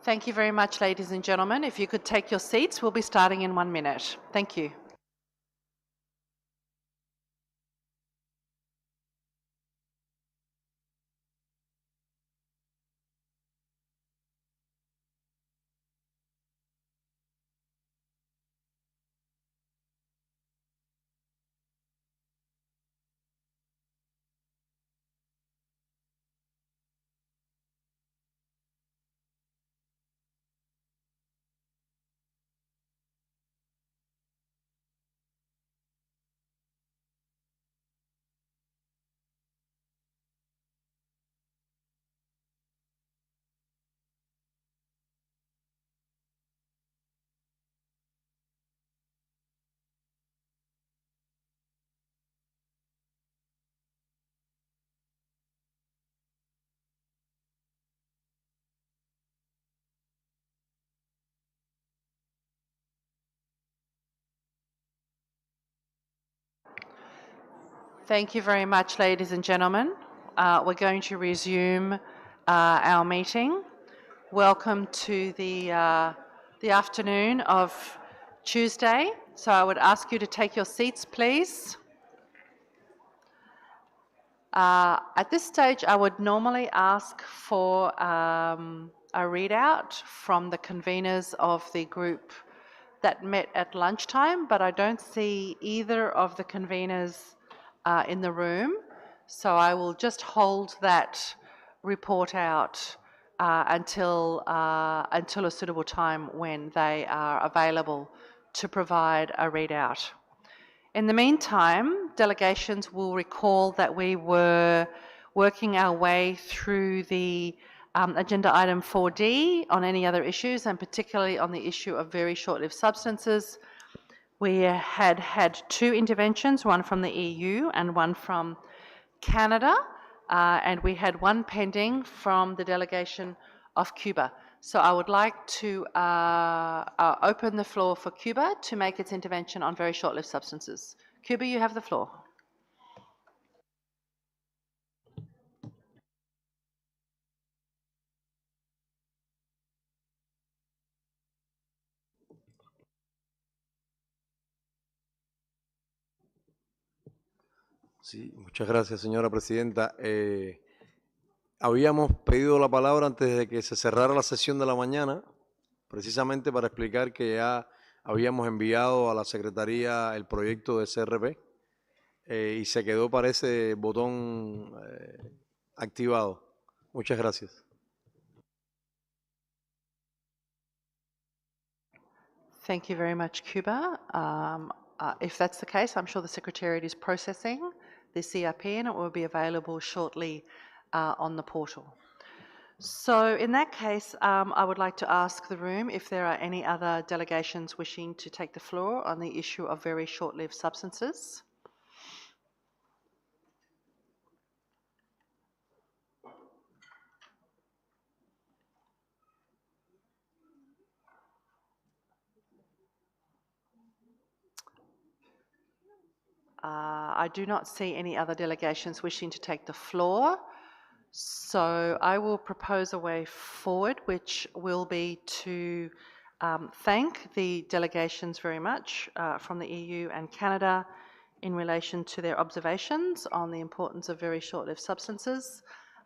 Thank you very much, ladies and gentlemen. If you could take your seats, we'll be starting in 1 minute. Thank you. Thank you very much, ladies and gentlemen. We're going to resume our meeting. Welcome to the afternoon of Tuesday. So I would ask you to take your seats, please. At this stage, I would normally ask for a readout from the conveners of the group that met at lunchtime, but I don't see either of the conveners in the room, so I will just hold that report out until a suitable time when they are available to provide a readout. In the meantime, delegations will recall that we were working our way through the agenda item 4D on any other issues, and particularly on the issue of very short-lived substances. We had two interventions, one from the EU and one from Canada, and we had one pending from the delegation of Cuba. So I would like to open the floor for Cuba to make its intervention on very short-lived substances. Cuba, you have the floor. Sí, muchas gracias, señora presidenta. Habíamos pedido la palabra antes de que se cerrara la sesión de la mañana, precisamente para explicar que ya habíamos enviado a la Secretaría el proyecto de CRP y se quedó, parece, botón activado. Muchas gracias. Thank you very much, Cuba. If that's the case, I'm sure the Secretariat is processing the CRP and it will be available shortly on the portal. So in that case, I would like to ask the room if there are any other delegations wishing to take the floor on the issue of very short-lived substances. I do not see any other delegations wishing to take the floor. So I will propose a way forward, which will be to thank the delegations very much from the EU and Canada in relation to their observations on the importance of very short-lived substances.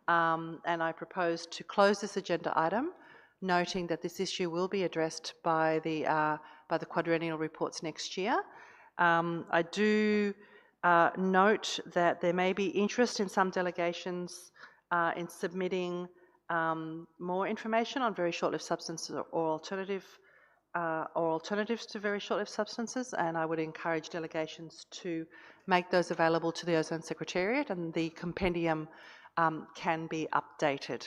And I propose to close this agenda item, noting that this issue will be addressed by the quadrennial reports next year. I do note that there may be interest in some delegations in submitting more information on very short-lived substances or alternatives to very short-lived substances, and I would encourage delegations to make those available to the Ozone Secretariat, and the compendium can be updated.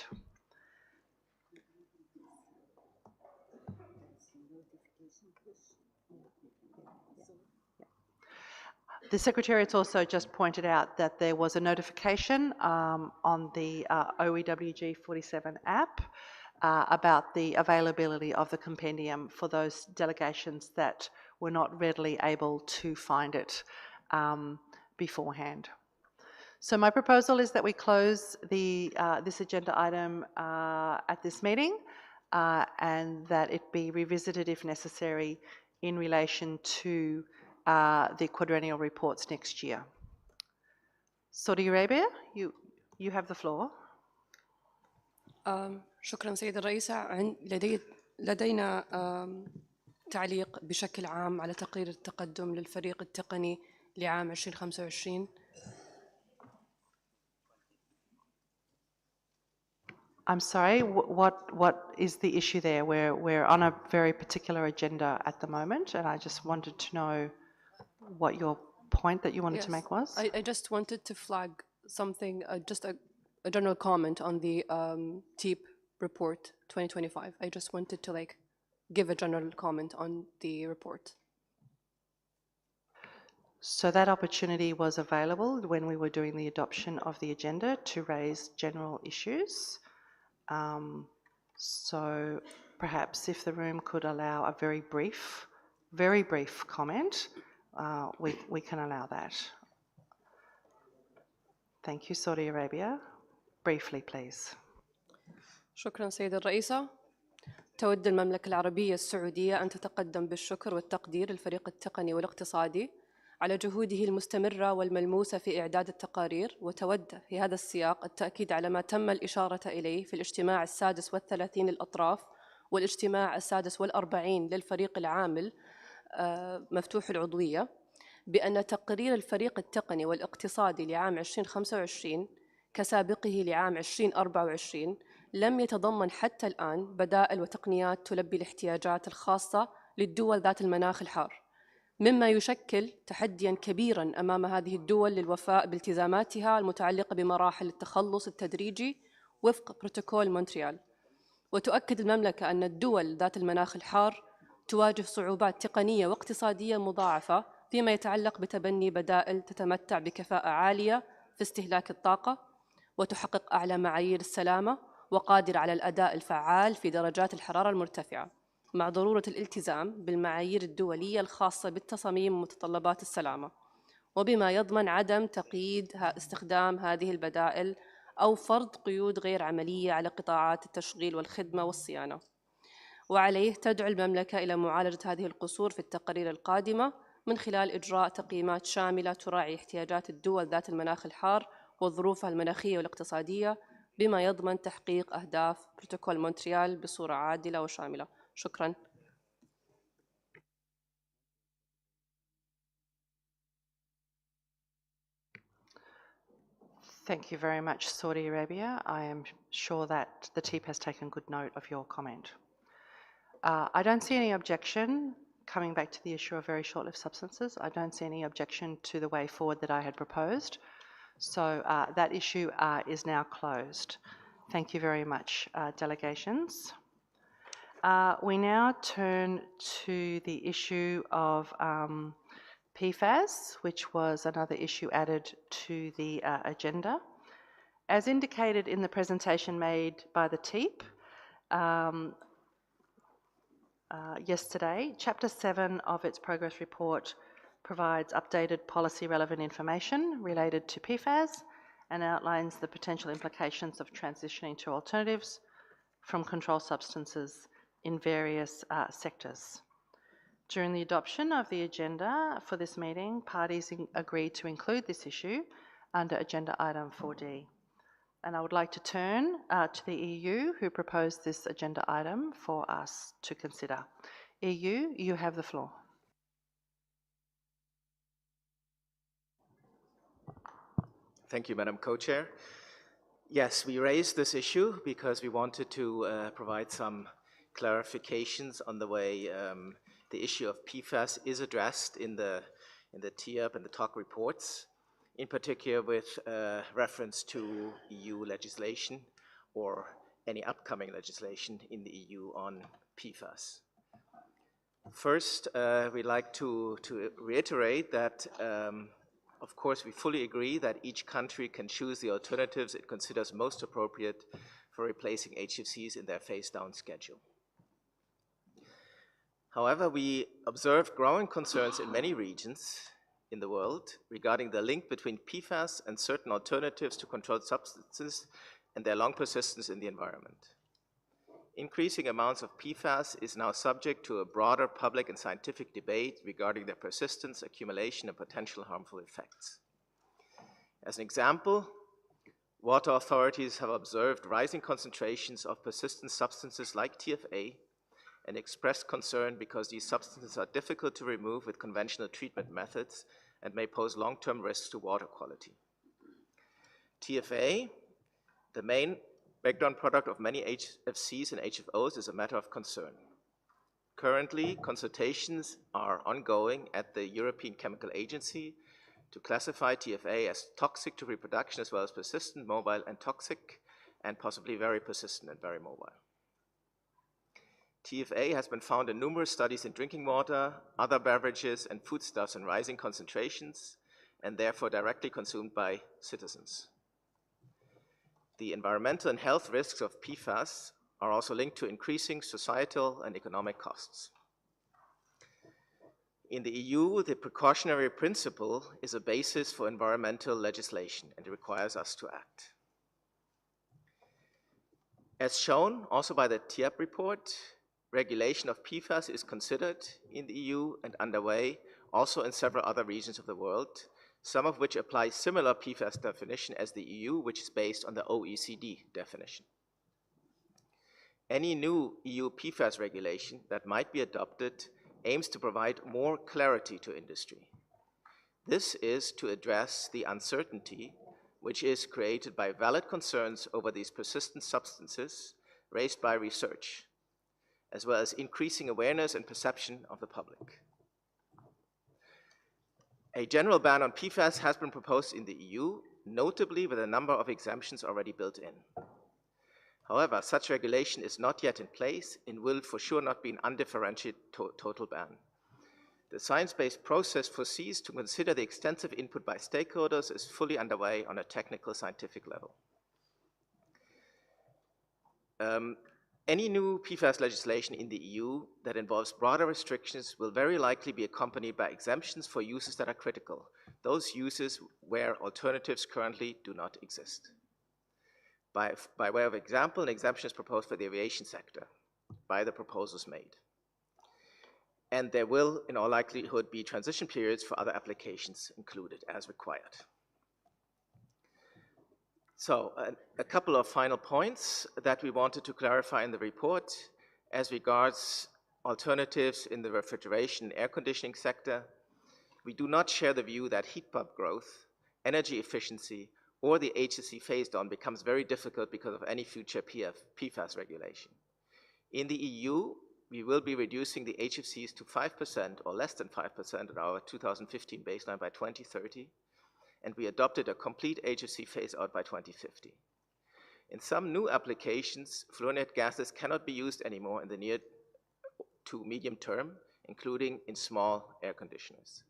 The Secretariat's also just pointed out that there was a notification on the OEWG47 app about the availability of the compendium for those delegations that were not readily able to find it beforehand. So my proposal is that we close this agenda item at this meeting. and that it be revisited if necessary in relation to the quadrennial reports next year. Saudi Arabia, you have the floor. شكرا سيد الرئيسة. لدينا تعليق بشكل عام على تقرير التقدم للفريق التقني لعام 2025. I'm sorry, what is the issue there? We're on a very particular agenda at the moment, and I just wanted to know what your point that you wanted to make was. I just wanted to flag something, just a general comment on the TEEP report 2025. I just wanted to give a general comment on the report. So that opportunity was available when we were doing the adoption of the agenda to raise general issues. So perhaps if the room could allow a very brief comment, we can allow that. Thank you, Saudi Arabia. Briefly, please. شكرا سيد الرئيسة. تود المملكة العربية السعودية أن تتقدم بالشكر والتقدير للفريق التقني والاقتصادي على جهوده المستمرة والملموسة في إعداد التقارير، وتود في هذا السياق التأكيد على ما تم الإشارة إليه في الاجتماع 36 للأطراف والاجتماع 46 للفريق العامل مفتوح العضوية، بأن تقرير الفريق التقني والاقتصادي لعام 2025 كسابقه لعام 2024 لم يتضمن حتى الآن بدائل وتقنيات تلبي الاحتياجات الخاصة للدول ذات المناخ الحار، مما يشكل تحدياً كبيراً أمام هذه الدول للوفاء بالتزاماتها المتعلقة بمراحل التخلص التدريجي وفق بروتوكول مونتريال. وتؤكد المملكة أن الدول ذات المناخ الحار تواجه صعوبات تقنية واقتصادية مضاعفة فيما يتعلق بتبني بدائل تتمتع بكفاءة عالية في استهلاك الطاقة وتحقق أعلى معايير السلامة وقادرة على الأداء الفعال في درجات الحرارة المرتفعة، مع ضرورة الالتزام بالمعايير الدولية الخاصة بالتصاميم ومتطلبات السلامة، وبما يضمن عدم تقييد استخدام هذه البدائل أو فرض قيود غير عملية على قطاعات التشغيل والخدمة والصيانة. وعليه تدعو المملكة إلى معالجة هذه القصور في التقارير القادمة من خلال إجراء تقييمات شاملة تراعي احتياجات الدول ذات المناخ الحار وظروفها المناخية والاقتصادية، بما يضمن تحقيق أهداف بروتوكول مونتريال بصورة عادلة وشاملة. شكراً. Thank you very much, Saudi Arabia. I am sure that the TEEP has taken good note of your comment. I don't see any objection, coming back to the issue of very short-lived substances, I don't see any objection to the way forward that I had proposed. So that issue is now closed. Thank you very much, delegations. We now turn to the issue of PFAS, which was another issue added to the agenda. As indicated in the presentation made by the TEEP yesterday, Chapter 7 of its progress report provides updated policy relevant information related to PFAS and outlines the potential implications of transitioning to alternatives from controlled substances in various sectors. During the adoption of the agenda for this meeting, parties agreed to include this issue under agenda item 4D. And I would like to turn to the EU who proposed this agenda item for us to consider. EU, you have the floor. Thank you, Madam Co-Chair. Yes, we raised this issue because we wanted to provide some clarifications on the way the issue of PFAS is addressed in the TEEP and the TOC reports, in particular with reference to EU legislation or any upcoming legislation in the EU on PFAS. First, we'd like to reiterate that of course, we fully agree that each country can choose the alternatives it considers most appropriate for replacing HFCs in their phase-down schedule. However, we observe growing concerns in many regions in the world regarding the link between PFAS and certain alternatives to controlled substances and their long persistence in the environment. increasing amounts of PFAS is now subject to a broader public and scientific debate regarding their persistence, accumulation, and potential harmful effects. As an example, water authorities have observed rising concentrations of persistent substances like TFA and expressed concern because these substances are difficult to remove with conventional treatment methods and may pose long-term risks to water quality. TFA, the main background product of many HFCs and HFOs, is a matter of concern. Currently, consultations are ongoing at the European Chemical Agency to classify TFA as toxic to reproduction as well as persistent, mobile, and toxic, and possibly very persistent and very mobile. TFA has been found in numerous studies in drinking water, other beverages, and foodstuffs in rising concentrations, and therefore directly consumed by citizens. The environmental and health risks of PFAS are also linked to increasing societal and economic costs. In the EU, the precautionary principle is a basis for environmental legislation, and it requires us to act. As shown also by the TIAP report, regulation of PFAS is considered in the EU and underway also in several other regions of the world, some of which apply similar PFAS definition as the EU, which is based on the OECD definition. Any new EU PFAS regulation that might be adopted aims to provide more clarity to industry. This is to address the uncertainty which is created by valid concerns over these persistent substances raised by research, as well as increasing awareness and perception of the public. A general ban on PFAS has been proposed in the EU, notably with a number of exemptions already built in. However, such regulation is not yet in place and will for sure not be an undifferentiated total ban. The science-based process foresees to consider the extensive input by stakeholders is fully underway on a technical scientific level. Any new PFAS legislation in the EU that involves broader restrictions will very likely be accompanied by exemptions for uses that are critical, those uses where alternatives currently do not exist. By way of example, an exemption is proposed for the aviation sector by the proposals made. And there will, in all likelihood, be transition periods for other applications included as required. So, a couple of final points that we wanted to clarify in the report as regards alternatives in the refrigeration and air conditioning sector. We do not share the view that heat pump growth, energy efficiency, or the HFC phase-down becomes very difficult because of any future PFAS regulation. In the EU, we will be reducing the HFCs to 5% or less than 5% at our 2015 baseline by 2030. And we adopted a complete HFC phase-out by 2050. In some new applications, fluorinated gases cannot be used anymore in the near to medium term, including in small air conditioners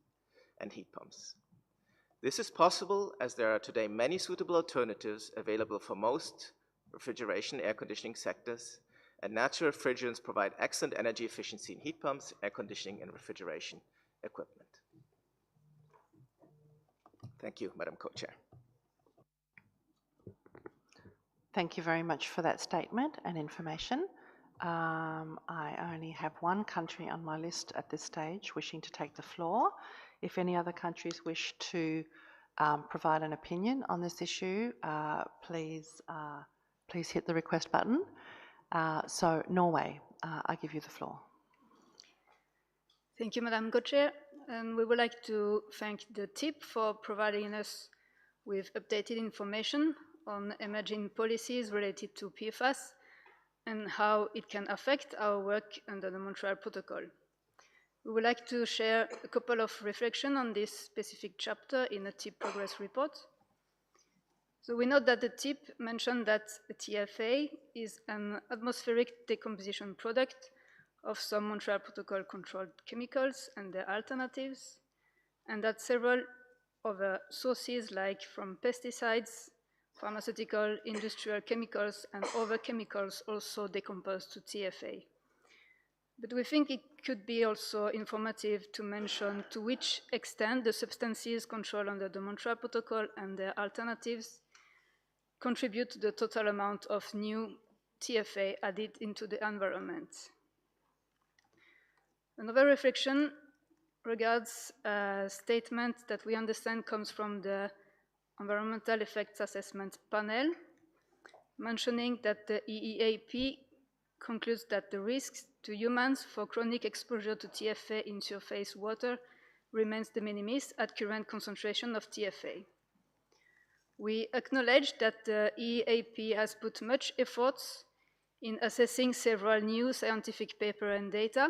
and heat pumps. This is possible as there are today many suitable alternatives available for most refrigeration and air conditioning sectors, and natural refrigerants provide excellent energy efficiency in heat pumps, air conditioning, and refrigeration equipment. Thank you, Madam Co-Chair. Thank you very much for that statement and information. I only have one country on my list at this stage wishing to take the floor. If any other countries wish to provide an opinion on this issue, please hit the request button. So Norway, I give you the floor. Thank you, Madam Co-Chair. And we would like to thank the TIP for providing us with updated information on emerging policies related to PFAS and how it can affect our work under the Montreal Protocol. We would like to share a couple of reflections on this specific chapter in the TIP progress report. So we note that the TIP mentioned that a TFA is an atmospheric decomposition product of some Montreal Protocol controlled chemicals and their alternatives, and that several other sources like from pesticides, pharmaceutical, industrial chemicals, and other chemicals also decompose to TFA. But we think it could be also informative to mention to which extent the substances controlled under the Montreal Protocol and their alternatives contribute to the total amount of new TFA added into the environment. Another reflection regards a statement that we understand comes from the Environmental Effects Assessment Panel, mentioning that the EEAP concludes that the risks to humans for chronic exposure to TFA in surface water remains de minimis at current concentration of TFA. We acknowledge that the EEAP has put much effort in assessing several new scientific papers and data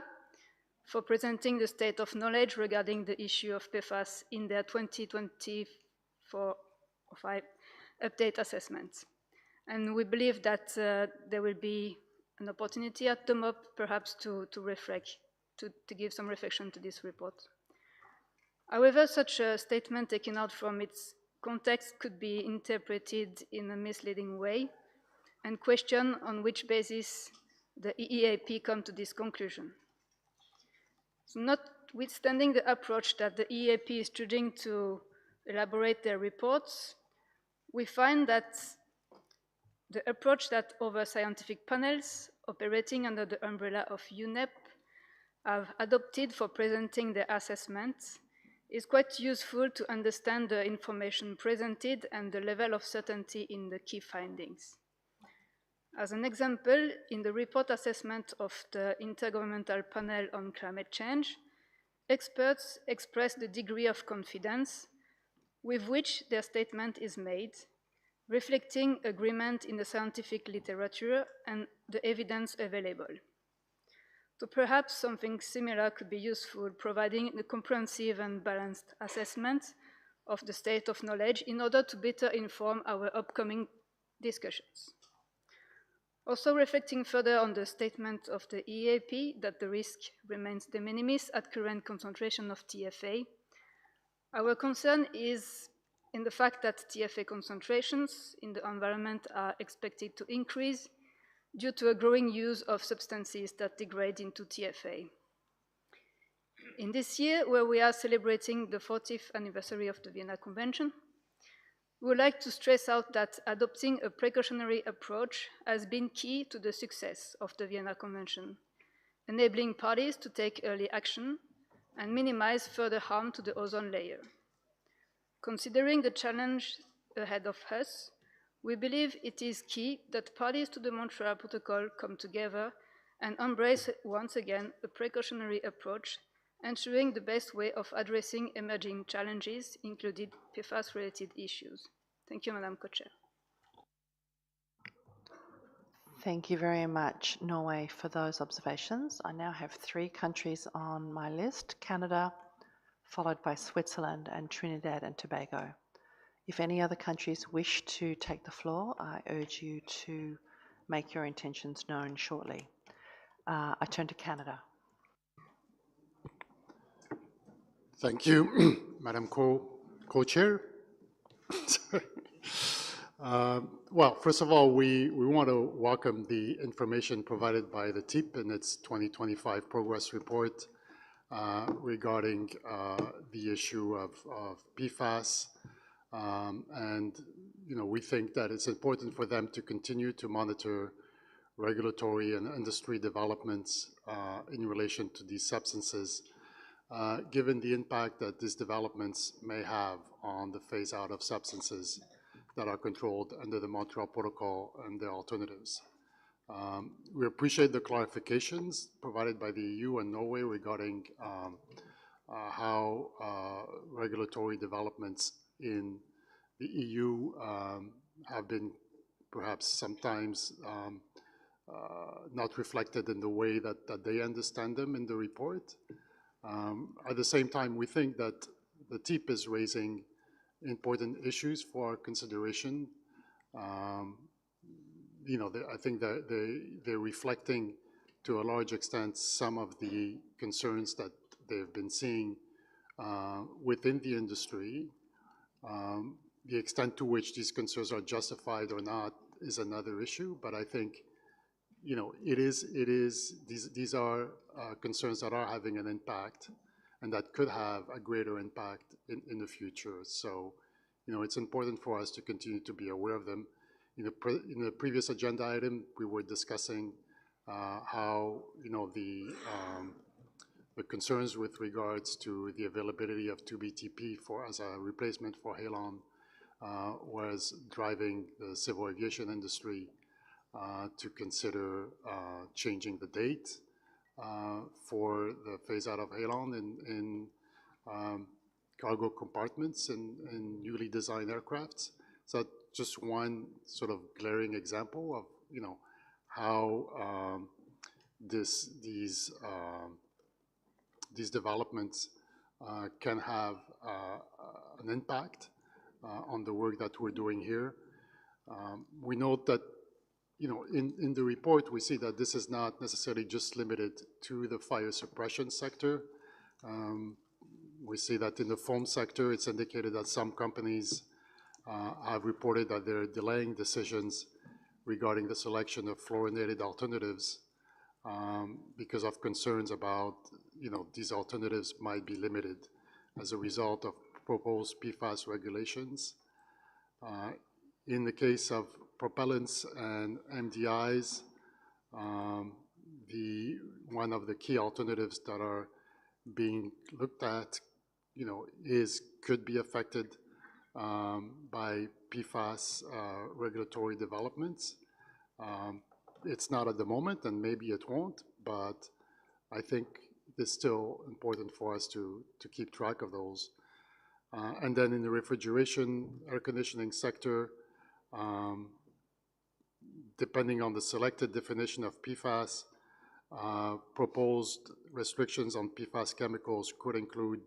for presenting the state of knowledge regarding the issue of PFAS in their 2024-05 update assessment. And we believe that there will be an opportunity at the MOP perhaps to reflect, to give some reflection to this report. However, such a statement taken out from its context could be interpreted in a misleading way and question on which basis the EEAP come to this conclusion. So notwithstanding the approach that the EEAP is choosing to elaborate their reports, we find that the approach that other scientific panels operating under the umbrella of UNEP have adopted for presenting their assessments is quite useful to understand the information presented and the level of certainty in the key findings. As an example, in the report assessment of the Intergovernmental Panel on Climate Change, experts express the degree of confidence with which their statement is made, reflecting agreement in the scientific literature and the evidence available. So perhaps something similar could be useful, providing a comprehensive and balanced assessment of the state of knowledge in order to better inform our upcoming discussions. Also reflecting further on the statement of the EAP that the risk remains de minimis at current concentration of TFA, our concern is in the fact that TFA concentrations in the environment are expected to increase due to a growing use of substances that degrade into TFA. In this year, where we are celebrating the 40th anniversary of the Vienna Convention, we would like to stress out that adopting a precautionary approach has been key to the success of the Vienna Convention, enabling parties to take early action and minimize further harm to the ozone layer. Considering the challenge ahead of us, we believe it is key that parties to the Montreal Protocol come together and embrace once again a precautionary approach, ensuring the best way of addressing emerging challenges, including PFAS-related issues. Thank you, Madam Co-Chair. Thank you very much, Norway, for those observations. I now have 3 countries on my list: Canada, followed by Switzerland and Trinidad and Tobago. If any other countries wish to take the floor, I urge you to make your intentions known shortly. I turn to Canada. Thank you, Madam Co-Chair. Well, first of all, we want to welcome the information provided by the TIP in its 2025 progress report regarding the issue of PFAS. And we think that it's important for them to continue to monitor regulatory and industry developments in relation to these substances, given the impact that these developments may have on the phase-out of substances that are controlled under the Montreal Protocol and their alternatives. We appreciate the clarifications provided by the EU and Norway regarding how regulatory developments in the EU have been perhaps sometimes not reflected in the way that they understand them in the report. At the same time, we think that the TIP is raising important issues for consideration. I think that they're reflecting to a large extent some of the concerns that they've been seeing within the industry. The extent to which these concerns are justified or not is another issue, but I think these are concerns that are having an impact and that could have a greater impact in the future. So, it's important for us to continue to be aware of them. in the previous agenda item, we were discussing how, the concerns with regards to the availability of 2BTP as a replacement for halon was driving the civil aviation industry to consider changing the date for the phase out of halon in cargo compartments in newly designed aircrafts. So just one sort of glaring example of how these developments can have an impact on the work that we're doing here. We note that in the report, we see that this is not necessarily just limited to the fire suppression sector. We see that in the foam sector, it's indicated that some companies have reported that they're delaying decisions regarding the selection of fluorinated alternatives because of concerns about, these alternatives might be limited as a result of proposed PFAS regulations. In the case of propellants and MDIs, one of the key alternatives that are being looked at, could be affected by PFAS regulatory developments. It's not at the moment, and maybe it won't, but I think it's still important for us to keep track of those. And then in the refrigeration, air conditioning sector, depending on the selected definition of PFAS, proposed restrictions on PFAS chemicals could include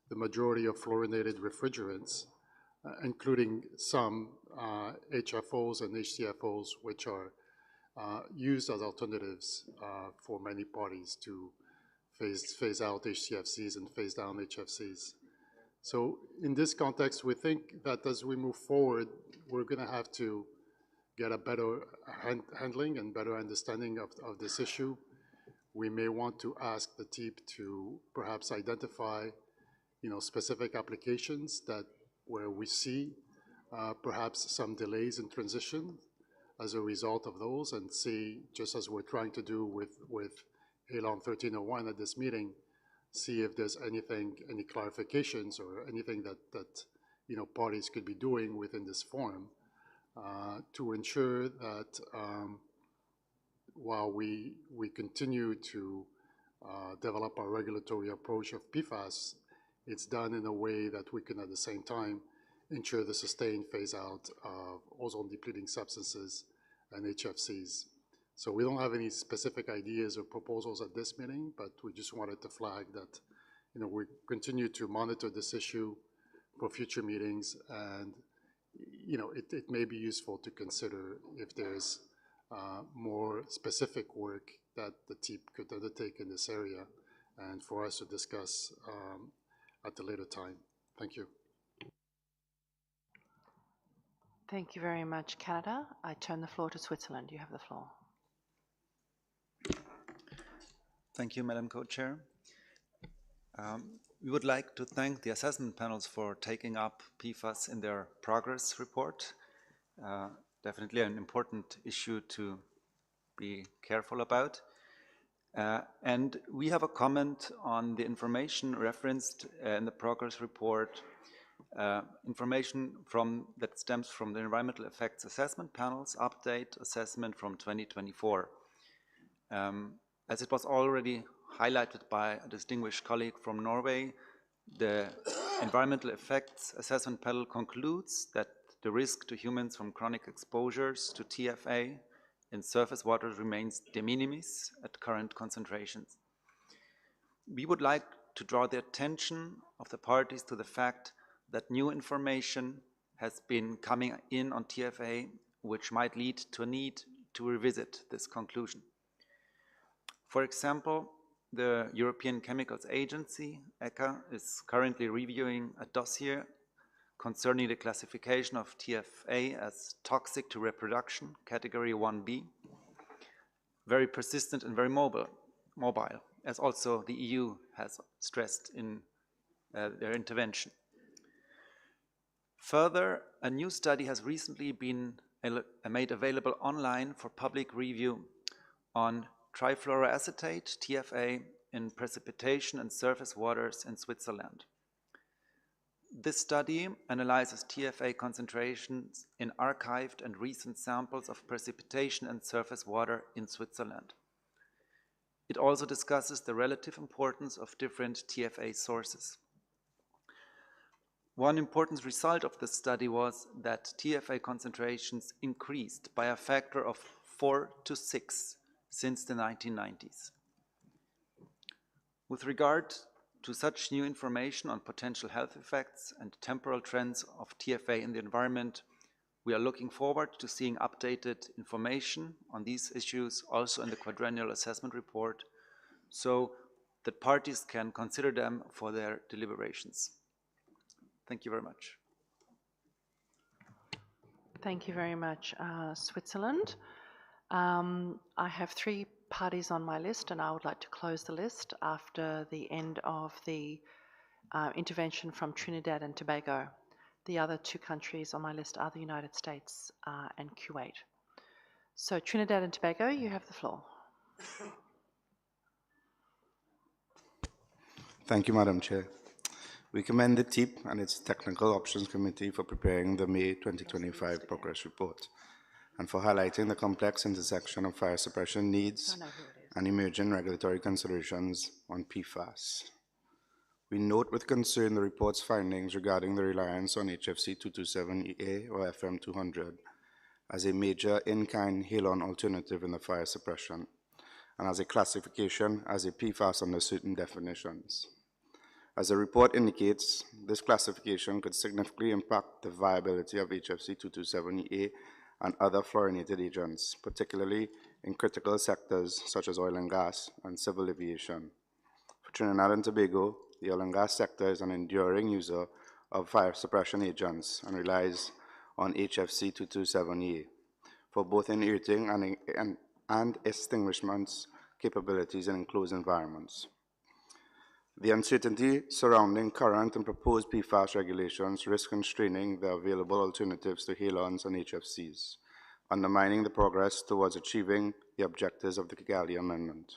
the majority of fluorinated refrigerants, including some HFOs and HCFOs, which are used as alternatives for many parties to phase out HCFCs and phase down HFCs. So in this context, we think that as we move forward, we're going to have to get a better handling and better understanding of this issue. We may want to ask the TEEP to perhaps identify, specific applications where we see perhaps some delays in transition as a result of those, and see, just as we're trying to do with halon 1301 at this meeting, see if there's any clarifications or anything that parties could be doing within this forum to ensure that while we continue to develop our regulatory approach of PFAS, it's done in a way that we can at the same time ensure the sustained phase out of ozone depleting substances and HFCs. So we don't have any specific ideas or proposals at this meeting, but we just wanted to flag that, we continue to monitor this issue for future meetings, and, it may be useful to consider if there's more specific work that the TEEP could undertake in this area, and for us to discuss at a later time. Thank you. Thank you very much, Canada. I turn the floor to Switzerland. You have the floor. Thank you, Madam Co-Chair. We would like to thank the assessment panels for taking up PFAS in their progress report. Definitely an important issue to be careful about. And we have a comment on the information referenced in the progress report, information that stems from the Environmental Effects Assessment Panel's update assessment from 2024. As it was already highlighted by a distinguished colleague from Norway, the Environmental Effects Assessment Panel concludes that the risk to humans from chronic exposures to TFA in surface waters remains de minimis at current concentrations. We would like to draw the attention of the parties to the fact that new information has been coming in on TFA, which might lead to a need to revisit this conclusion. For example, the European Chemicals Agency, ECHA, is currently reviewing a dossier concerning the classification of TFA as toxic to reproduction, category 1B, very persistent and very mobile, as also the EU has stressed in their intervention. Further, a new study has recently been made available online for public review on trifluoroacetate, TFA, in precipitation and surface waters in Switzerland. This study analyzes TFA concentrations in archived and recent samples of precipitation and surface water in Switzerland. It also discusses the relative importance of different TFA sources. One important result of this study was that TFA concentrations increased by a factor of 4 to 6 since the 1990s. With regard to such new information on potential health effects and temporal trends of TFA in the environment, we are looking forward to seeing updated information on these issues also in the quadrennial assessment report, so that parties can consider them for their deliberations. Thank you very much. Thank you very much, Switzerland. I have 3 parties on my list, and I would like to close the list after the end of the intervention from Trinidad and Tobago. The other 2 countries on my list are the United States and Kuwait. So Trinidad and Tobago, you have the floor. Thank you, Madam Chair. We commend the TEEP and its Technical Options Committee for preparing the May 2025 progress report and for highlighting the complex intersection of fire suppression needs and emerging regulatory considerations on PFAS. We note with concern the report's findings regarding the reliance on HFC 227EA or FM200 as a major in-kind halon alternative in the fire suppression and as a classification as a PFAS under certain definitions. As the report indicates, this classification could significantly impact the viability of HFC 227EA and other fluorinated agents, particularly in critical sectors such as oil and gas and civil aviation. For Trinidad and Tobago, the oil and gas sector is an enduring user of fire suppression agents and relies on HFC 227EA for both inerting and extinguishment capabilities in enclosed environments. The uncertainty surrounding current and proposed PFAS regulations risk constraining the available alternatives to halons and HFCs, undermining the progress towards achieving the objectives of the Kigali Amendment.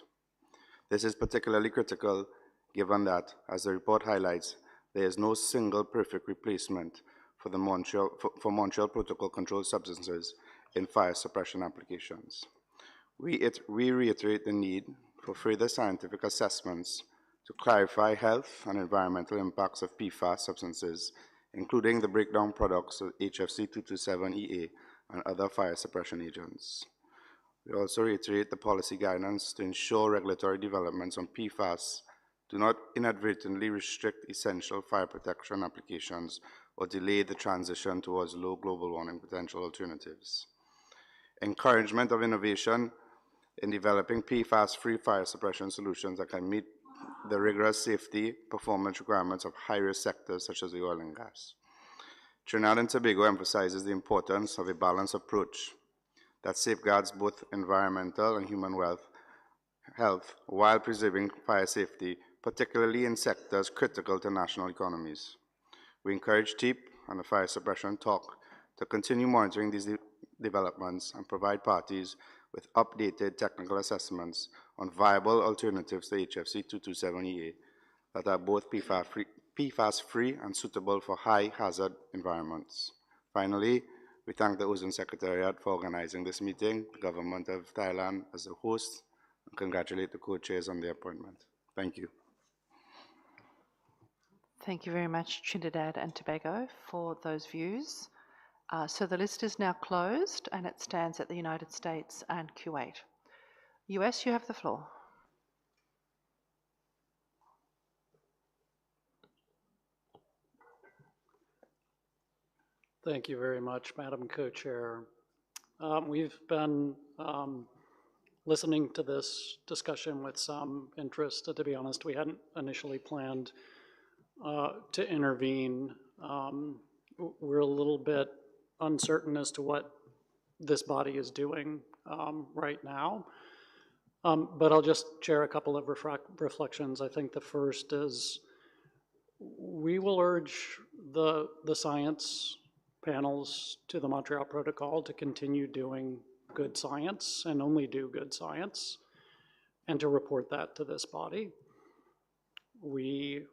This is particularly critical given that, as the report highlights, there is no single perfect replacement for the Montreal Protocol controlled substances in fire suppression applications. We reiterate the need for further scientific assessments to clarify health and environmental impacts of PFAS substances, including the breakdown products of HFC 227EA and other fire suppression agents. We also reiterate the policy guidance to ensure regulatory developments on PFAS do not inadvertently restrict essential fire protection applications or delay the transition towards low global warming potential alternatives. Encouragement of innovation in developing PFAS-free fire suppression solutions that can meet the rigorous safety performance requirements of high-risk sectors such as the oil and gas. Trinidad and Tobago emphasizes the importance of a balanced approach that safeguards both environmental and human health while preserving fire safety, particularly in sectors critical to national economies. We encourage TEEP and the Fire Suppression Talk to continue monitoring these developments and provide parties with updated technical assessments on viable alternatives to HFC 227EA that are both PFAS-free and suitable for high-hazard environments. Finally, we thank the Ozone Secretariat for organizing this meeting, the government of Thailand as the host, and congratulate the co-chairs on their appointment. Thank you. Thank you very much, Trinidad and Tobago, for those views. So the list is now closed and it stands at the United States and Kuwait. US, you have the floor. Thank you very much, Madam Co-Chair. We've been listening to this discussion with some interest. To be honest, we hadn't initially planned to intervene. We're a little bit uncertain as to what this body is doing right now. But I'll just share a couple of reflections. I think the first is we will urge the science panels to the Montreal Protocol to continue doing good science and only do good science, and to report that to this body. We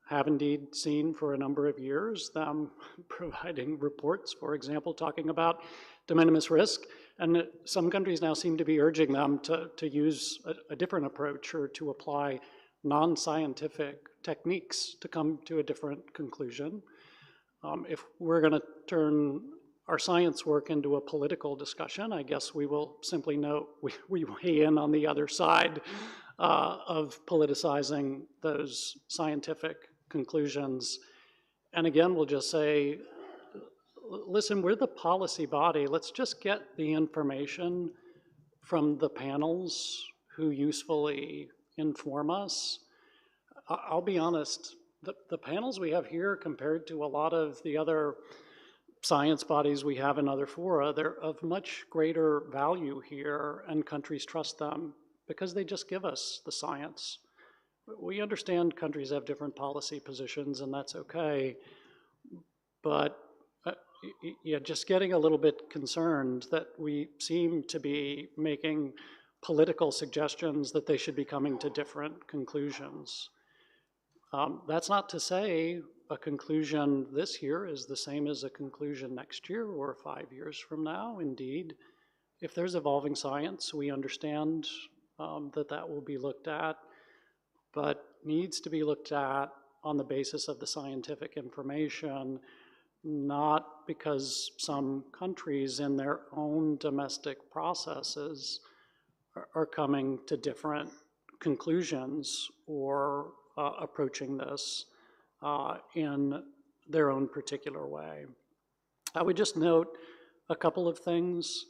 have indeed seen for a number of years them providing reports, for example, talking about de minimis risk, and some countries now seem to be urging them to use a different approach or to apply non-scientific techniques to come to a different conclusion. If we're going to turn our science work into a political discussion, I guess we will simply note we weigh in on the other side of politicizing those scientific conclusions. And again, we'll just say, listen, we're the policy body. Let's just get the information from the panels who usefully inform us. I'll be honest, the panels we have here compared to a lot of the other science bodies we have in other fora, they're of much greater value here, and countries trust them because they just give us the science. We understand countries have different policy positions, and that's okay, but yeah, just getting a little bit concerned that we seem to be making political suggestions that they should be coming to different conclusions. That's not to say a conclusion this year is the same as a conclusion next year or 5 years from now. Indeed, if there's evolving science, we understand that will be looked at, but needs to be looked at on the basis of the scientific information, not because some countries in their own domestic processes are coming to different conclusions or approaching this in their own particular way. I would just note a couple of things.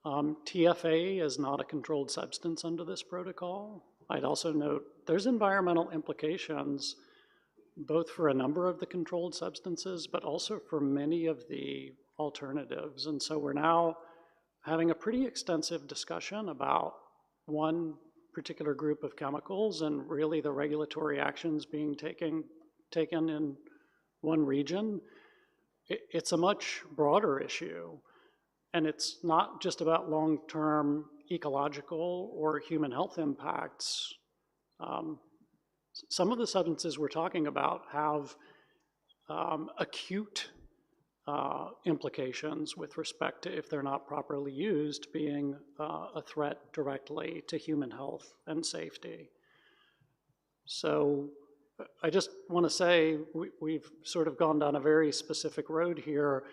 TFA is not a controlled substance under this protocol. I'd also note there's environmental implications both for a number of the controlled substances, but also for many of the alternatives. And so we're now having a pretty extensive discussion about one particular group of chemicals and really the regulatory actions being taken in one region. It's a much broader issue, and it's not just about long-term ecological or human health impacts. Some of the substances we're talking about have acute implications with respect to, if they're not properly used, being a threat directly to human health and safety. So I just want to say we've sort of gone down a very specific road here,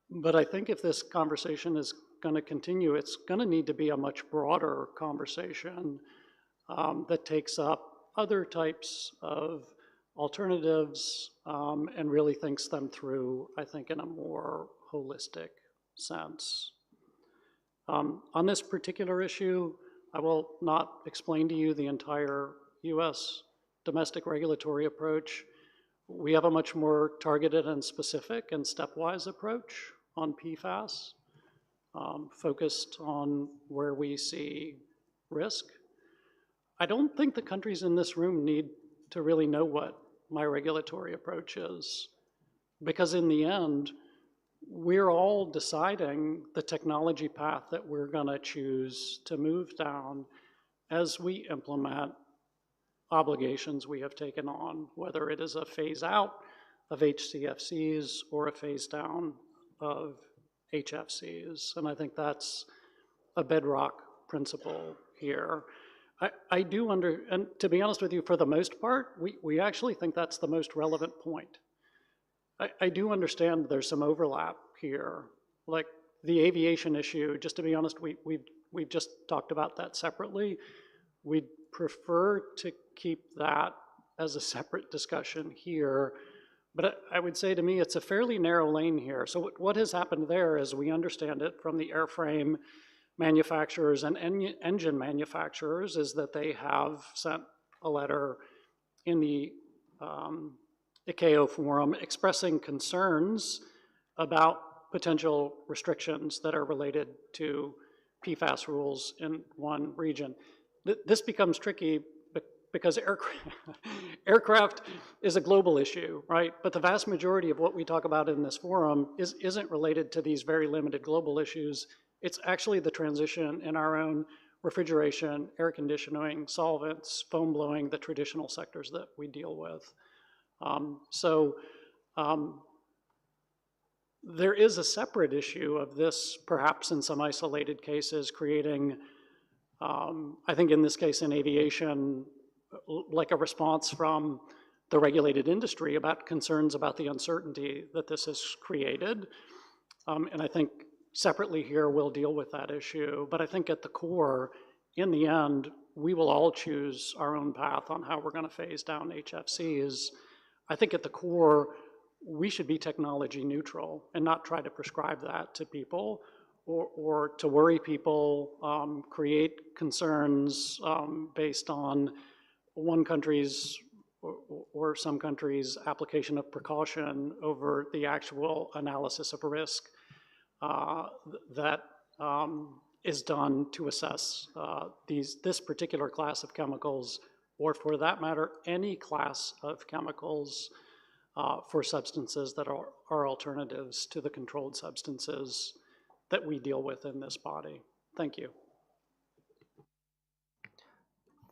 but I think if this conversation is going to continue, it's going to need to be a much broader conversation that takes up other types of alternatives and really thinks them through, I think, in a more holistic sense. On this particular issue, I will not explain to you the entire US domestic regulatory approach. We have a much more targeted and specific and stepwise approach on PFAS, focused on where we see risk. I don't think the countries in this room need to really know what my regulatory approach is, because in the end, we're all deciding the technology path that we're going to choose to move down as we implement obligations we have taken on, whether it is a phase out of HCFCs or a phase down of HFCs. And I think that's a bedrock principle here. I do and to be honest with you, for the most part, we actually think that's the most relevant point. I do understand there's some overlap here. Like the aviation issue, just to be honest, we've just talked about that separately. We'd prefer to keep that as a separate discussion here, but I would say to me, it's a fairly narrow lane here. So what has happened there, as we understand it from the airframe manufacturers and engine manufacturers, is that they have sent a letter in the ICAO forum expressing concerns about potential restrictions that are related to PFAS rules in one region. This becomes tricky because aircraft is a global issue, right? But the vast majority of what we talk about in this forum isn't related to these very limited global issues. It's actually the transition in our own refrigeration, air conditioning, solvents, foam blowing, the traditional sectors that we deal with. There is a separate issue of this, perhaps in some isolated cases, creating, I think in this case in aviation, like a response from the regulated industry about concerns about the uncertainty that this has created. And I think separately here we'll deal with that issue. But I think at the core, in the end, we will all choose our own path on how we're going to phase down HFCs. I think at the core, we should be technology neutral and not try to prescribe that to people or to worry people, create concerns based on one country's or some countries' application of precaution over the actual analysis of risk that is done to assess this particular class of chemicals, or for that matter, any class of chemicals for substances that are alternatives to the controlled substances that we deal with in this body. Thank you.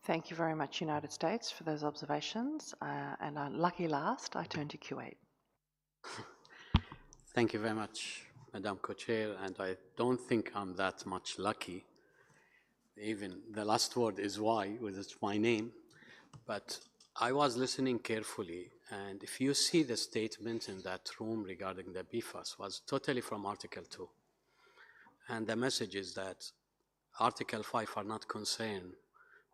Thank you very much, United States, for those observations. And lucky last, I turn to Q8. Thank you very much, Madam Co-Chair, and I don't think I'm that much lucky. Even the last word is Y, which is my name. But I was listening carefully, and if you see the statement in that room regarding the PFAS was totally from Article 2. And the message is that Article 5 are not concerned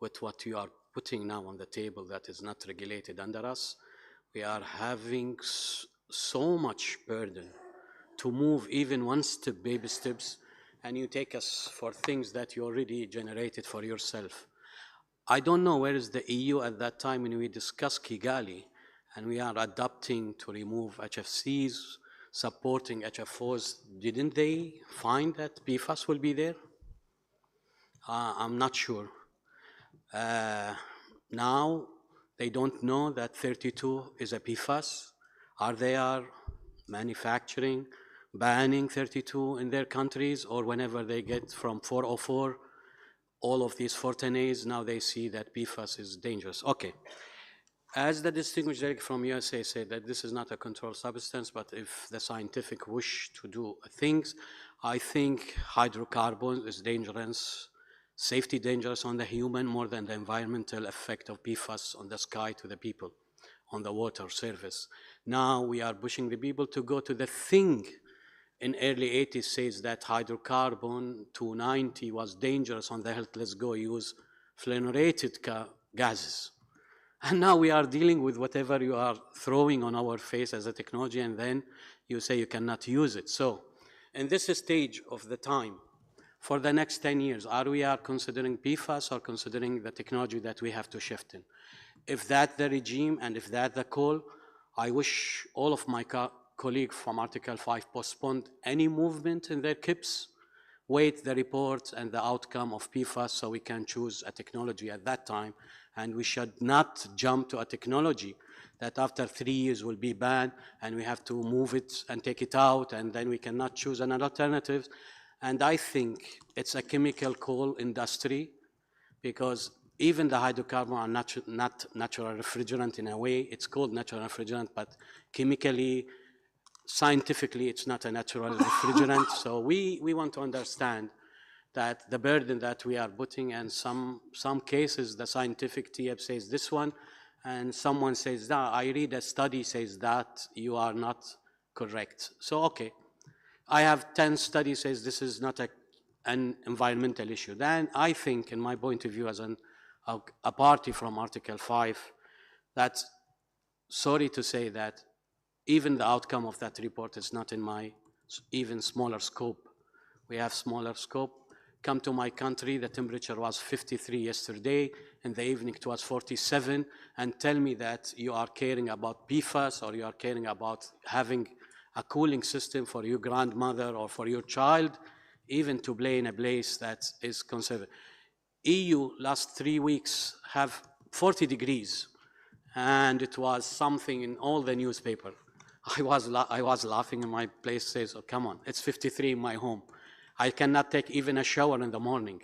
with what you are putting now on the table that is not regulated under us. We are having so much burden to move even one step, baby steps, and you take us for things that you already generated for yourself. I don't know where is the EU at that time when we discussed Kigali and we are adapting to remove HFCs, supporting HFOs. Didn't they find that PFAS will be there? I'm not sure. Now they don't know that 32 is a PFAS. Are they manufacturing, banning 32 in their countries, or whenever they get from 404, all of these fortenays, now they see that PFAS is dangerous. Okay. As the distinguished delegate from USA said that this is not a controlled substance, but if the scientific wish to do things, I think hydrocarbon is dangerous, safety dangerous on the human more than the environmental effect of PFAS on the sky to the people, on the water surface. Now we are pushing the people to go to the thing in early 80s says that hydrocarbon 290 was dangerous on the health. Let's go use fluorinated gases. And now we are dealing with whatever you are throwing on our face as a technology, and then you say you cannot use it. So in this stage of the time, for the next 10 years, we are considering PFAS or considering the technology that we have to shift in? If that's the regime and if that's the call, I wish all of my colleagues from Article 5 postponed any movement in their KIPs, wait the report and the outcome of PFAS so we can choose a technology at that time. And we should not jump to a technology that after 3 years will be banned and we have to move it and take it out and then we cannot choose another alternative. And I think it's a chemical coal industry because even the hydrocarbon are not natural refrigerant in a way. It's called natural refrigerant, but chemically, scientifically, it's not a natural refrigerant. So we want to understand that the burden that we are putting, and some cases, the scientific TF says this one, and someone says that. I read a study says that you are not correct. So, okay. I have 10 studies says this is not an environmental issue. Then I think, in my point of view as a party from Article 5, that, sorry to say that, even the outcome of that report is not in my even smaller scope. We have smaller scope. Come to my country, the temperature was 53 yesterday, in the evening it was 47, and tell me that you are caring about PFAS or you are caring about having a cooling system for your grandmother or for your child, even to play in a place that is conservative. EU last 3 weeks have 40 degrees, and it was something in all the newspaper. I was laughing, and my place says, "Oh, come on, it's 53 in my home. I cannot take even a shower in the morning,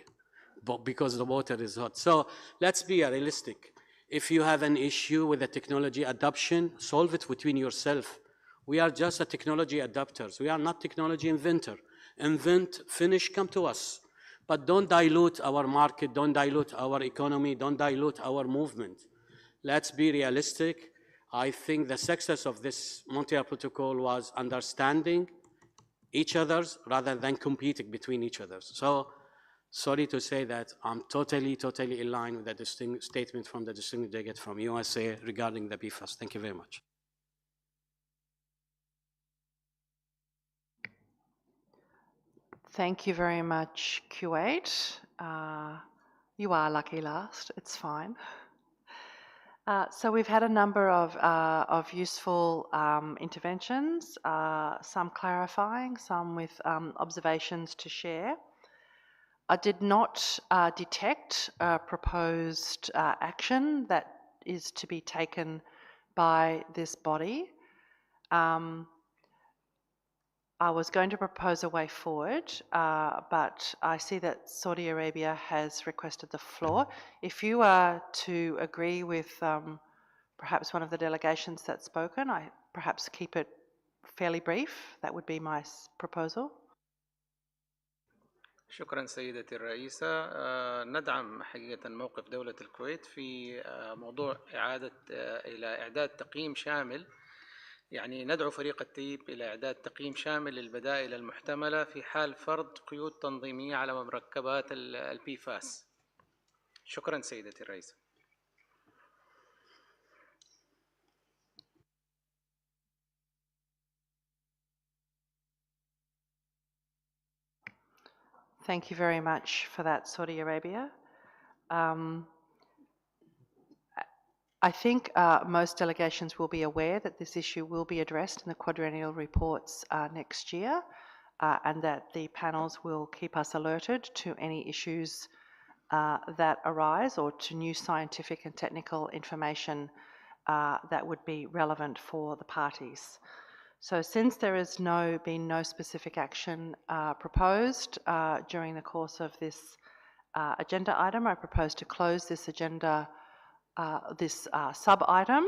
but because the water is hot." So let's be realistic. If you have an issue with the technology adoption, solve it between yourself. We are just a technology adapters. We are not technology inventor. Invent, finish, come to us. But don't dilute our market, don't dilute our economy, don't dilute our movement. Let's be realistic. I think the success of this Montreal Protocol was understanding each other's rather than competing between each other's. So sorry to say that I'm totally in line with the statement from the distinguished delegate from USA regarding the PFAS. Thank you very much. Thank you very much, Kuwait. You are lucky last, it's fine. So we've had a number of useful interventions, some clarifying, some with observations to share. I did not detect a proposed action that is to be taken by this body. I was going to propose a way forward, but I see that Saudi Arabia has requested the floor. If you are to agree with perhaps one of the delegations that's spoken, I perhaps keep it fairly brief. That would be my proposal. شكرا سيدتي الرئيسة. ندعم حقيقة موقف دولة الكويت في موضوع إلى إعداد تقييم شامل. يعني ندعو فريق التيب إلى إعداد تقييم شامل للبدائل المحتملة في حال فرض قيود تنظيمية على مركبات البيفاس. شكرا سيدتي الرئيسة. Thank you very much for that, Saudi Arabia. I think most delegations will be aware that this issue will be addressed in the quadrennial reports next year, and that the panels will keep us alerted to any issues that arise or to new scientific and technical information that would be relevant for the parties. So since there has been no specific action proposed during the course of this agenda item, I propose to close this agenda, this sub-item,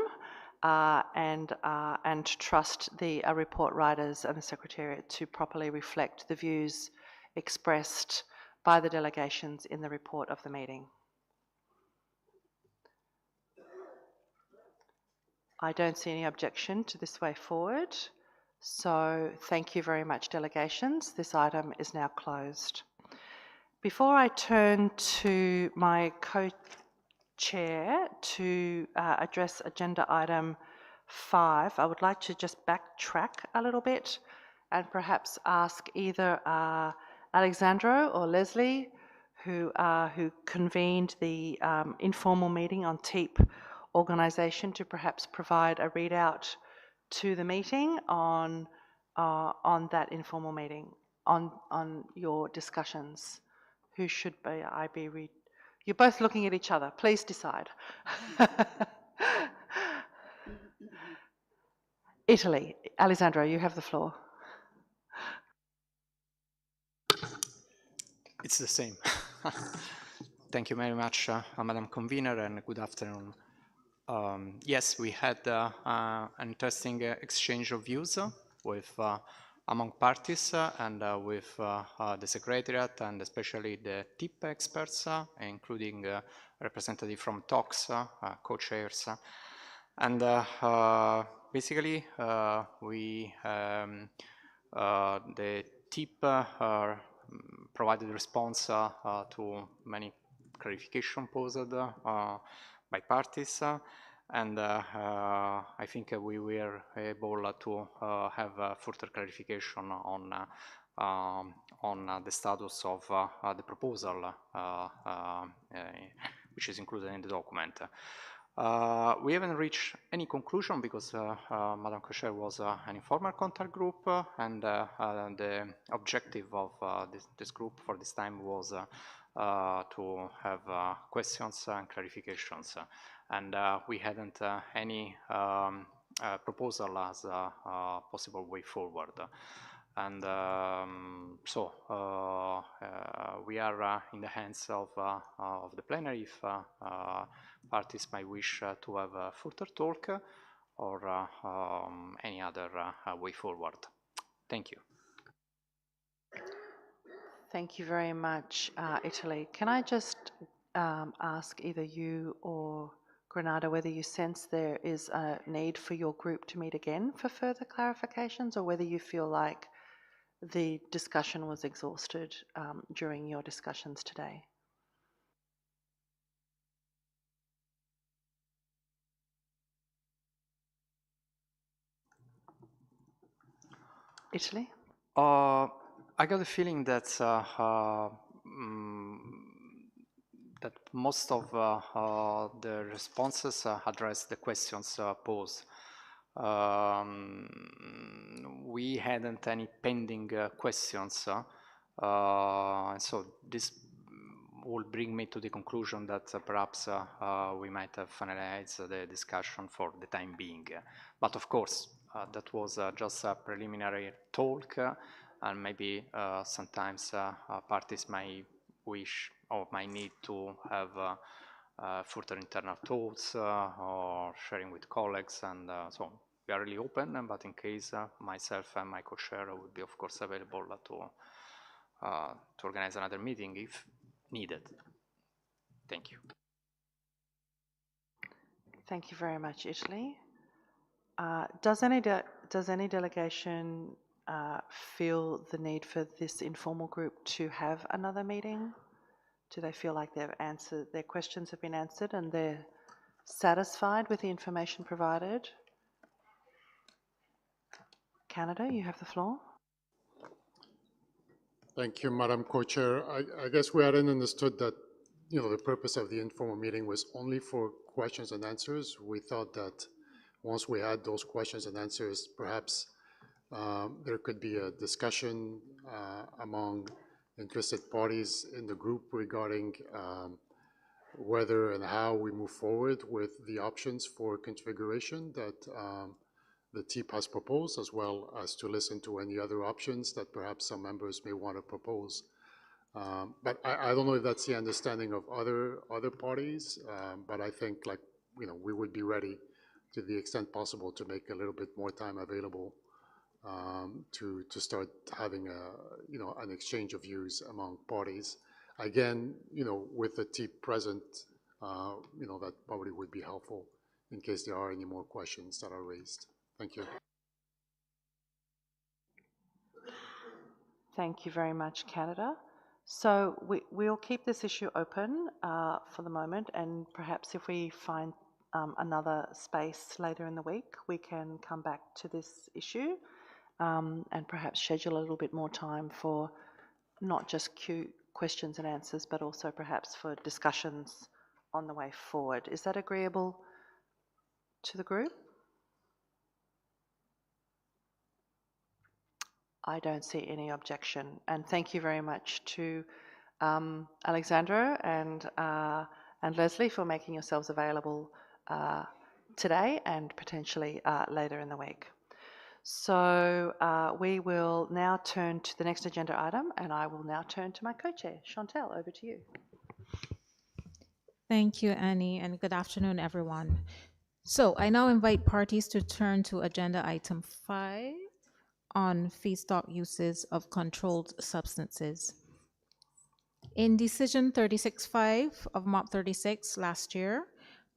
and trust the report writers and the Secretariat to properly reflect the views expressed by the delegations in the report of the meeting. I don't see any objection to this way forward. So thank you very much, delegations. This item is now closed. Before I turn to my co-chair to address agenda item 5, I would like to just backtrack a little bit and perhaps ask either Alexandro or Leslie, who convened the informal meeting on TEEP organisation, to perhaps provide a readout to the meeting on that informal meeting, on your discussions. Who should I be read? You're both looking at each other. Please decide. Italy. Alessandro, you have the floor. It's the same. Thank you very much, Madam Convener, and good afternoon. Yes, we had an interesting exchange of views with among parties and with the Secretariat, and especially the TIP experts, including representatives from TOCS, co-chairs. And basically, the TIP provided response to many clarification posed by parties, and I think we were able to have further clarification on the status of the proposal which is included in the document. We haven't reached any conclusion because Madam Co-Chair was an informal contact group, and the objective of this group for this time was to have questions and clarifications. and we hadn't any proposal as a possible way forward. And so we are in the hands of the plenary if parties might wish to have a further talk or any other way forward. Thank you. Thank you very much, Italy. Can I just ask either you or Granada whether you sense there is a need for your group to meet again for further clarifications, or whether you feel like the discussion was exhausted during your discussions today? Italy? I got the feeling that that most of the responses address the questions posed. We hadn't any pending questions, so this will bring me to the conclusion that perhaps we might have finalized the discussion for the time being. But of course, that was just a preliminary talk, and maybe sometimes parties may wish or might need to have further internal thoughts or sharing with colleagues, and so on. We are really open, but in case myself and my co-chair would be, of course, available to organize another meeting if needed. Thank you. Thank you very much, Italy. Does any delegation feel the need for this informal group to have another meeting? Do they feel like their questions have been answered and they're satisfied with the information provided? Canada, you have the floor. Thank you, Madam Co-Chair. I guess we hadn't understood that, the purpose of the informal meeting was only for questions and answers. We thought that once we had those questions and answers, perhaps there could be a discussion among interested parties in the group regarding whether and how we move forward with the options for configuration that the TEEP has proposed, as well as to listen to any other options that perhaps some members may want to propose. But I don't know if that's the understanding of other parties, but I think we would be ready to the extent possible to make a little bit more time available to start having an exchange of views among parties. Again, with the TEEP present, that probably would be helpful in case there are any more questions that are raised. Thank you. Thank you very much, Canada. So we'll keep this issue open for the moment, and perhaps if we find another space later in the week, we can come back to this issue and perhaps schedule a little bit more time for not just questions and answers, but also perhaps for discussions on the way forward. Is that agreeable to the group? I don't see any objection, and thank you very much to Alexandra and Leslie for making yourselves available today and potentially later in the week. So we will now turn to the next agenda item, and I will now turn to my co-chair, Chantal. Over to you. Thank you, Annie, and good afternoon, everyone. So I now invite parties to turn to agenda item 5 on feedstock uses of controlled substances. In decision 36.5 of MOP 36 last year,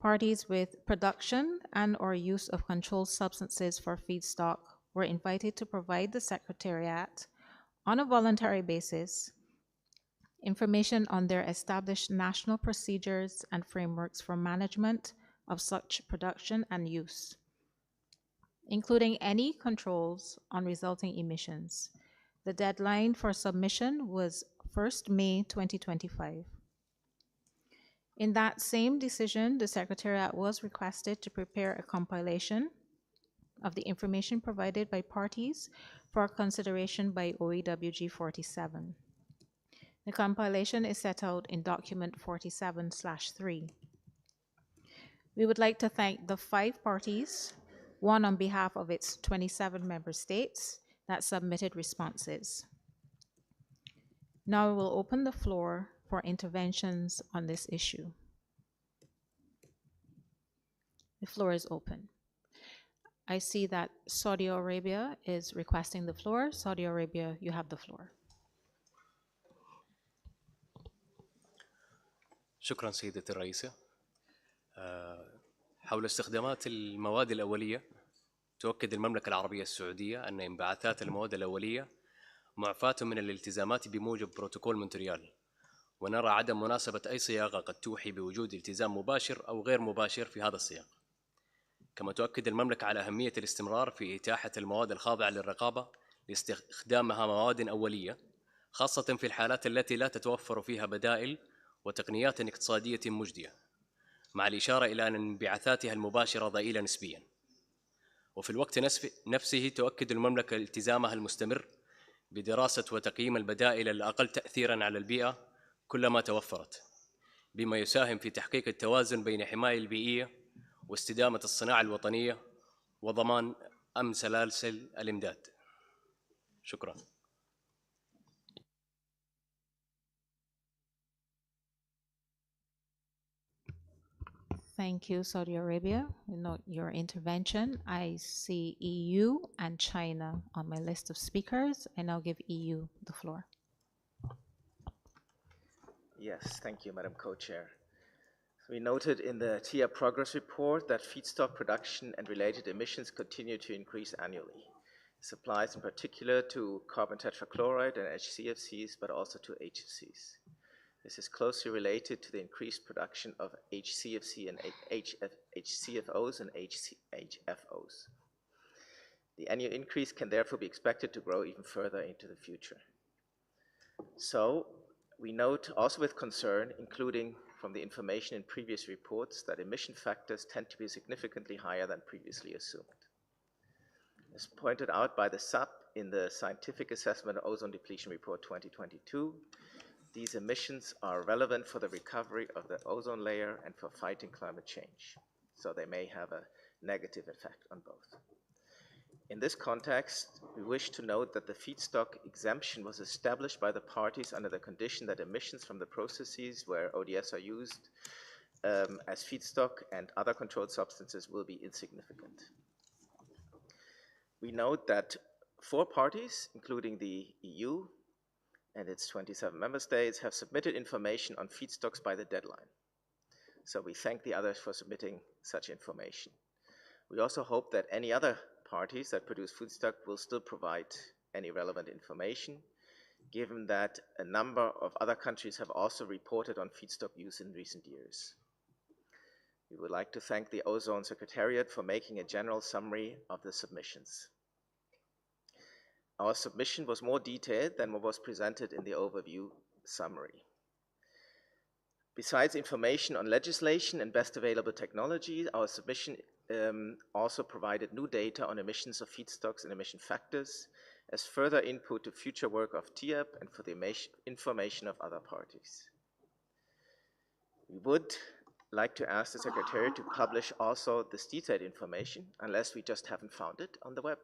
parties with production and or use of controlled substances for feedstock were invited to provide the Secretariat on a voluntary basis information on their established national procedures and frameworks for management of such production and use, including any controls on resulting emissions. The deadline for submission was 1st May 2025. In that same decision, the Secretariat was requested to prepare a compilation of the information provided by parties for consideration by OEWG47. The compilation is set out in document 47/3. We would like to thank the 5 parties, one on behalf of its 27 member states, that submitted responses. Now we will open the floor for interventions on this issue. The floor is open. I see that Saudi Arabia is requesting the floor. Saudi Arabia, you have the floor. شكرا سيدتي الرئيسة. حول استخدامات المواد الأولية، تؤكد المملكة العربية السعودية أن انبعاثات المواد الأولية معفاة من الالتزامات بموجب بروتوكول مونتريال، ونرى عدم مناسبة أي صياغة قد توحي بوجود التزام مباشر أو غير مباشر في هذا السياق. كما تؤكد المملكة على أهمية الاستمرار في إتاحة المواد الخاضعة للرقابة لاستخدامها مواد أولية، خاصة في الحالات التي لا تتوفر فيها بدائل وتقنيات اقتصادية مجدية، مع الإشارة إلى أن انبعاثاتها المباشرة ضئيلة نسبياً. وفي الوقت نفسه تؤكد المملكة التزامها المستمر بدراسة وتقييم البدائل الأقل تأثيراً على البيئة كلما توفرت، بما يساهم في تحقيق التوازن بين حماية البيئية واستدامة الصناعة الوطنية وضمان أمن سلاسل الإمداد. شكراً. Thank you, Saudi Arabia. We note your intervention. I see EU and China on my list of speakers. I now give EU the floor. Yes, thank you, Madam Co-Chair. We noted in the TIA progress report that feedstock production and related emissions continue to increase annually. This applies in particular to carbon tetrachloride and HCFCs, but also to HFCs. This is closely related to the increased production of HCFC and HCFOs and HFOs. The annual increase can therefore be expected to grow even further into the future. So we note also with concern, including from the information in previous reports, that emission factors tend to be significantly higher than previously assumed. As pointed out by the SAP in the Scientific Assessment of Ozone Depletion Report 2022, these emissions are relevant for the recovery of the ozone layer and for fighting climate change, so they may have a negative effect on both. In this context, we wish to note that the feedstock exemption was established by the parties under the condition that emissions from the processes where ODS are used as feedstock and other controlled substances will be insignificant. We note that 4 parties, including the EU and its 27 member states, have submitted information on feedstocks by the deadline. So we thank the others for submitting such information. We also hope that any other parties that produce feedstock will still provide any relevant information, given that a number of other countries have also reported on feedstock use in recent years. We would like to thank the Ozone Secretariat for making a general summary of the submissions. Our submission was more detailed than what was presented in the overview summary. Besides information on legislation and best available technology, our submission also provided new data on emissions of feedstocks and emission factors as further input to future work of TIAP and for the information of other parties. We would like to ask the Secretariat to publish also this detailed information, unless we just haven't found it on the web.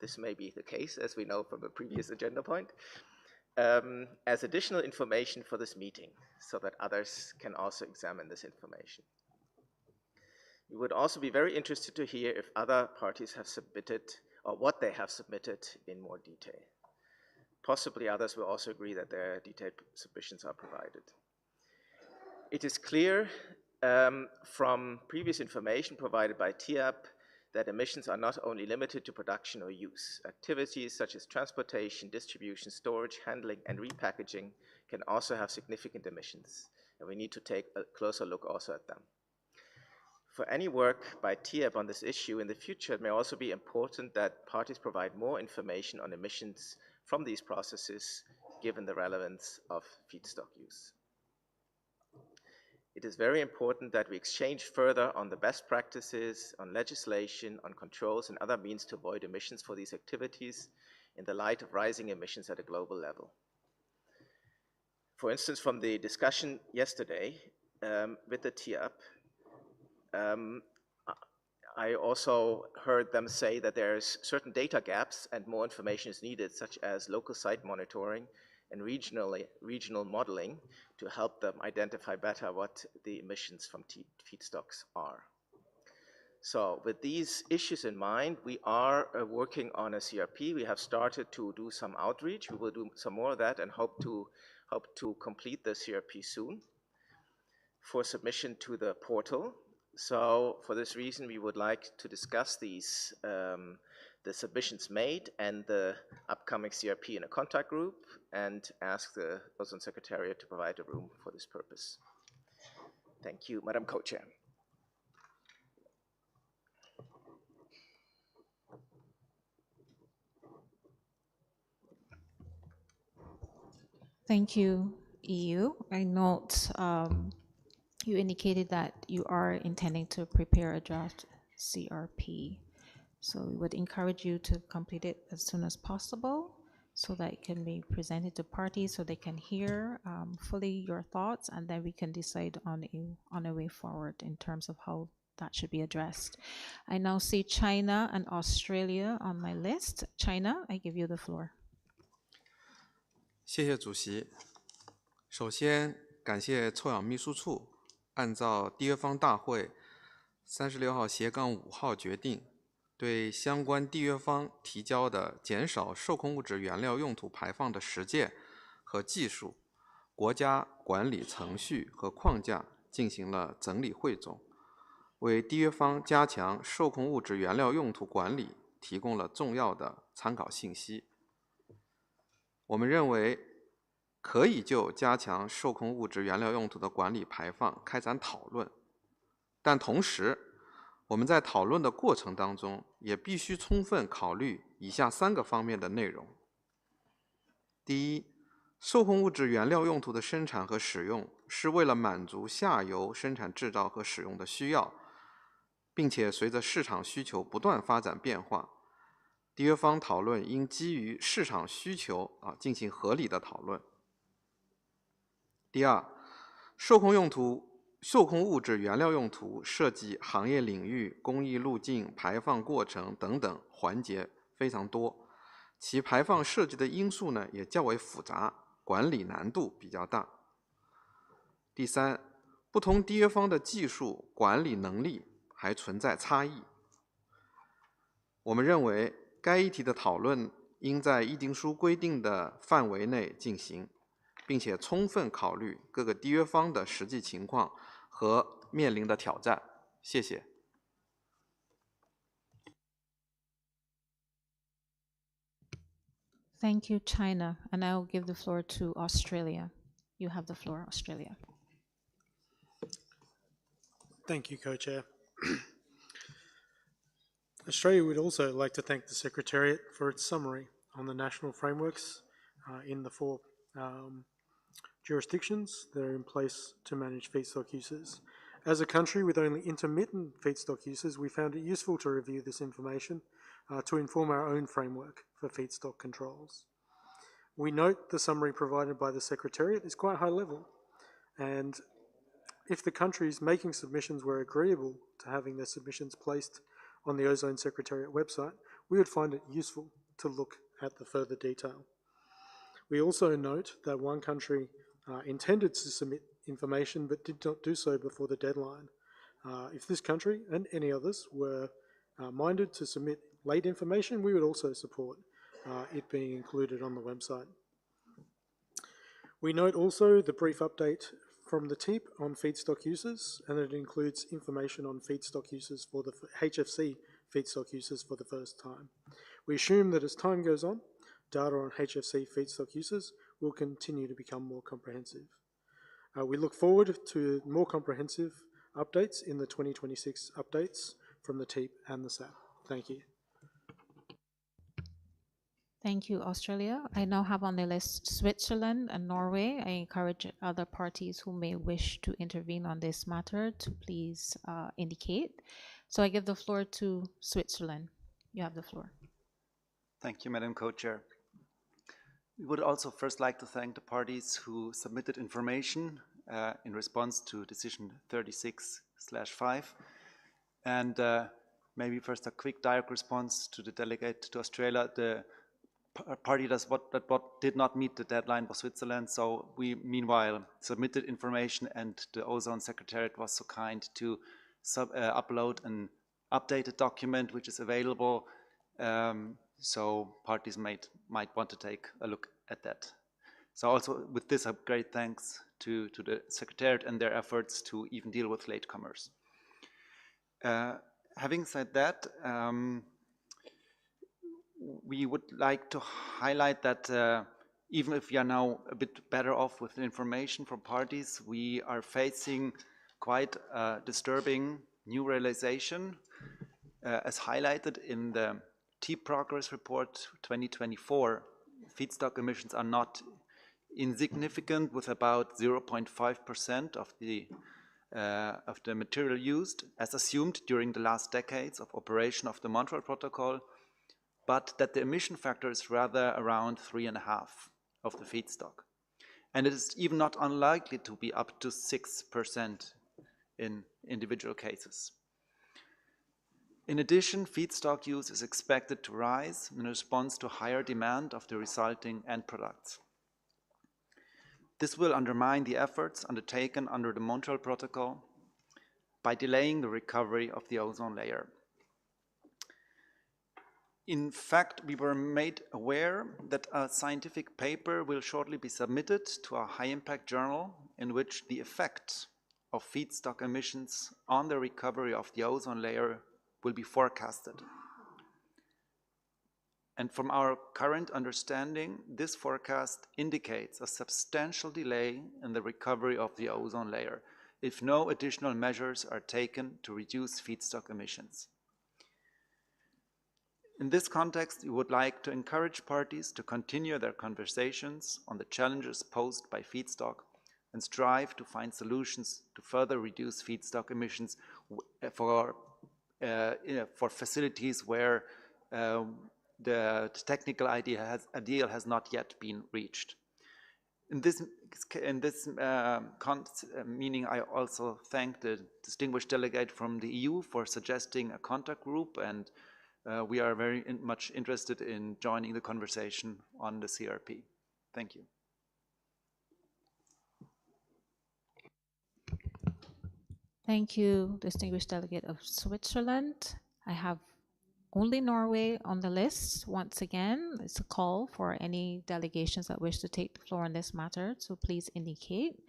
This may be the case, as we know from a previous agenda point, as additional information for this meeting, so that others can also examine this information. We would also be very interested to hear if other parties have submitted, or what they have submitted in more detail. Possibly others will also agree that their detailed submissions are provided. It is clear from previous information provided by TIAP that emissions are not only limited to production or use. Activities such as transportation, distribution, storage, handling, and repackaging can also have significant emissions, and we need to take a closer look also at them. For any work by TIAP on this issue in the future, it may also be important that parties provide more information on emissions from these processes, given the relevance of feedstock use. It is very important that we exchange further on the best practices, on legislation, on controls, and other means to avoid emissions for these activities in the light of rising emissions at a global level. For instance, from the discussion yesterday with the TIAP, I also heard them say that there's certain data gaps and more information is needed, such as local site monitoring and regional modeling to help them identify better what the emissions from feedstocks are. So with these issues in mind, we are working on a CRP. We have started to do some outreach. We will do some more of that and hope to complete the CRP soon for submission to the portal. So for this reason, we would like to discuss these, the submissions made and the upcoming CRP in a contact group and ask the Ozone Secretariat to provide a room for this purpose. Thank you, Madam Co-Chair. Thank you, EU. I note you indicated that you are intending to prepare a draft CRP. So we would encourage you to complete it as soon as possible so that it can be presented to parties so they can hear fully your thoughts, and then we can decide on a way forward in terms of how that should be addressed. I now see China and Australia on my list. China, I give you the floor. 谢谢主席。首先，感谢臭氧秘书处按照缔约方大会36号/5号决定，对相关缔约方提交的减少受控物质原料用途排放的实践和技术、国家管理程序和框架进行了整理汇总，为缔约方加强受控物质原料用途管理提供了重要的参考信息。我们认为，可以就加强受控物质原料用途的管理排放开展讨论，但同时，我们在讨论的过程当中，也必须充分考虑以下3个方面的内容。第一，受控物质原料用途的生产和使用是为了满足下游生产制造和使用的需要，并且随着市场需求不断发展变化，缔约方讨论应基于市场需求进行合理的讨论。第二，受控物质原料用途涉及行业领域、工艺路径、排放过程等等环节非常多，其排放涉及的因素呢也较为复杂，管理难度比较大。第三，不同缔约方的技术管理能力还存在差异。我们认为，该议题的讨论应在议定书规定的范围内进行，并且充分考虑各个缔约方的实际情况和面临的挑战。谢谢。Thank you, China. And I will give the floor to Australia. You have the floor, Australia. Thank you, Co-Chair. Australia would also like to thank the Secretariat for its summary on the national frameworks in the 4 jurisdictions that are in place to manage feedstock uses. As a country with only intermittent feedstock uses, we found it useful to review this information to inform our own framework for feedstock controls. We note the summary provided by the Secretariat is quite high level, and if the countries making submissions were agreeable to having their submissions placed on the Ozone Secretariat website, we would find it useful to look at the further detail. We also note that one country intended to submit information but did not do so before the deadline. If this country and any others were minded to submit late information, we would also support it being included on the website. We note also the brief update from the TEEP on feedstock uses, and it includes information on feedstock uses for the HFC feedstock uses for the first time. We assume that as time goes on, data on HFC feedstock uses will continue to become more comprehensive. We look forward to more comprehensive updates in the 2026 updates from the TEEP and the SAP. Thank you. Thank you, Australia. I now have on the list Switzerland and Norway. I encourage other parties who may wish to intervene on this matter to please indicate. So I give the floor to Switzerland. You have the floor. Thank you, Madam Co-Chair. We would also first like to thank the parties who submitted information in response to decision 36/5. And maybe first a quick direct response to the delegate to Australia. The party that did not meet the deadline was Switzerland. So we meanwhile submitted information, and the Ozone Secretariat was so kind to upload an updated document which is available. So parties might want to take a look at that. So also with this, a great thanks to the Secretariat and their efforts to even deal with latecomers. Having said that, we would like to highlight that even if we are now a bit better off with the information from parties, we are facing quite a disturbing new realization as highlighted in the TEEP Progress Report 2024. Feedstock emissions are not insignificant, with about 0.5% of the material used as assumed during the last decades of operation of the Montreal Protocol, but that the emission factor is rather around 3.5 of the feedstock. And it is even not unlikely to be up to 6% in individual cases. In addition, feedstock use is expected to rise in response to higher demand of the resulting end products. This will undermine the efforts undertaken under the Montreal Protocol by delaying the recovery of the ozone layer. In fact, we were made aware that a scientific paper will shortly be submitted to a high-impact journal in which the effect of feedstock emissions on the recovery of the ozone layer will be forecasted. And from our current understanding, this forecast indicates a substantial delay in the recovery of the ozone layer if no additional measures are taken to reduce feedstock emissions. In this context, we would like to encourage parties to continue their conversations on the challenges posed by feedstock and strive to find solutions to further reduce feedstock emissions for facilities where the technical ideal has not yet been reached. In this meaning, I also thank the distinguished delegate from the EU for suggesting a contact group, and we are very much interested in joining the conversation on the CRP. Thank you. Thank you, distinguished delegate of Switzerland. I have only Norway on the list. Once again, it's a call for any delegations that wish to take the floor on this matter, so please indicate.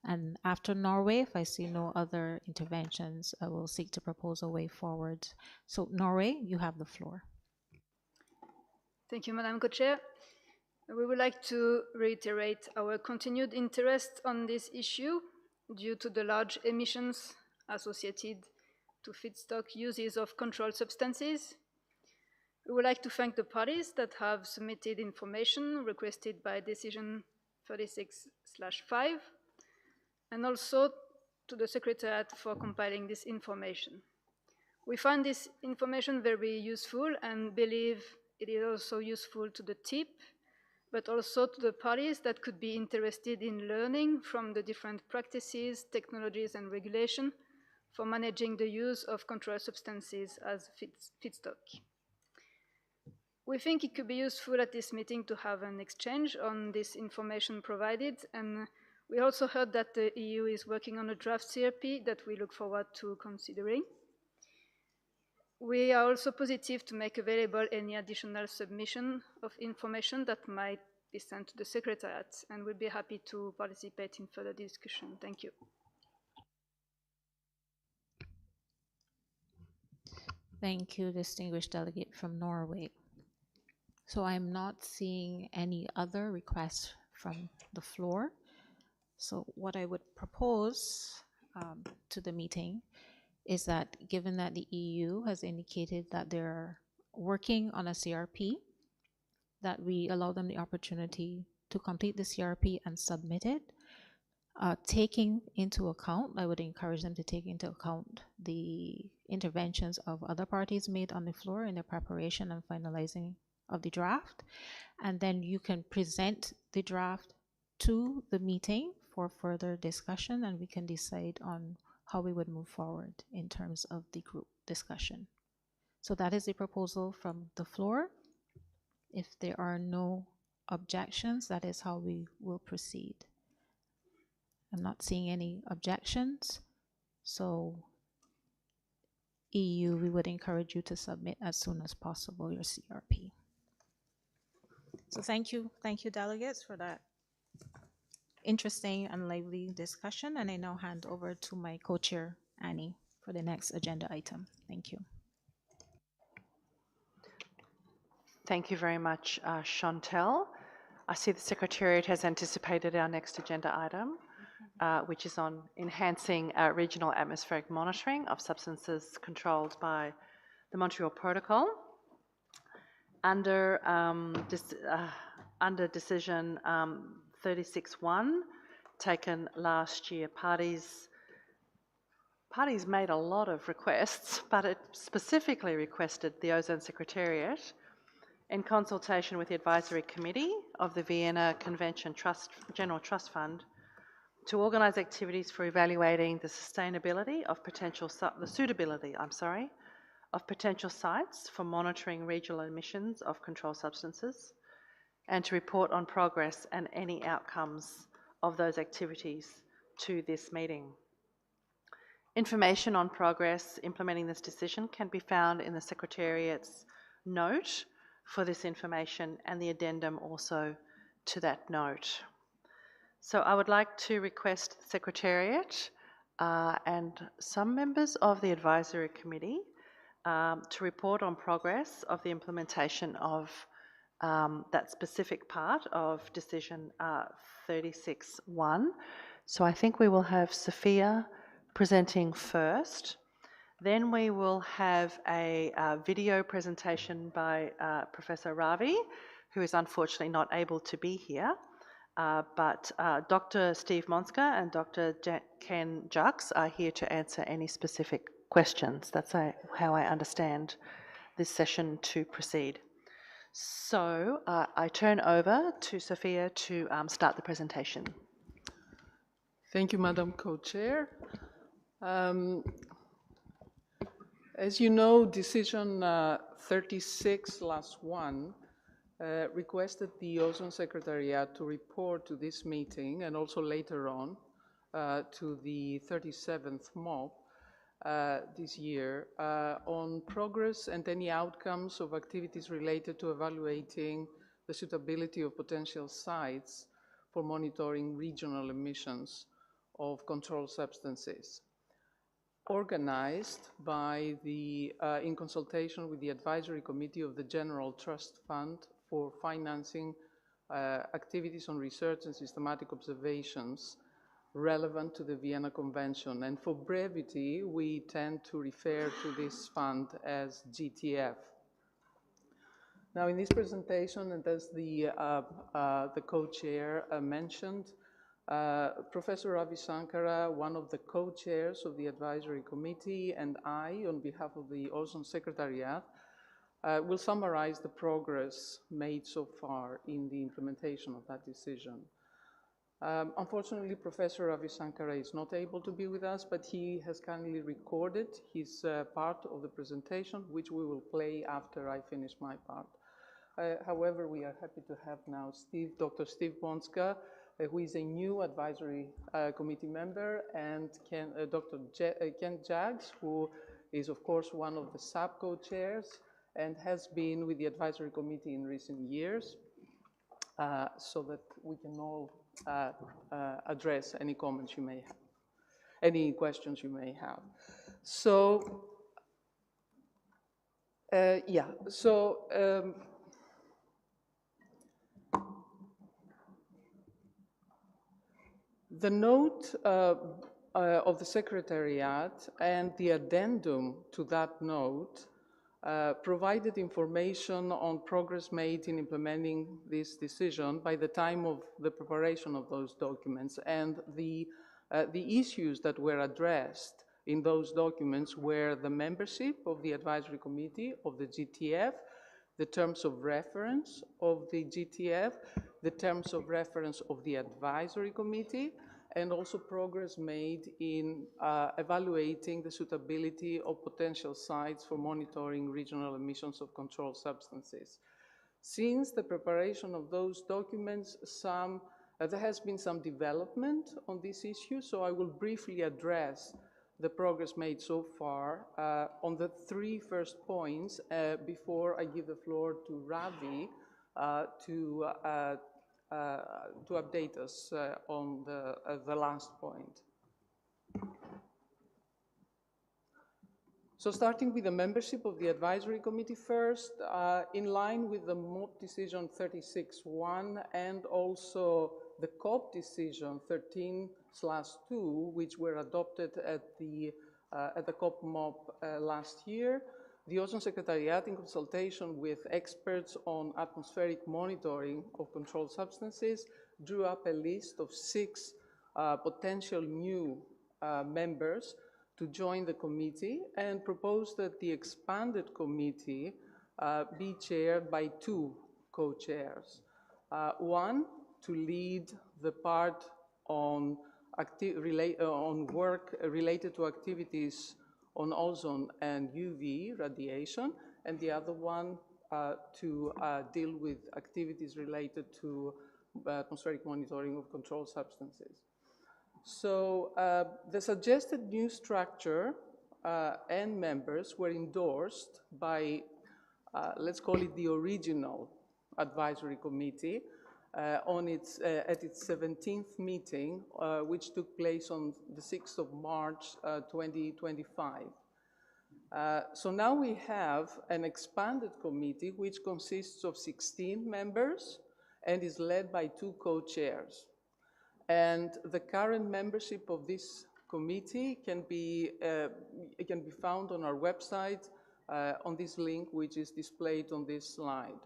And after Norway, if I see no other interventions, I will seek to propose a way forward. So Norway, you have the floor. Thank you, Madam Co-Chair. We would like to reiterate our continued interest on this issue due to the large emissions associated to feedstock uses of controlled substances. We would like to thank the parties that have submitted information requested by Decision 36/5, and also to the Secretariat for compiling this information. We find this information very useful and believe it is also useful to the TIP, but also to the parties that could be interested in learning from the different practices, technologies, and regulation for managing the use of controlled substances as feedstock. We think it could be useful at this meeting to have an exchange on this information provided, and we also heard that the EU is working on a draft CRP that we look forward to considering. We are also positive to make available any additional submission of information that might be sent to the Secretariat, and we'll be happy to participate in further discussion. Thank you. Thank you, distinguished delegate from Norway. So I'm not seeing any other requests from the floor. So what I would propose to the meeting is that, given that the EU has indicated that they're working on a CRP, that we allow them the opportunity to complete the CRP and submit it, taking into account, I would encourage them to take into account the interventions of other parties made on the floor in their preparation and finalizing of the draft, and then you can present the draft to the meeting for further discussion, and we can decide on how we would move forward in terms of the group discussion. So that is a proposal from the floor. If there are no objections, that is how we will proceed. I'm not seeing any objections, so EU, we would encourage you to submit as soon as possible your CRP. So thank you, delegates, for that interesting and lively discussion. And I now hand over to my co-chair, Annie, for the next agenda item. Thank you. Thank you very much, Chantel. I see the Secretariat has anticipated our next agenda item, which is on enhancing regional atmospheric monitoring of substances controlled by the Montreal Protocol. Under decision 36.1, taken last year, parties made a lot of requests, but it specifically requested the Ozone Secretariat, in consultation with the Advisory Committee of the Vienna Convention General Trust Fund, to organise activities for evaluating the sustainability of suitability of potential sites for monitoring regional emissions of controlled substances, and to report on progress and any outcomes of those activities to this meeting. Information on progress implementing this decision can be found in the Secretariat's note for this information and the addendum also to that note. So I would like to request the Secretariat and some members of the Advisory Committee to report on progress of the implementation of that specific part of decision 36.1. So I think we will have Sophia presenting first. Then we will have a video presentation by Professor Ravi, who is unfortunately not able to be here. But Dr. Steve Monska and Dr. Ken Jux are here to answer any specific questions. That's how I understand this session to proceed. So I turn over to Sophia to start the presentation. Thank you, Madam Co-Chair. As you know, decision 36/1 requested the Ozone Secretariat to report to this meeting and also later on to the 37th MOP this year on progress and any outcomes of activities related to evaluating the suitability of potential sites for monitoring regional emissions of controlled substances, organized by in consultation with the Advisory Committee of the General Trust Fund for financing activities on research and systematic observations relevant to the Vienna Convention. And for brevity, we tend to refer to this fund as GTF. Now, in this presentation, and as the co-chair mentioned, Professor Ravi Shankara, one of the co-chairs of the Advisory Committee, and I, on behalf of the Ozone Secretariat, will summarize the progress made so far in the implementation of that decision. Unfortunately, Professor Ravi Shankara is not able to be with us, but he has kindly recorded his part of the presentation, which we will play after I finish my part. However, we are happy to have now Dr. Steve Bonska, who is a new Advisory Committee member, and Dr. Ken Jaggs, who is, of course, one of the sub-co-chairs and has been with the Advisory Committee in recent years, so that we can all address any comments you may have, any questions you may have. So, the note of the Secretariat and the addendum to that note provided information on progress made in implementing this decision by the time of the preparation of those documents, and the issues that were addressed in those documents were the membership of the Advisory Committee of the GTF, the terms of reference of the GTF, the terms of reference of the Advisory Committee, and also progress made in evaluating the suitability of potential sites for monitoring regional emissions of controlled substances. Since the preparation of those documents, there has been some development on this issue, so I will briefly address the progress made so far on the three first points before I give the floor to Ravi to update us on the last point. So starting with the membership of the advisory committee first, in line with the MOP decision 36.1 and also the COP decision 13/2, which were adopted at the COP MOP last year, the Ozone Secretariat, in consultation with experts on atmospheric monitoring of controlled substances, drew up a list of 6 potential new members to join the committee and proposed that the expanded committee be chaired by 2 co-chairs. One to lead the part on work related to activities on ozone and UV radiation, and the other one to deal with activities related to atmospheric monitoring of controlled substances. So the suggested new structure and members were endorsed by, let's call it the original advisory committee at its 17th meeting, which took place on the 6th of March 2025. So now we have an expanded committee which consists of 16 members and is led by 2 co-chairs. And the current membership of this committee can be found on our website on this link, which is displayed on this slide.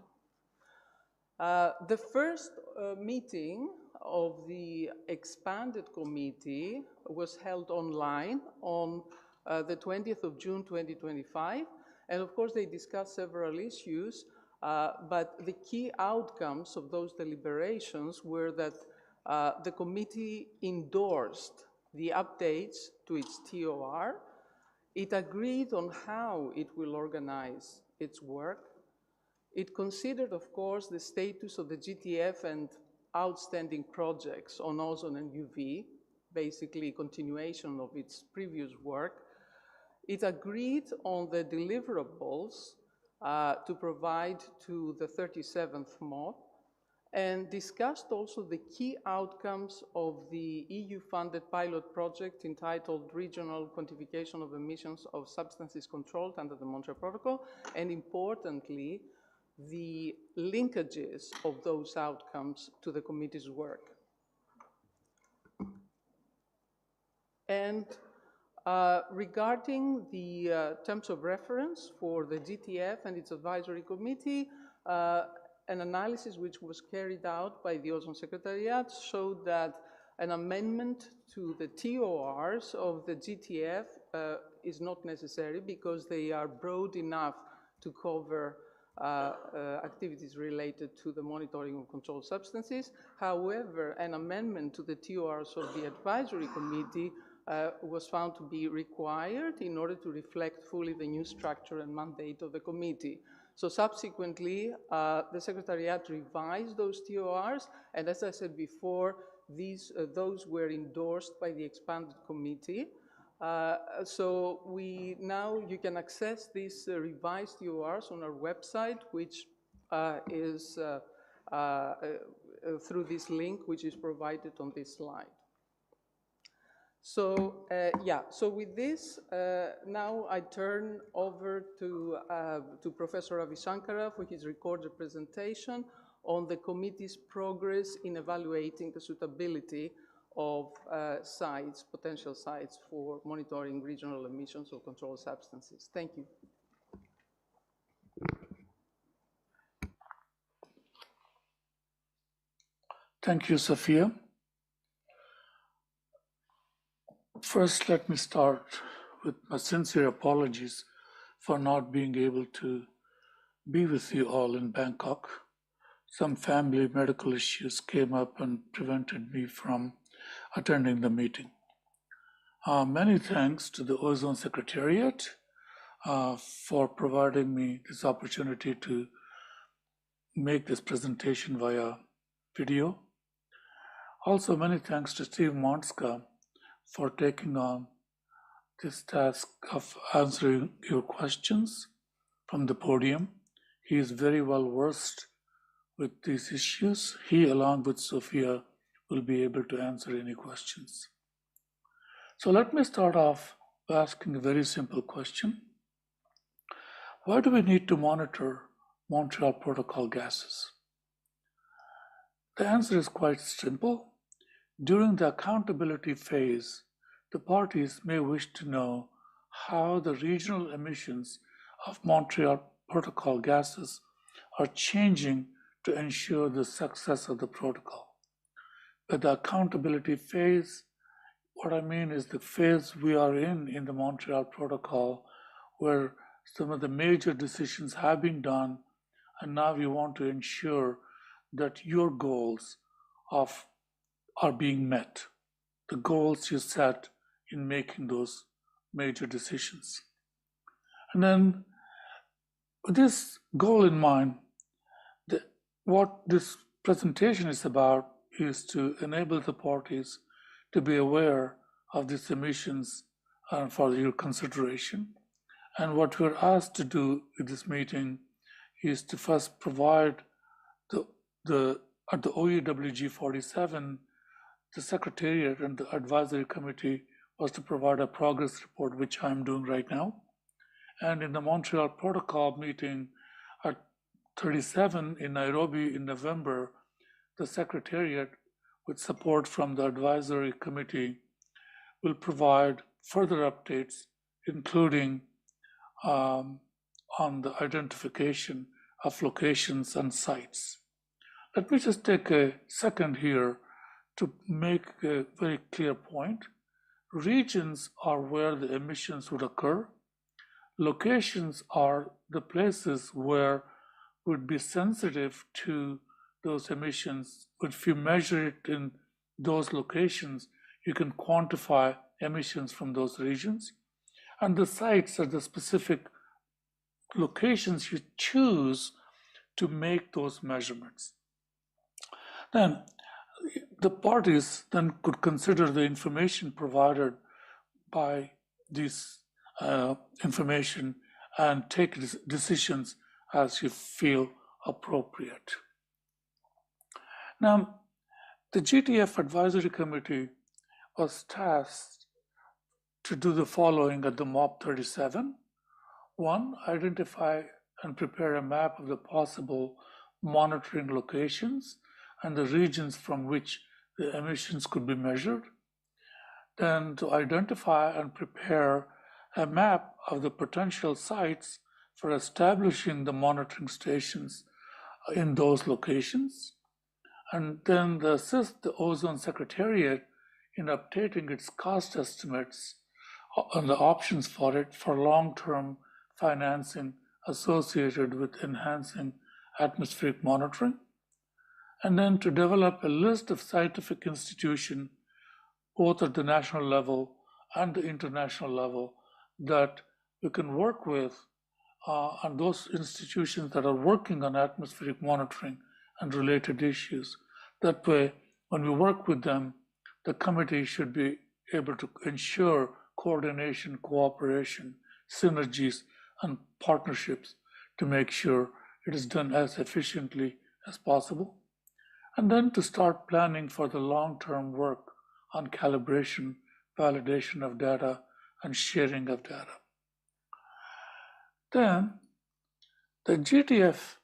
The first meeting of the expanded committee was held online on the 20th of June 2025, and of course they discussed several issues, but the key outcomes of those deliberations were that the committee endorsed the updates to its TOR. It agreed on how it will organize its work. It considered, of course, the status of the GTF and outstanding projects on ozone and UV, basically continuation of its previous work. It agreed on the deliverables to provide to the 37th MOP, and discussed also the key outcomes of the EU-funded pilot project entitled Regional Quantification of Emissions of Substances Controlled under the Montreal Protocol, and importantly, the linkages of those outcomes to the committee's work. And regarding the terms of reference for the GTF and its advisory committee, an analysis which was carried out by the Ozone Secretariat showed that an amendment to the TORs of the GTF is not necessary because they are broad enough to cover activities related to the monitoring of controlled substances. However, an amendment to the TORs of the advisory committee was found to be required in order to reflect fully the new structure and mandate of the committee. So subsequently, the Secretariat revised those TORs, and as I said before, those were endorsed by the expanded committee. So you can access these revised TORs on our website, which is through this link, which is provided on this slide. So so with this, now I turn over to Professor Ravi Shankara for his recorded presentation on the committee's progress in evaluating the suitability of sites, potential sites for monitoring regional emissions of controlled substances. Thank you. Thank you, Sophia. First, let me start with my sincere apologies for not being able to be with you all in Bangkok. Some family medical issues came up and prevented me from attending the meeting. Many thanks to the Ozone Secretariat for providing me this opportunity to make this presentation via video. Also, many thanks to Steve Monska for taking on this task of answering your questions from the podium. He is very well versed with these issues. He, along with Sophia, will be able to answer any questions. So let me start off by asking a very simple question. Why do we need to monitor Montreal Protocol gases? The answer is quite simple. During the accountability phase, the parties may wish to know how the regional emissions of Montreal Protocol gases are changing to ensure the success of the protocol. By the accountability phase, what I mean is the phase we are in the Montreal Protocol, where some of the major decisions have been done, and now we want to ensure that your goals are being met, the goals you set in making those major decisions. And then with this goal in mind, what this presentation is about is to enable the parties to be aware of these emissions for your consideration. And what we're asked to do with this meeting is to first provide at the OEWG47, the Secretariat and the Advisory Committee was to provide a progress report, which I'm doing right now. And in the Montreal Protocol meeting at 37 in Nairobi in November, the Secretariat, with support from the Advisory Committee, will provide further updates, including on the identification of locations and sites. Let me just take a second here to make a very clear point. Regions are where the emissions would occur. Locations are the places where would be sensitive to those emissions. If you measure it in those locations, you can quantify emissions from those regions. And the sites are the specific locations you choose to make those measurements. Then the parties then could consider the information provided by this information and take decisions as you feel appropriate. Now, the GTF Advisory Committee was tasked to do the following at the MOP 37. One, identify and prepare a map of the possible monitoring locations and the regions from which the emissions could be measured. Then to identify and prepare a map of the potential sites for establishing the monitoring stations in those locations. And then to assist the Ozone Secretariat in updating its cost estimates on the options for it for long-term financing associated with enhancing atmospheric monitoring. And then to develop a list of scientific institutions, both at the national level and the international level, that we can work with, and those institutions that are working on atmospheric monitoring and related issues. That way, when we work with them, the committee should be able to ensure coordination, cooperation, synergies, and partnerships to make sure it is done as efficiently as possible. And then to start planning for the long-term work on calibration, validation of data, and sharing of data. Then, the GTF,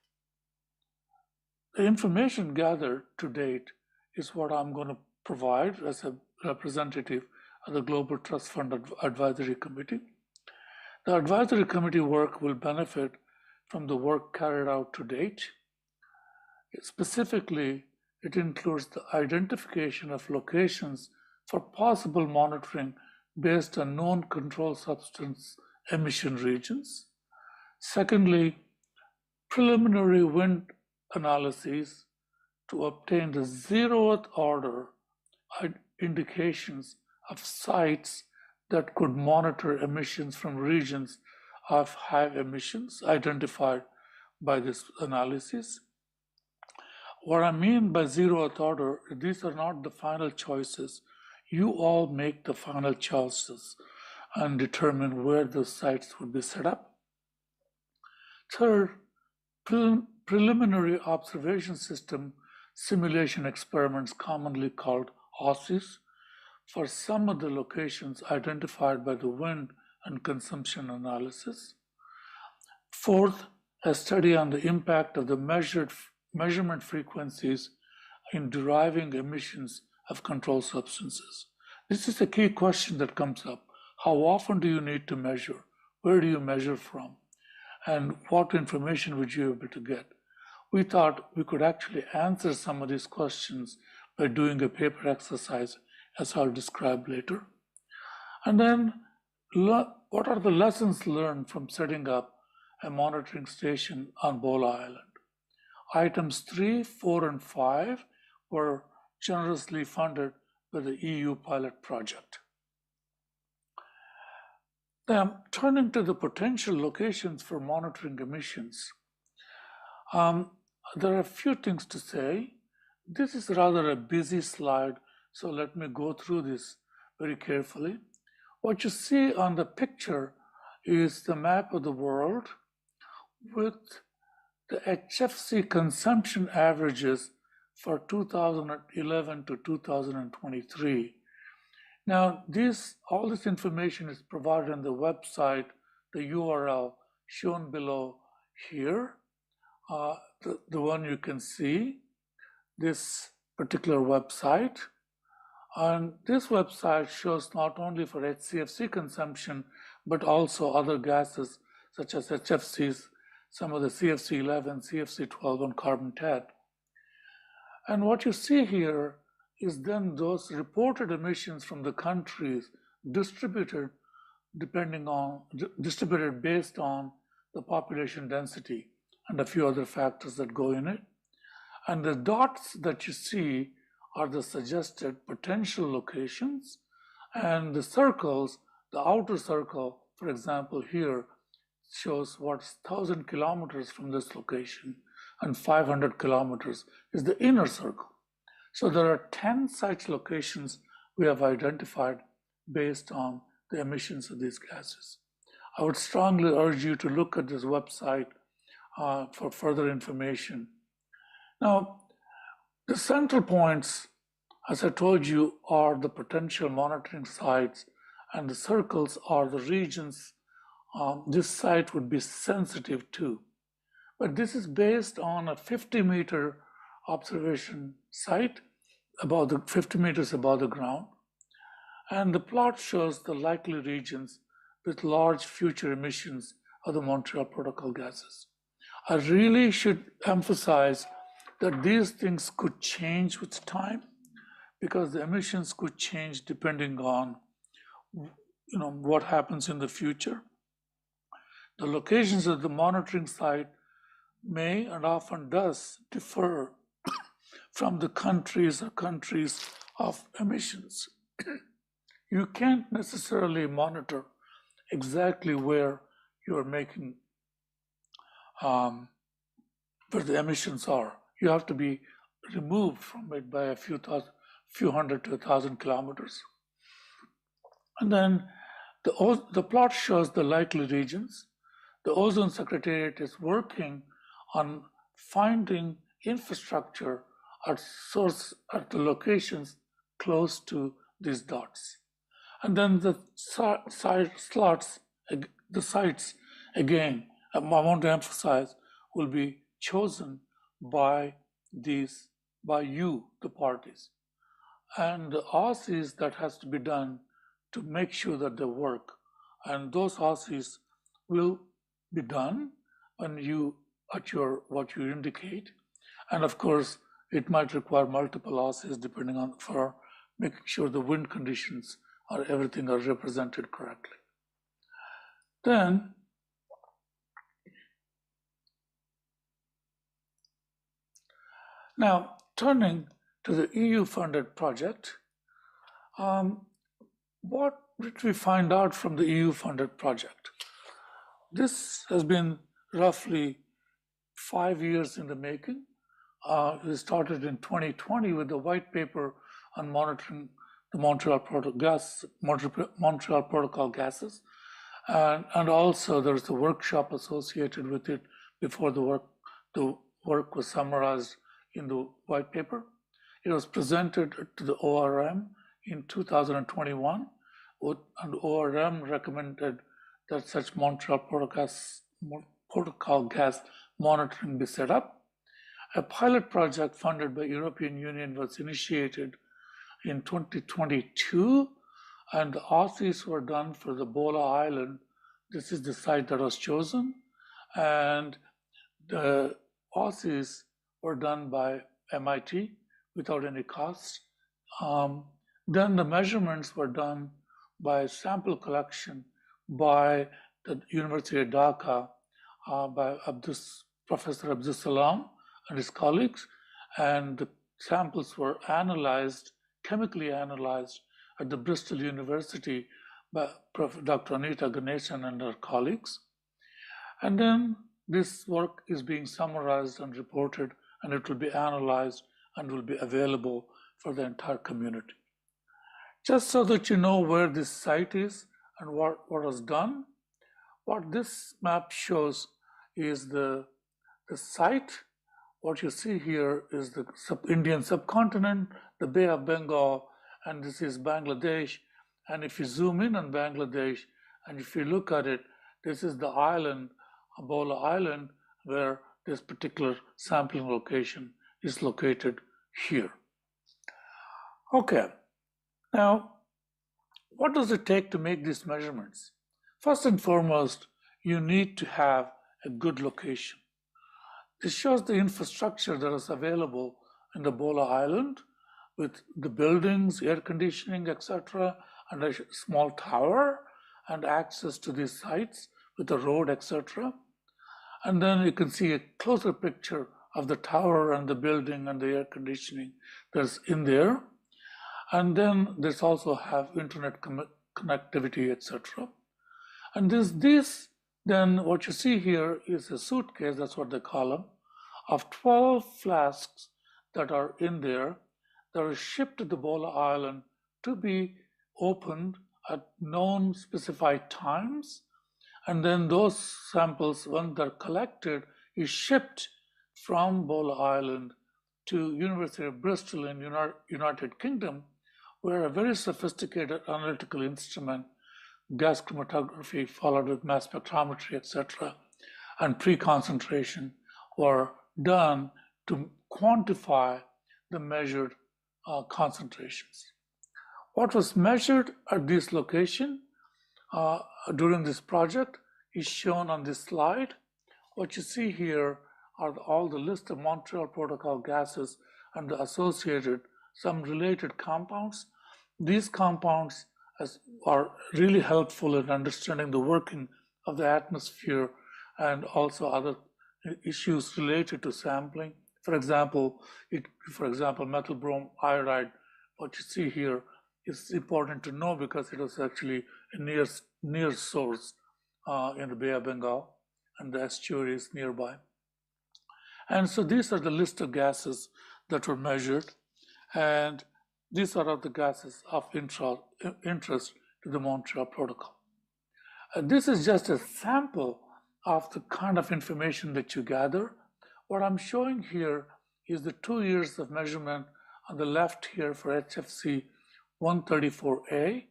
the information gathered to date is what I'm going to provide as a representative of the Global Trust Fund Advisory Committee. The Advisory Committee work will benefit from the work carried out to date. Specifically, it includes the identification of locations for possible monitoring based on known controlled substance emission regions. Secondly, preliminary wind analyses to obtain the zeroth order indications of sites that could monitor emissions from regions of high emissions identified by this analysis. What I mean by zero-earth order, these are not the final choices. You all make the final choices and determine where those sites would be set up. Third, preliminary observation system simulation experiments, commonly called OSSIs, for some of the locations identified by the wind and consumption analysis. Fourth, a study on the impact of the measurement frequencies in deriving emissions of controlled substances. This is a key question that comes up. How often do you need to measure? Where do you measure from? And what information would you be able to get? We thought we could actually answer some of these questions by doing a paper exercise, as I'll describe later. And then, what are the lessons learned from setting up a monitoring station on Bola Island? Items 3, 4, and 5 were generously funded by the EU pilot project. Now, turning to the potential locations for monitoring emissions, there are a few things to say. This is rather a busy slide, so let me go through this very carefully. What you see on the picture is the map of the world with the HFC consumption averages for 2011 to 2023. Now, all this information is provided on the website, the URL shown below here, the one you can see, this particular website. And this website shows not only for HCFC consumption, but also other gases such as HFCs, some of the CFC11, CFC12, and carbon 10. And what you see here is then those reported emissions from the countries distributed based on the population density and a few other factors that go in it. And the dots that you see are the suggested potential locations, and the circles, the outer circle, for example, here shows what's 1,000 kilometers from this location, and 500 kilometers is the inner circle. So there are 10 such locations we have identified based on the emissions of these gases. I would strongly urge you to look at this website for further information. Now, the central points, as I told you, are the potential monitoring sites, and the circles are the regions this site would be sensitive to. But this is based on a 50-meter observation site, about 50 meters above the ground. And the plot shows the likely regions with large future emissions of the Montreal Protocol gases. I really should emphasize that these things could change with time, because the emissions could change depending on what happens in the future. The locations of the monitoring site may and often does differ from the countries or countries of emissions. You can't necessarily monitor exactly where you're making, where the emissions are. You have to be removed from it by a few hundred to 1,000 kilometers. And then the plot shows the likely regions. The Ozone Secretariat is working on finding infrastructure at the locations close to these dots. And then the sites, again, I want to emphasize, will be chosen by you, the parties. And the OSSIs that has to be done to make sure that they work. And those OSSIs will be done when what you indicate. And of course, it might require multiple OSSIs depending on, for making sure the wind conditions or everything are represented correctly. Then, now turning to the EU-funded project, What did we find out from the EU-funded project? This has been roughly 5 years in the making. It started in 2020 with the white paper on monitoring the Montreal Protocol gases. And also there's a workshop associated with it before the work was summarized in the white paper. It was presented to the ORM in 2021, and ORM recommended that such Montreal Protocol gas monitoring be set up. A pilot project funded by European Union was initiated in 2022, and the Aussies were done for the Bola Island. This is the site that was chosen, and the Aussies were done by MIT without any cost. Then the measurements were done by sample collection by the University of Dhaka by Professor Abdus Salam and his colleagues, and the samples were analyzed, chemically analyzed at the Bristol University by Dr. Anita Ganesan and her colleagues. And then this work is being summarized and reported, and it will be analyzed and will be available for the entire community. Just so that you know where this site is and what was done, what this map shows is the site. What you see here is the Indian subcontinent, the Bay of Bengal, and this is Bangladesh. And if you zoom in on Bangladesh, and if you look at it, this is the island, Bola Island, where this particular sampling location is located here. Okay, now, what does it take to make these measurements? First and foremost, you need to have a good location. This shows the infrastructure that is available in the Bola Island with the buildings, air conditioning, etc., and a small tower and access to these sites with a road, etc. And then you can see a closer picture of the tower and the building and the air conditioning that's in there. And then there's also have internet connectivity, etc. And then what you see here is a suitcase, that's what they call them, of 12 flasks that are in there that are shipped to the Bola Island to be opened at known specified times. And then those samples, when they're collected, is shipped from Bola Island to University of Bristol in United Kingdom, where a very sophisticated analytical instrument, gas chromatography followed with mass spectrometry, etc., and pre-concentration were done to quantify the measured concentrations. What was measured at this location during this project is shown on this slide. What you see here are all the list of Montreal Protocol gases and the associated, some related compounds. These compounds are really helpful in understanding the working of the atmosphere and also other issues related to sampling. For example, methyl brom iodide, what you see here is important to know because it was actually a near source in the Bay of Bengal, and the estuary is nearby. And so these are the list of gases that were measured, and these are the gases of interest to the Montreal Protocol. This is just a sample of the kind of information that you gather. What I'm showing here is the 2 years of measurement on the left here for HFC 134A,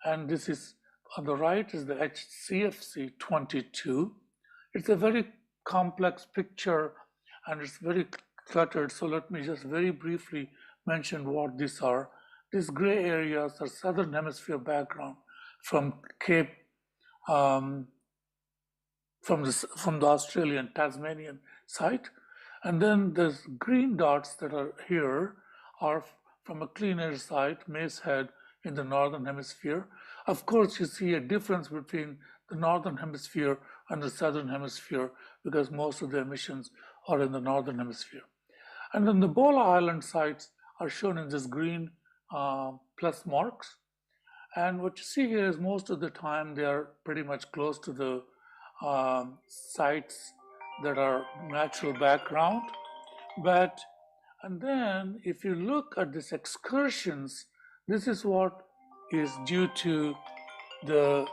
and this is on the right is the HCFC 22. It's a very complex picture and it's very cluttered, so let me just very briefly mention what these are. These gray areas are southern hemisphere background from Cape, from the Australian Tasmanian site, and then the green dots that are here are from a clean air site, Mace Head, in the northern hemisphere. Of course, you see a difference between the northern hemisphere and the southern hemisphere because most of the emissions are in the northern hemisphere. And then the Bola Island sites are shown in this green plus marks. And what you see here is most of the time they are pretty much close to the sites that are natural background. And then if you look at these excursions, this is what is due to the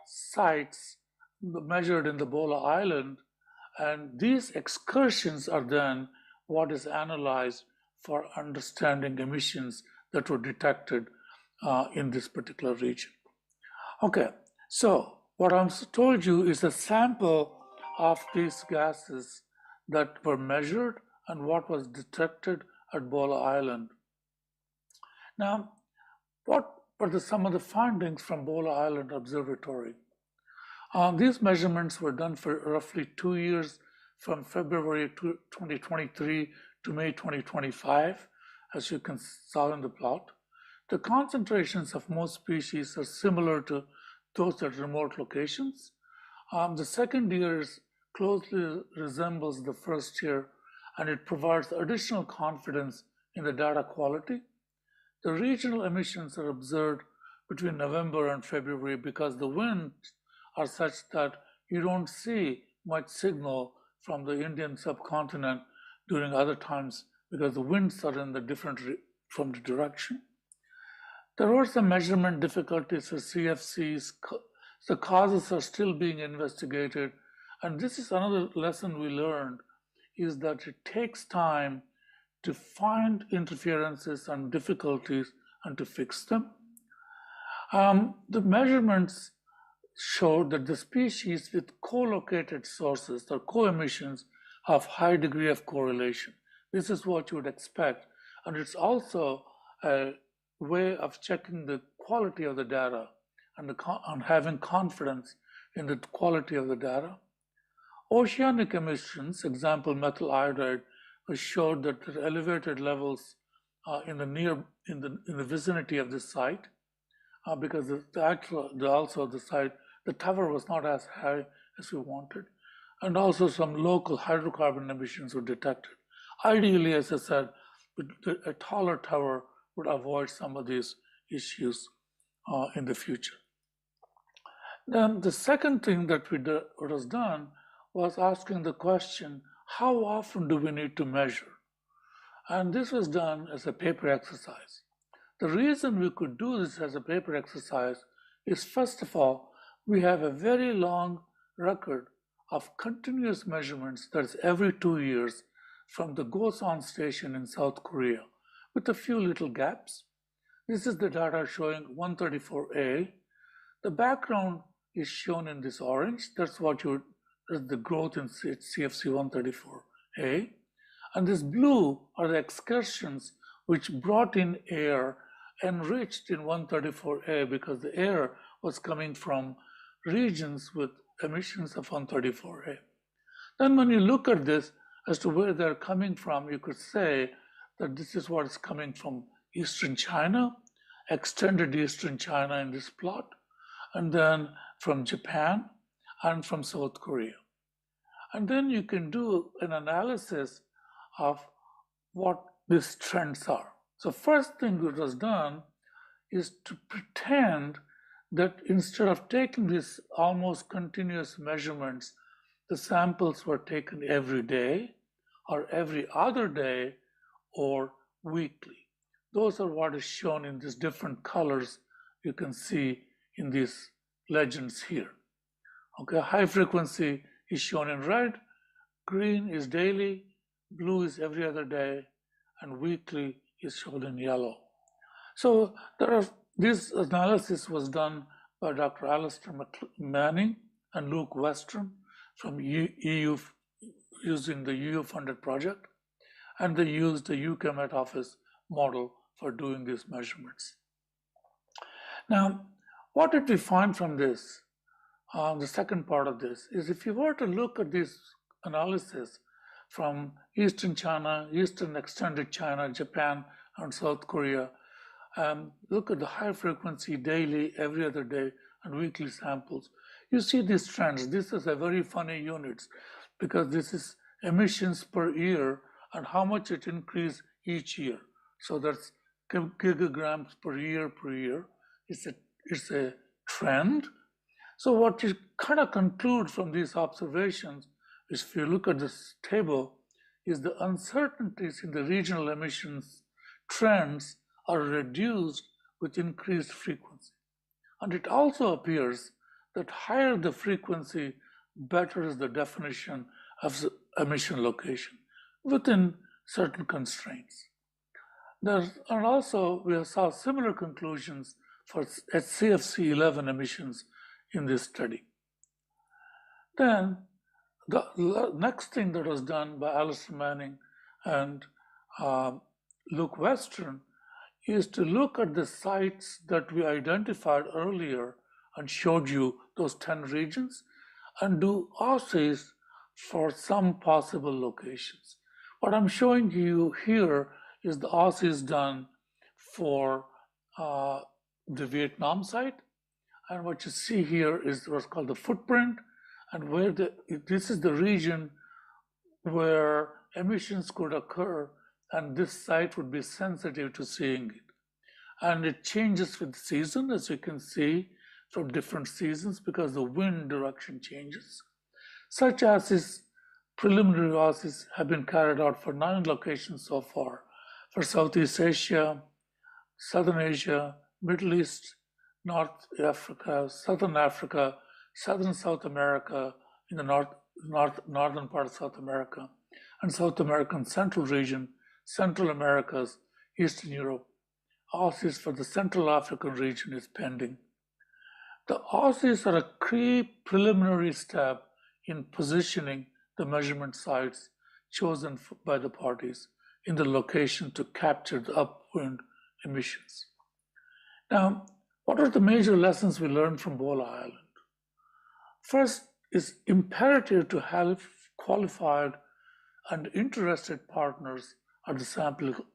sites measured in the Bola Island. And these excursions are then what is analyzed for understanding emissions that were detected in this particular region. Okay, so what I'm told you is a sample of these gases that were measured and what was detected at Bola Island. Now, what were some of the findings from Bola Island Observatory? These measurements were done for roughly 2 years, from February 2023 to May 2025, as you can saw in the plot. The concentrations of most species are similar to those at remote locations. The second year closely resembles the first year, and it provides additional confidence in the data quality. The regional emissions are observed between November and February because the winds are such that you don't see much signal from the Indian subcontinent during other times because the winds are in the different from the direction. There were some measurement difficulties for CFCs. The causes are still being investigated. And this is another lesson we learned, is that it takes time to find interferences and difficulties and to fix them. The measurements showed that the species with co-located sources or co-emissions have high degree of correlation. This is what you would expect. And it's also a way of checking the quality of the data and having confidence in the quality of the data. Oceanic emissions, example methyl iodide, showed that there are elevated levels in the vicinity of this site because the tower was not as high as we wanted, and also some local hydrocarbon emissions were detected. Ideally, as I said, a taller tower would avoid some of these issues in the future. Then the second thing that was done was asking the question, how often do we need to measure? And this was done as a paper exercise. The reason we could do this as a paper exercise is, first of all, we have a very long record of continuous measurements, that's every 2 years, from the Gosan station in South Korea, with a few little gaps. This is the data showing 134A. The background is shown in this orange. That's the growth in CFC 134A. And this blue are the excursions which brought in air enriched in 134A because the air was coming from regions with emissions of 134A. Then when you look at this as to where they're coming from, you could say that this is what is coming from Eastern China, extended Eastern China in this plot, and then from Japan and from South Korea. And then you can do an analysis of what these trends are. So first thing that was done is to pretend that instead of taking these almost continuous measurements, the samples were taken every day or every other day or weekly. Those are what is shown in these different colors you can see in these legends here. Okay, high frequency is shown in red, green is daily, blue is every other day, and weekly is shown in yellow. So this analysis was done by Dr. Alistair Manning and Luke Western from EU using the EU-funded project, and they used the UK Met Office model for doing these measurements. Now, what did we find from this? The second part of this is, if you were to look at this analysis from Eastern China, Eastern Extended China, Japan, and South Korea, look at the high frequency daily, every other day, and weekly samples, you see these trends. This is a very funny unit because this is emissions per year and how much it increased each year. So that's gigograms per year. It's a trend. So what you kind of conclude from these observations is, if you look at this table, is the uncertainties in the regional emissions trends are reduced with increased frequency. And it also appears that higher the frequency, better is the definition of the emission location within certain constraints. And also we saw similar conclusions for CFC 11 emissions in this study. Then the next thing that was done by Alistair Manning and Luke Western is to look at the sites that we identified earlier and showed you those 10 regions and do OSSEs for some possible locations. What I'm showing you here is the OSSEs done for the Vietnam site. And what you see here is what's called the footprint, and where this is the region where emissions could occur, and this site would be sensitive to seeing it. And it changes with season, as you can see, from different seasons because the wind direction changes. Such OSSEs, preliminary OSSEs, have been carried out for 9 locations so far, for Southeast Asia, Southern Asia, Middle East, North Africa, Southern South America, in the northern part of South America, and South American Central region, Central Americas, Eastern Europe. OSSEs for the Central African region is pending. The OSSEs are a key preliminary step in positioning the measurement sites chosen by the parties in the location to capture the upwind emissions. Now, what are the major lessons we learned from Bola Island? First, it's imperative to have qualified and interested partners at the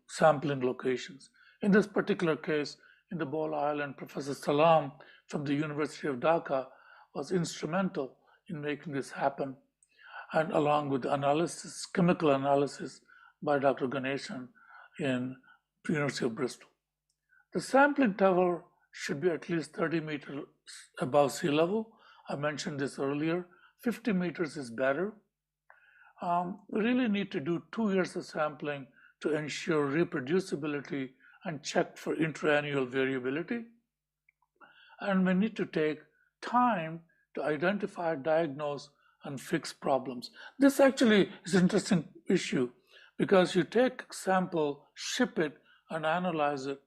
sampling locations. In this particular case, in the Bola Island, Professor Salam from the University of Dhaka was instrumental in making this happen, and along with analysis, chemical analysis by Dr. Ganeshan in the University of Bristol. The sampling tower should be at least 30 meters above sea level. I mentioned this earlier. 50 meters is better. We really need to do 2 years of sampling to ensure reproducibility and check for intra-annual variability. And we need to take time to identify, diagnose, and fix problems. This actually is an interesting issue because you take a sample, ship it, and analyze it,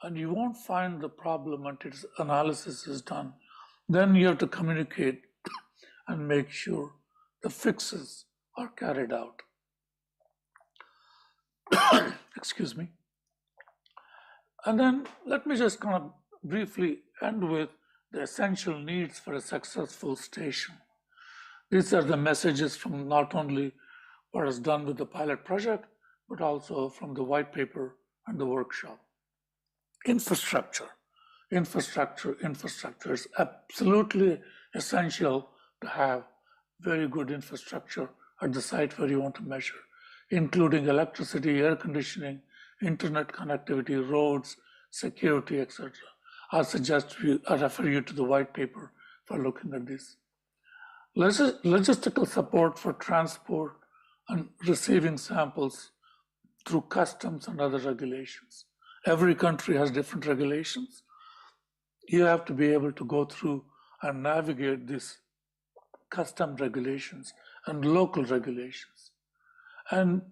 and you won't find the problem until analysis is done. Then you have to communicate and make sure the fixes are carried out. Excuse me. And then let me just kind of briefly end with the essential needs for a successful station. These are the messages from not only what is done with the pilot project, but also from the white paper and the workshop. Infrastructure is absolutely essential to have very good infrastructure at the site where you want to measure, including electricity, air conditioning, internet connectivity, roads, security, etc. I refer you to the white paper for looking at this. Logistical support for transport and receiving samples through customs and other regulations. Every country has different regulations. You have to be able to go through and navigate these custom regulations and local regulations, and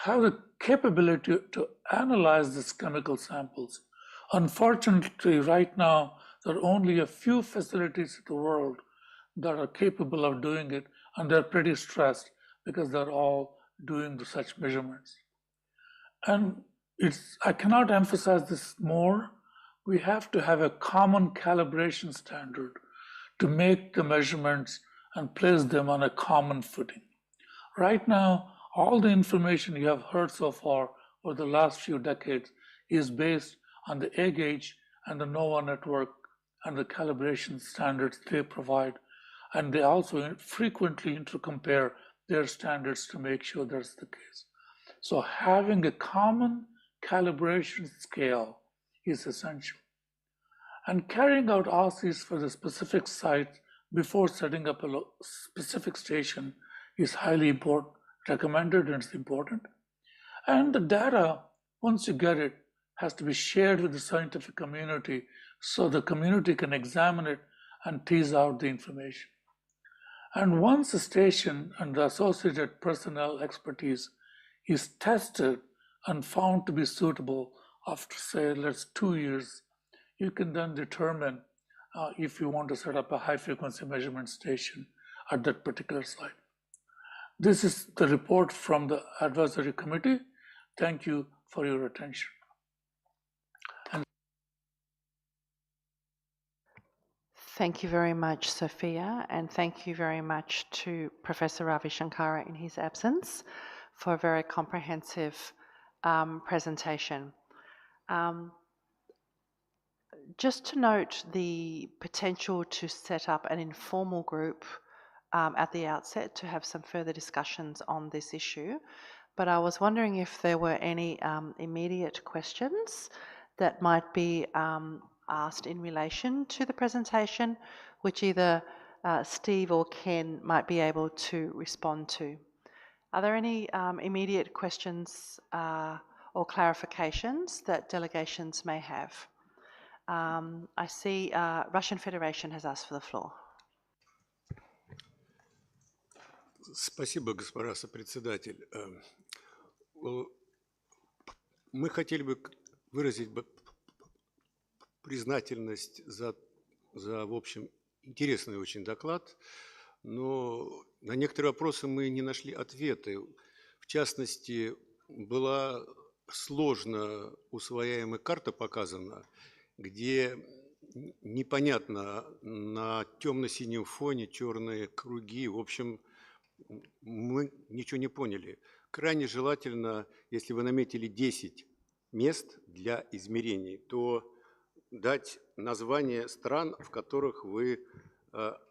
have the capability to analyze these chemical samples. Unfortunately, right now, there are only a few facilities in the world that are capable of doing it, and they're pretty stressed because they're all doing such measurements. And I cannot emphasize this more. We have to have a common calibration standard to make the measurements and place them on a common footing. Right now, all the information you have heard so far over the last few decades is based on the A gauge and the NOAA network and the calibration standards they provide. And they also frequently intercompare their standards to make sure that's the case. So having a common calibration scale is essential. And carrying out RCs for the specific site before setting up a specific station is highly important, recommended, and it's important. And the data, once you get it, has to be shared with the scientific community so the community can examine it and tease out the information. And once the station and the associated personnel expertise is tested and found to be suitable after, say, let's 2 years, you can then determine if you want to set up a high-frequency measurement station at that particular site. This is the report from the advisory committee. Thank you for your attention. Thank you very much, Sophia, and thank you very much to Professor Ravi Shankara in his absence for a very comprehensive presentation. Just to note the potential to set up an informal group at the outset to have some further discussions on this issue, but I was wondering if there were any immediate questions that might be asked in relation to the presentation, which either Steve or Ken might be able to respond to. Are there any immediate questions or clarifications that delegations may have? I see Russian Federation has asked for the floor. Спасибо, госпожа сопредседатель. Мы хотели бы выразить признательность за, в общем, интересный очень доклад, но на некоторые вопросы мы не нашли ответы. В частности, была сложно усвояемая карта показана, где непонятно на темно-синем фоне черные круги. В общем, мы ничего не поняли. Крайне желательно, если вы наметили 10 мест для измерений, то дать название стран, в которых вы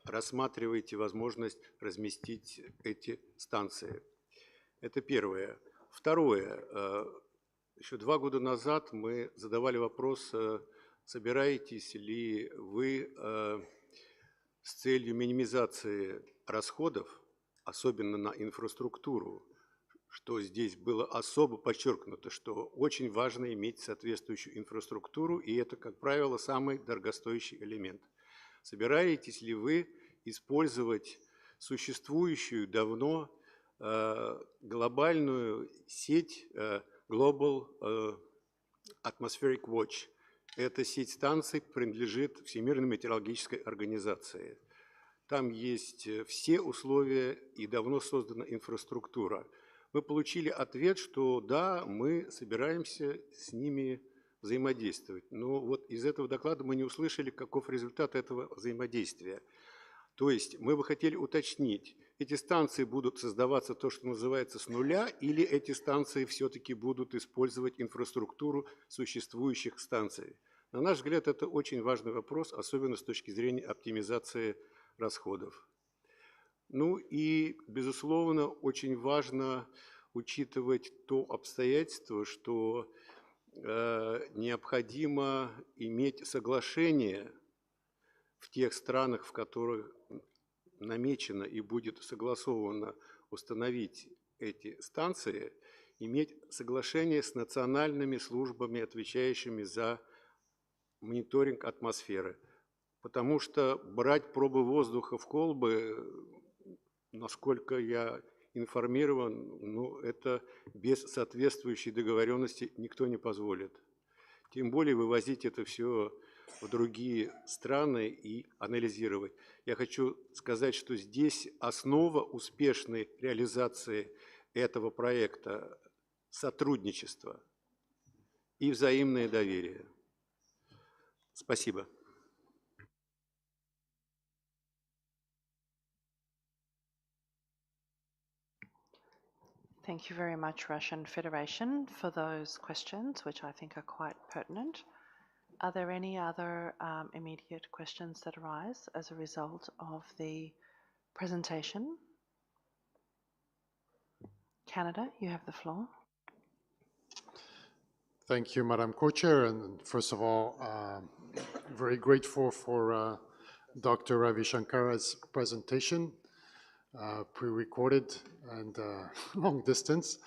рассматриваете возможность разместить эти станции. Это первое. Второе. Еще 2 года назад мы задавали вопрос, собираетесь ли вы с целью минимизации расходов, особенно на инфраструктуру, что здесь было особо подчеркнуто, что очень важно иметь соответствующую инфраструктуру, и это, как правило, самый дорогостоящий элемент. Собираетесь ли вы использовать существующую давно глобальную сеть Global Atmospheric Watch? Эта сеть станций принадлежит Всемирной метеорологической организации. Там есть все условия и давно создана инфраструктура. Мы получили ответ, что да, мы собираемся с ними взаимодействовать. Но вот из этого доклада мы не услышали, каков результат этого взаимодействия. То есть мы бы хотели уточнить, эти станции будут создаваться то, что называется, с нуля, или эти станции все-таки будут использовать инфраструктуру существующих станций. На наш взгляд, это очень важный вопрос, особенно с точки зрения оптимизации расходов. Ну и, безусловно, очень важно учитывать то обстоятельство, что необходимо иметь соглашение в тех странах, в которых намечено и будет согласовано установить эти станции, иметь соглашение с национальными службами, отвечающими за мониторинг атмосферы. Потому что брать пробы воздуха в колбы, насколько я информирован, ну, это без соответствующей договоренности никто не позволит. Тем более вывозить это все в другие страны и анализировать. Я хочу сказать, что здесь основа успешной реализации этого проекта – сотрудничество и взаимное доверие. Спасибо. Thank you very much, Russian Federation, for those questions, which I think are quite pertinent. Are there any other immediate questions that arise as a result of the presentation? Canada, you have the floor. Thank you, Madam Co-Chair. And first of all, very grateful for Dr. Ravi Shankara's presentation, pre-recorded and long distance.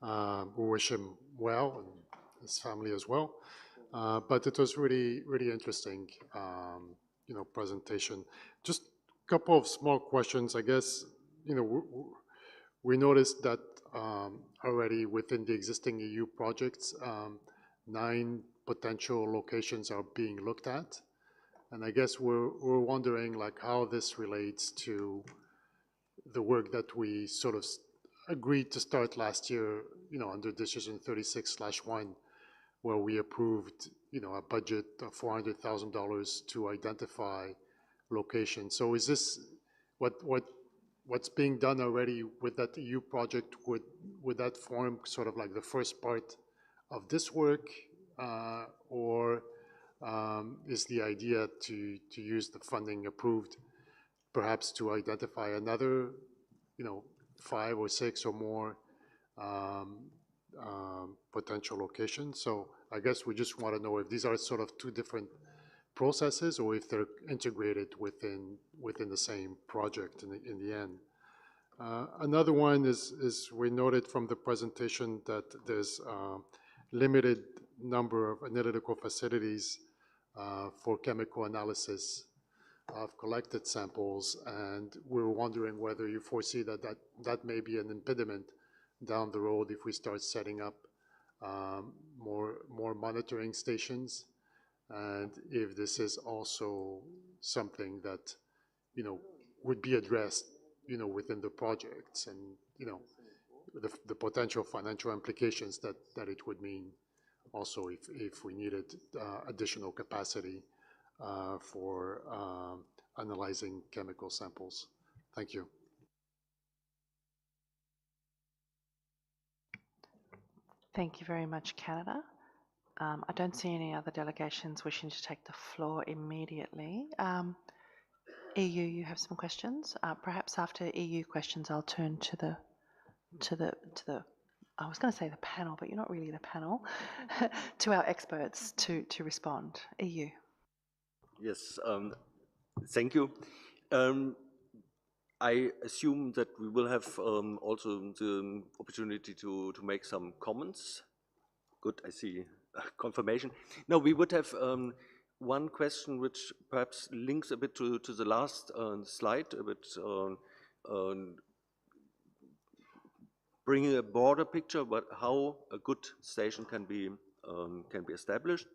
We wish him well and his family as well. But it was really, really interesting, presentation. Just a couple of small questions, I guess. We noticed that already within the existing EU projects, 9 potential locations are being looked at. And I guess we're wondering like how this relates to the work that we sort of agreed to start last year, under Decision 36/1, where we approved, a budget of $400,000 to identify locations. So is this what's being done already with that EU project? Would that form sort of like the first part of this work, or is the idea to use the funding approved perhaps to identify another, 5 or 6 or more potential locations? So I guess we just want to know if these are sort of 2 different processes or if they're integrated within the same project in the end. Another one is we noted from the presentation that there's limited number of analytical facilities for chemical analysis of collected samples, and we're wondering whether you foresee that may be an impediment down the road if we start setting up more monitoring stations, and if this is also something that would be addressed within the projects, and the potential financial implications that it would mean also if we needed additional capacity for analyzing chemical samples. Thank you. Thank you very much, Canada. I don't see any other delegations wishing to take the floor immediately. EU, you have some questions? Perhaps after EU questions, I'll turn to the I was going to say the panel, but you're not really the panel, to our experts to respond. EU. Yes, thank you. I assume that we will have also the opportunity to make some comments. Good, I see confirmation. No, we would have one question which perhaps links a bit to the last slide, a bit bringing a broader picture about how a good station can be established.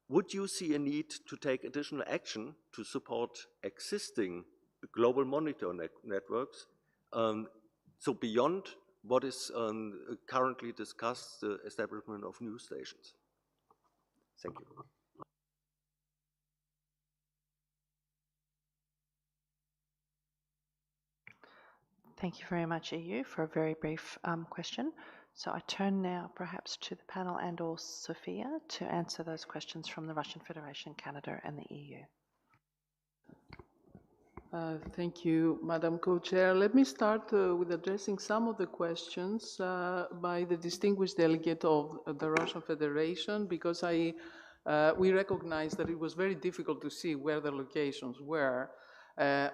Would you see a need to take additional action to support existing global monitor networks, so beyond what is currently discussed, the establishment of new stations? Thank you. Thank you very much, EU, for a very brief question. So I turn now perhaps to the panel and or Sophia to answer those questions from the Russian Federation, Canada and the EU. Thank you, Madam Co-Chair. Let me start with addressing some of the questions by the distinguished delegate of the Russian Federation, because we recognize that it was very difficult to see where the locations were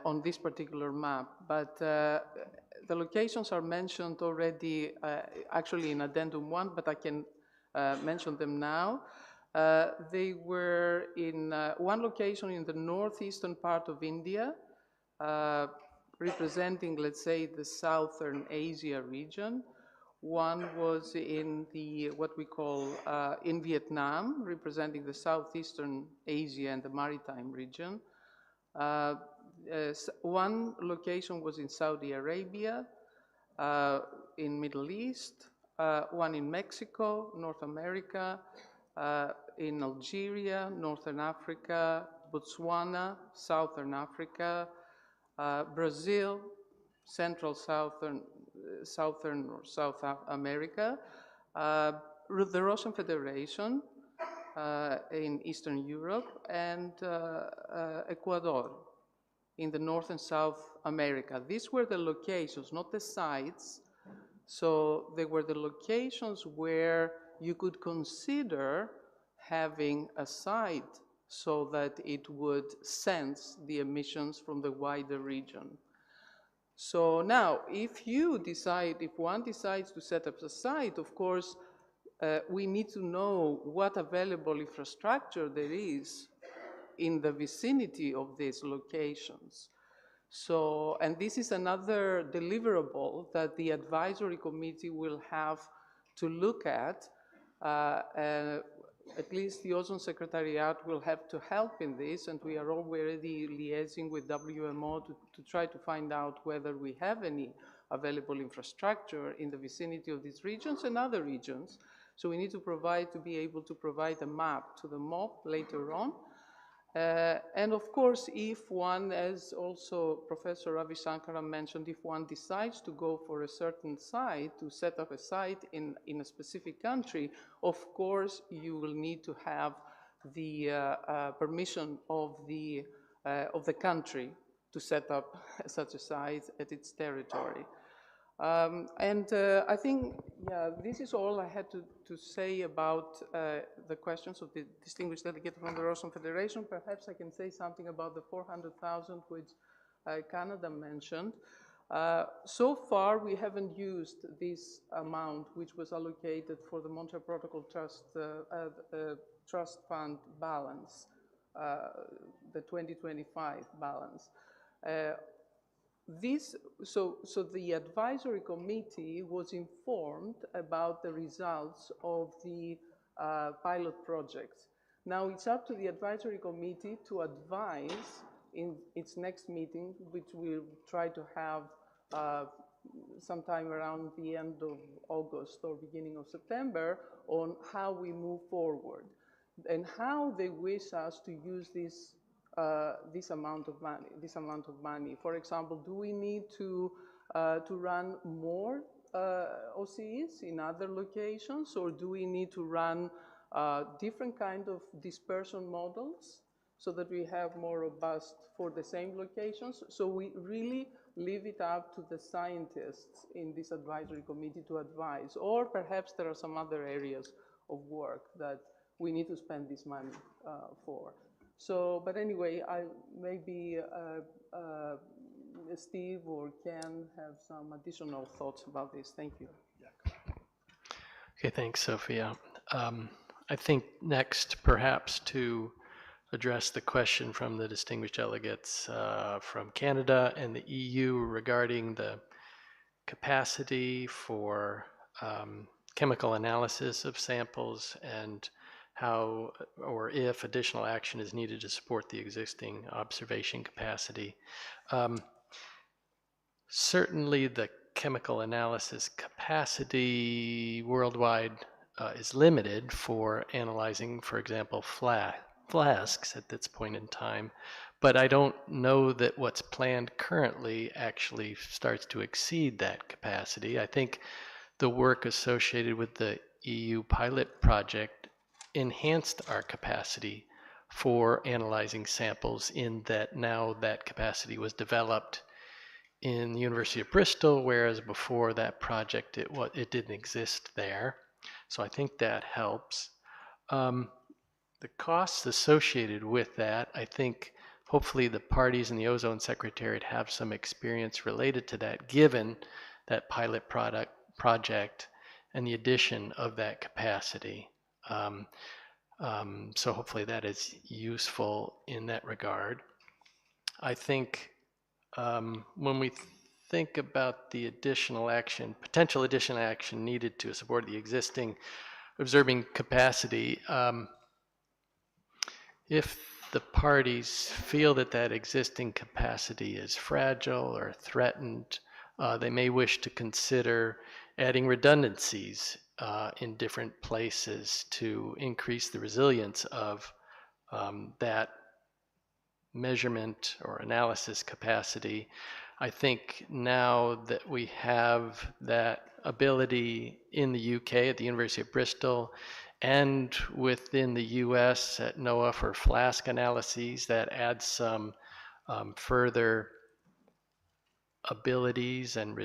on this particular map. But the locations are mentioned already, actually in Addendum 1, but I can mention them now. They were in one location in the northeastern part of India, representing, let's say, the Southern Asia region. One was in what we call in Vietnam, representing the Southeastern Asia and the maritime region. One location was in Saudi Arabia, in Middle East, one in Mexico, North America, in Algeria, Northern Africa, Botswana, Southern Africa, Brazil, Central Southern or South America, the Russian Federation in Eastern Europe, and Ecuador in the North and South America. These were the locations, not the sites. So they were the locations where you could consider having a site so that it would sense the emissions from the wider region. So now, if one decides to set up a site, of course, we need to know what available infrastructure there is in the vicinity of these locations. So, and this is another deliverable that the advisory committee will have to look at. At least the Ozone Secretariat will have to help in this, and we are already liaising with WMO to try to find out whether we have any available infrastructure in the vicinity of these regions and other regions. So we need to be able to provide a map to the MOP later on. And of course, if one, as also Professor Ravi Shankaran mentioned, if one decides to go for a certain site, to set up a site in a specific country, of course, you will need to have the permission of the country to set up such a site at its territory. I think, yeah, this is all I had to say about the questions of the distinguished delegate from the Russian Federation. Perhaps I can say something about the 400,000 which Canada mentioned. So far, we haven't used this amount which was allocated for the Montreal Protocol Trust Fund balance, the 2025 balance. So the advisory committee was informed about the results of the pilot projects. Now it's up to the advisory committee to advise in its next meeting, which we'll try to have sometime around the end of August or beginning of September, on how we move forward and how they wish us to use this amount of money. For example, do we need to run more OCEs in other locations, or do we need to run different kind of dispersion models so that we have more robust for the same locations? So we really leave it up to the scientists in this advisory committee to advise, or perhaps there are some other areas of work that we need to spend this money for. So, but anyway, maybe Steve or Ken have some additional thoughts about this. Thank you. Okay, thanks, Sophia. I think next, perhaps to address the question from the distinguished delegates from Canada and the EU regarding the capacity for chemical analysis of samples and how or if additional action is needed to support the existing observation capacity. Certainly the chemical analysis capacity worldwide is limited for analyzing, for example, flasks at this point in time, but I don't know that what's planned currently actually starts to exceed that capacity. I think the work associated with the EU pilot project enhanced our capacity for analyzing samples, in that now that capacity was developed in the University of Bristol, whereas before that project it didn't exist there. So I think that helps. The costs associated with that, I think hopefully the parties in the Ozone Secretariat have some experience related to that, given that pilot project and the addition of that capacity. So hopefully that is useful in that regard. I think when we think about the additional action, potential additional action needed to support the existing observing capacity, if the parties feel that that existing capacity is fragile or threatened, they may wish to consider adding redundancies in different places to increase the resilience of that measurement or analysis capacity. I think now that we have that ability in the UK at the University of Bristol and within the US at NOAA for flask analyses, that adds some further abilities and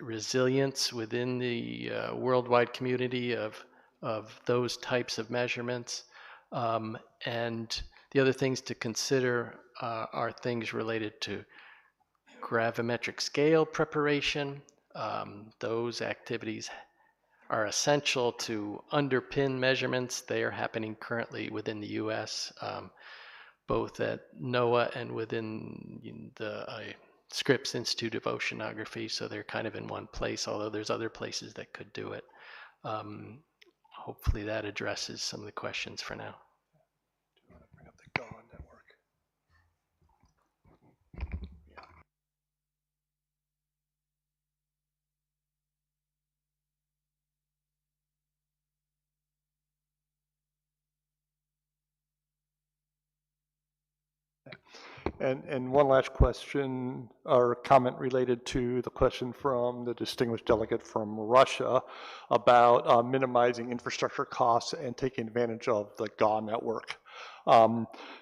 resilience within the worldwide community of of those types of measurements. And the other things to consider are things related to gravimetric scale preparation. Those activities are essential to underpin measurements. They are happening currently within the US, both at NOAA and within the Scripps Institute of Oceanography, so they're kind of in one place, although there's other places that could do it. Hopefully that addresses some of the questions for now. And one last question or comment related to the question from the distinguished delegate from Russia about minimizing infrastructure costs and taking advantage of the GAW network.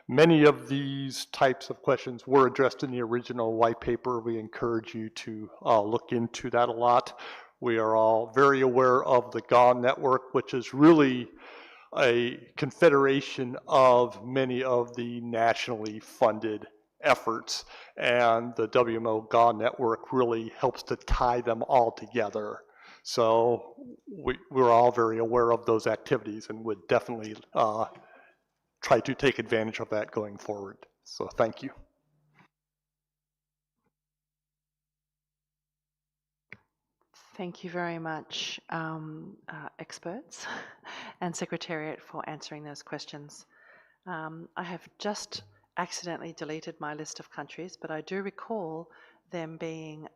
Many of these types of questions were addressed in the original white paper. We encourage you to look into that a lot. We are all very aware of the GAW network, which is really a confederation of many of the nationally funded efforts, and the WMO GAW network really helps to tie them all together. So we're all very aware of those activities and would definitely try to take advantage of that going forward. So thank you. Thank you very much, experts and Secretariat, for answering those questions. I have just accidentally deleted my list of countries, but I do recall them being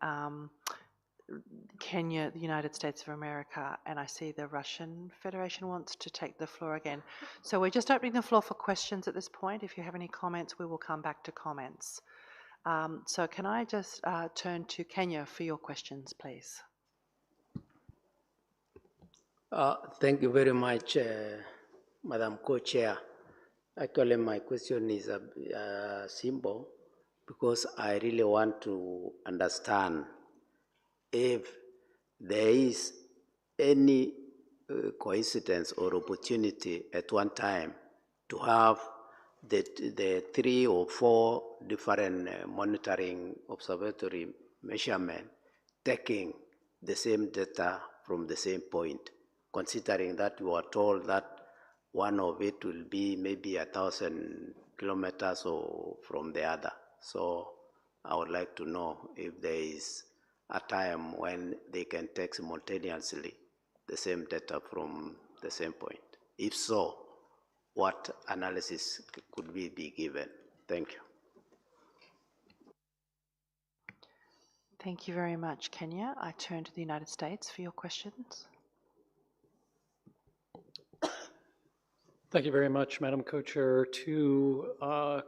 Kenya, the United States of America, and I see the Russian Federation wants to take the floor again. So we're just opening the floor for questions at this point. If you have any comments, we will come back to comments. So can I just turn to Kenya for your questions, please? Thank you very much, Madam Co-Chair. Actually, my question is simple because I really want to understand if there is any coincidence or opportunity at one time to have the 3 or 4 different monitoring observatory measurement taking the same data from the same point, considering that you are told that one of it will be maybe 1,000 kilometers or from the other. So I would like to know if there is a time when they can take simultaneously the same data from the same point. If so, what analysis could we be given? Thank you. Thank you very much, Kenya. I turn to the United States for your questions. Thank you very much, Madam Co-Chair. 2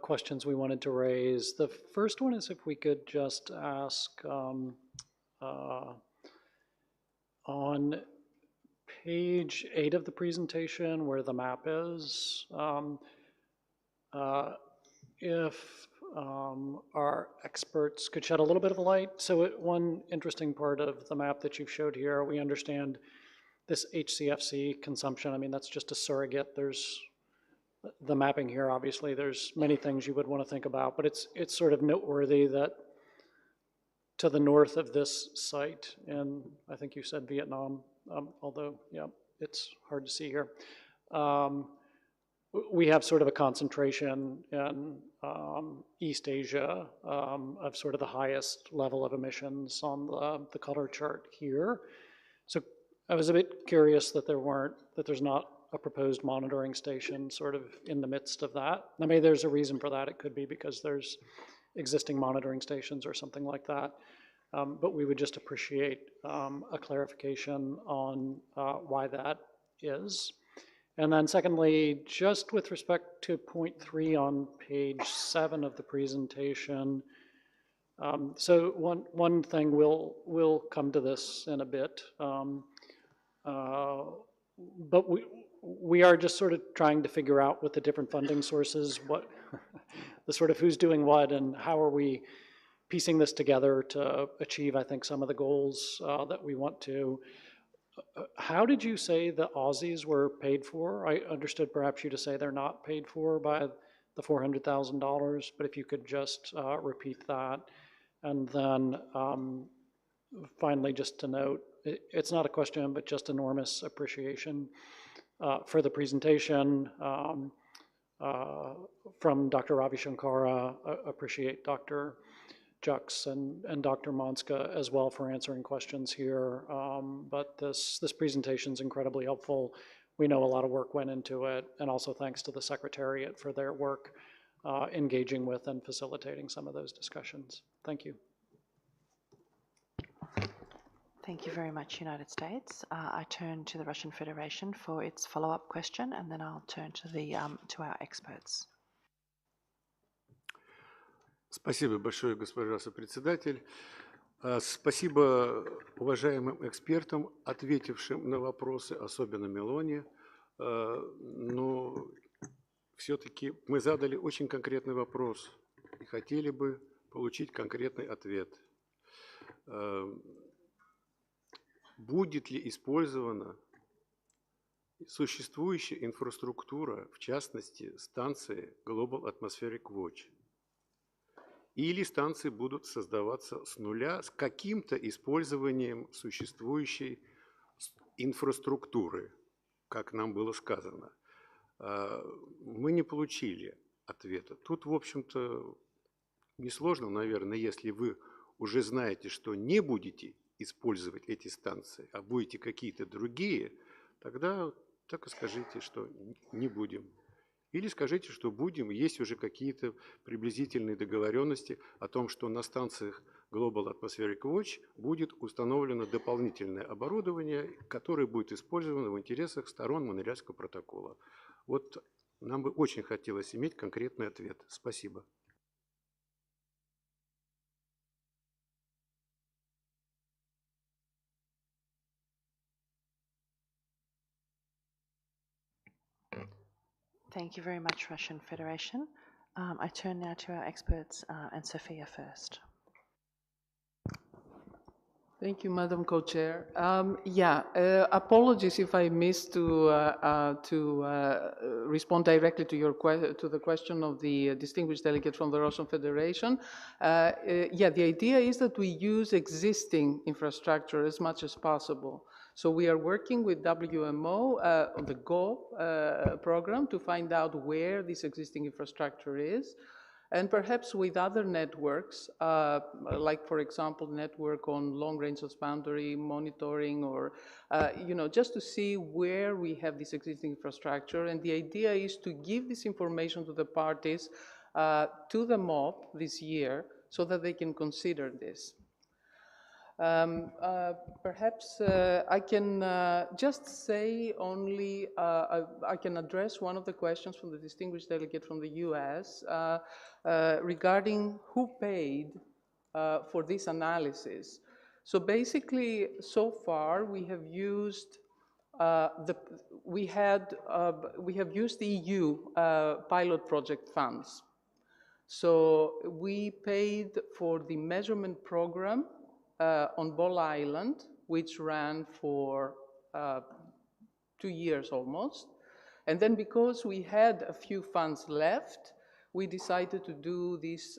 questions we wanted to raise. The first one is if we could just ask on page 8 of the presentation where the map is, if our experts could shed a little bit of light. So one interesting part of the map that you've showed here, we understand this HCFC consumption. I mean, that's just a surrogate. There's the mapping here, obviously, there's many things you would want to think about, but it's sort of noteworthy that to the north of this site, and I think you said Vietnam, although, yeah, it's hard to see here. We have sort of a concentration in East Asia of sort of the highest level of emissions on the color chart here. So I was a bit curious that there's not a proposed monitoring station sort of in the midst of that. I mean, there's a reason for that. It could be because there's existing monitoring stations or something like that. But we would just appreciate a clarification on why that is. And then secondly, just with respect to point 3 on page 7 of the presentation, so one thing, we'll come to this in a bit, but we are just sort of trying to figure out with the different funding sources, what the sort of who's doing what and how are we piecing this together to achieve, I think, some of the goals that we want to. How did you say the Aussies were paid for? I understood perhaps you to say they're not paid for by the $400,000, but if you could just repeat that. And then finally, just to note, it's not a question, but just enormous appreciation for the presentation from Dr. Ravi Shankara. Appreciate Dr. Jux and Dr. Monska as well for answering questions here. But this presentation is incredibly helpful. We know a lot of work went into it, and also thanks to the Secretariat for their work engaging with and facilitating some of those discussions. Thank you. Thank you very much, United States. I turn to the Russian Federation for its follow-up question, and then I'll turn to our experts. Спасибо большое, госпожа сопредседатель. Спасибо уважаемым экспертам, ответившим на вопросы, особенно Мелоне. Но все-таки мы задали очень конкретный вопрос и хотели бы получить конкретный ответ. Будет ли использована существующая инфраструктура, в частности, станции Global Atmospheric Watch? Или станции будут создаваться с нуля с каким-то использованием существующей инфраструктуры, как нам было сказано? Мы не получили ответа. Тут, в общем-то, несложно, наверное, если вы уже знаете, что не будете использовать эти станции, а будете какие-то другие, тогда так и скажите, что не будем. Или скажите, что будем, есть уже какие-то приблизительные договоренности о том, что на станциях Global Atmospheric Watch будет установлено дополнительное оборудование, которое будет использовано в интересах сторон Монреальского протокола. Вот нам бы очень хотелось иметь конкретный ответ. Спасибо. Thank you very much, Russian Federation. I turn now to our experts, and Sophia first. Thank you, Madam Co-Chair. Apologies if I missed to respond directly to the question of the distinguished delegate from the Russian Federation. The idea is that we use existing infrastructure as much as possible. So we are working with WMO on the GO program to find out where this existing infrastructure is. And perhaps with other networks, like, for example, network on long-range boundary monitoring, or, just to see where we have this existing infrastructure. And the idea is to give this information to the parties, to the MOP this year, so that they can consider this. Perhaps I can just say only, I can address one of the questions from the distinguished delegate from the US regarding who paid for this analysis. So basically, so far we have used we have used the EU pilot project funds. So we paid for the measurement program on Ball Island, which ran for 2 years almost. And then because we had a few funds left, we decided to do these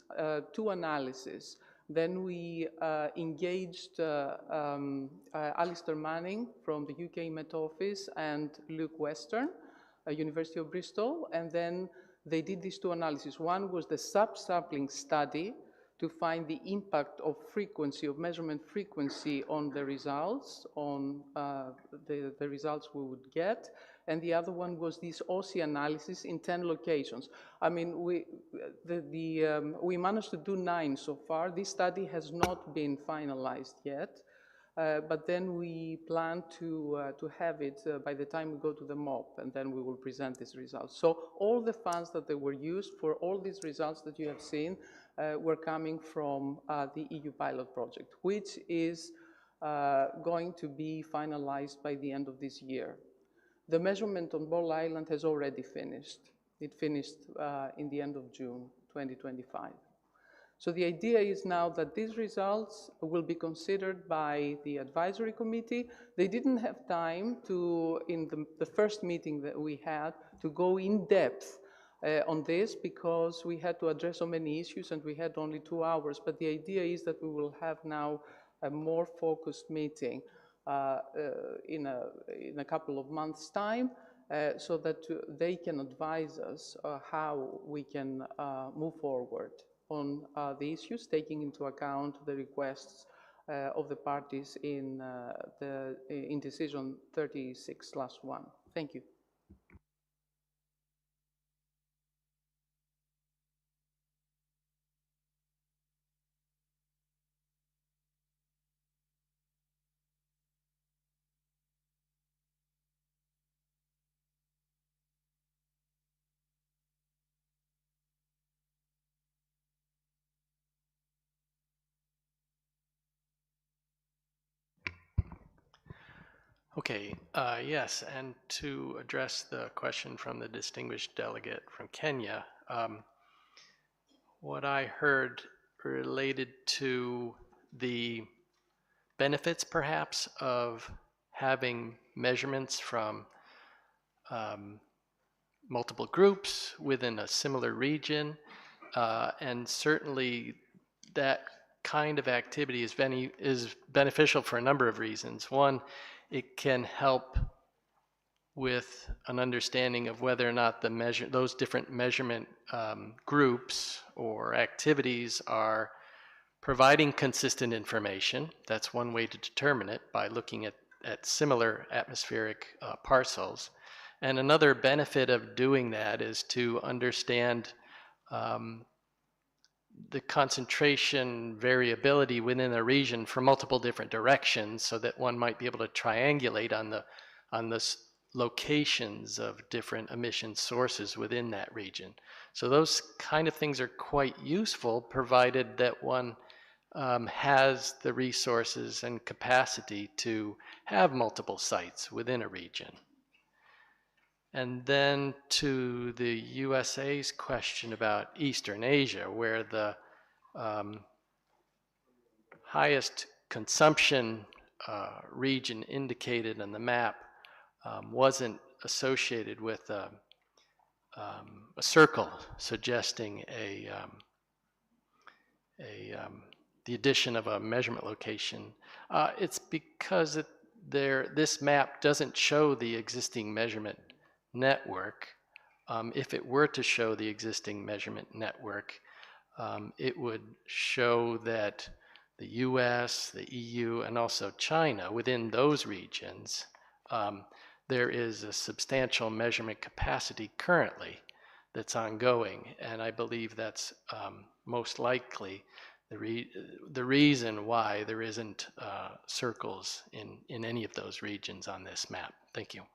2 analyses. Then we engaged Alistair Manning from the UK Met Office and Luke Western, University of Bristol, and then they did these 2 analyses. One was the subsampling study to find the impact of frequency, of measurement frequency on the results, on the results we would get. And the other one was this OSI analysis in 10 locations. I mean, we managed to do 9 so far. This study has not been finalized yet, but then we plan to have it by the time we go to the MOP, and then we will present these results. So all the funds that they were used for all these results that you have seen were coming from the EU pilot project, which is going to be finalized by the end of this year. The measurement on Ball Island has already finished. It finished in the end of June 2025. So the idea is now that these results will be considered by the advisory committee. They didn't have time to, in the first meeting that we had, to go in depth on this because we had to address so many issues and we had only 2 hours. But the idea is that we will have now a more focused meeting in a couple of months' time so that they can advise us how we can move forward on the issues, taking into account the requests of the parties in decision 36/1. Thank you. Okay, yes, and to address the question from the distinguished delegate from Kenya, what I heard related to the benefits perhaps of having measurements from multiple groups within a similar region, and certainly that kind of activity is beneficial for a number of reasons. One, it can help with an understanding of whether or not those different measurement groups or activities are providing consistent information. That's one way to determine it, by looking at similar atmospheric parcels. And another benefit of doing that is to understand the concentration variability within a region for multiple different directions, so that one might be able to triangulate on the locations of different emission sources within that region. So those kind of things are quite useful, provided that one has the resources and capacity to have multiple sites within a region. And then to the USA's question about Eastern Asia, where the highest consumption region indicated on the map wasn't associated with a circle suggesting the addition of a measurement location. It's because this map doesn't show the existing measurement network. If it were to show the existing measurement network, it would show that the US, the EU, and also China, within those regions, there is a substantial measurement capacity currently that's ongoing, and I believe that's most likely the reason why there isn't circles in any of those regions on this map. Thank you.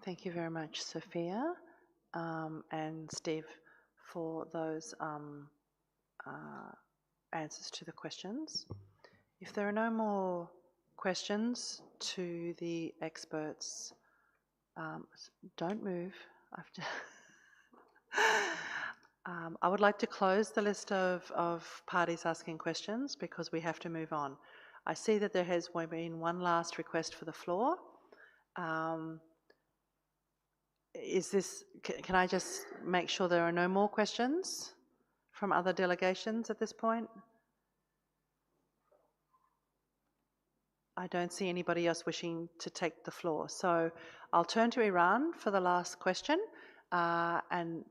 Thank you very much, Sophia and Steve, for those answers to the questions. If there are no more questions to the experts, don't move. I would like to close the list of parties asking questions because we have to move on. I see that there has been one last request for the floor. Can I just make sure there are no more questions from other delegations at this point? I don't see anybody else wishing to take the floor. So I'll turn to Iran for the last question, and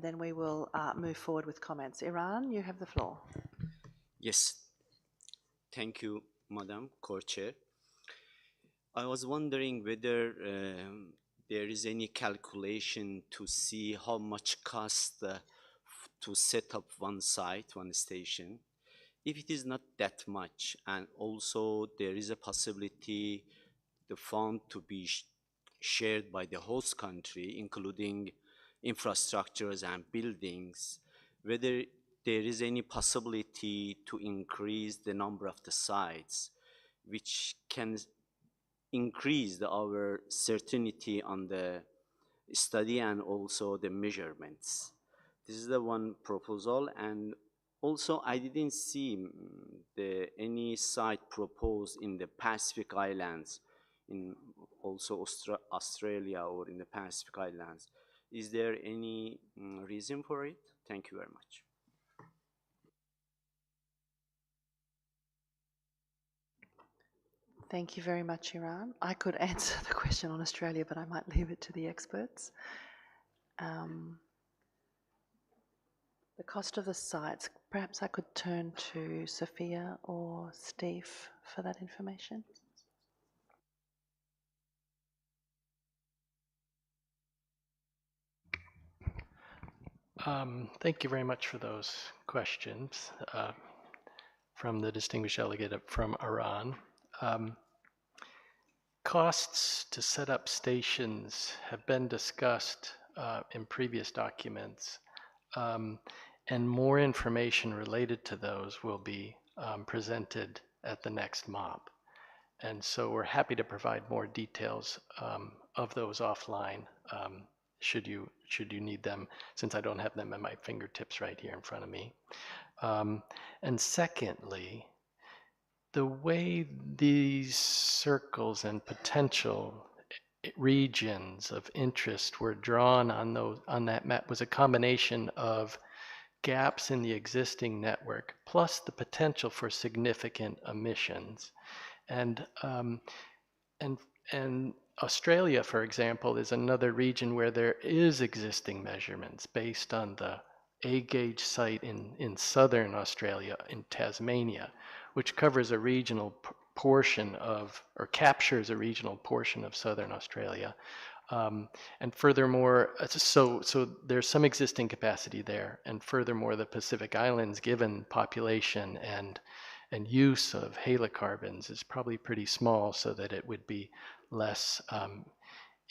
then we will move forward with comments. Iran, you have the floor. Yes. Thank you, Madam Co-Chair. I was wondering whether there is any calculation to see how much cost to set up one site, one station. If it is not that much, and also there is a possibility the fund to be shared by the host country, including infrastructures and buildings, whether there is any possibility to increase the number of the sites, which can increase our certainty on the study and also the measurements. This is the one proposal, and also I didn't see any site proposed in the Pacific Islands, in also Australia or in the Pacific Islands. Is there any reason for it? Thank you very much. Thank you very much, Iran. I could answer the question on Australia, but I might leave it to the experts. The cost of the sites, perhaps I could turn to Sophia or Steve for that information. Thank you very much for those questions from the distinguished delegate from Iran. Costs to set up stations have been discussed in previous documents, and more information related to those will be presented at the next MOP. And so we're happy to provide more details of those offline should you need them, since I don't have them at my fingertips right here in front of me. And secondly, the way these circles and potential regions of interest were drawn on that map was a combination of gaps in the existing network plus the potential for significant emissions. And Australia, for example, is another region where there is existing measurements based on the A-gauge site in southern Australia, in Tasmania, which covers a regional portion of, or captures a regional portion of southern Australia. And furthermore, so there's some existing capacity there. And furthermore, the Pacific Islands, given population and use of halocarbons, is probably pretty small, so that it would be less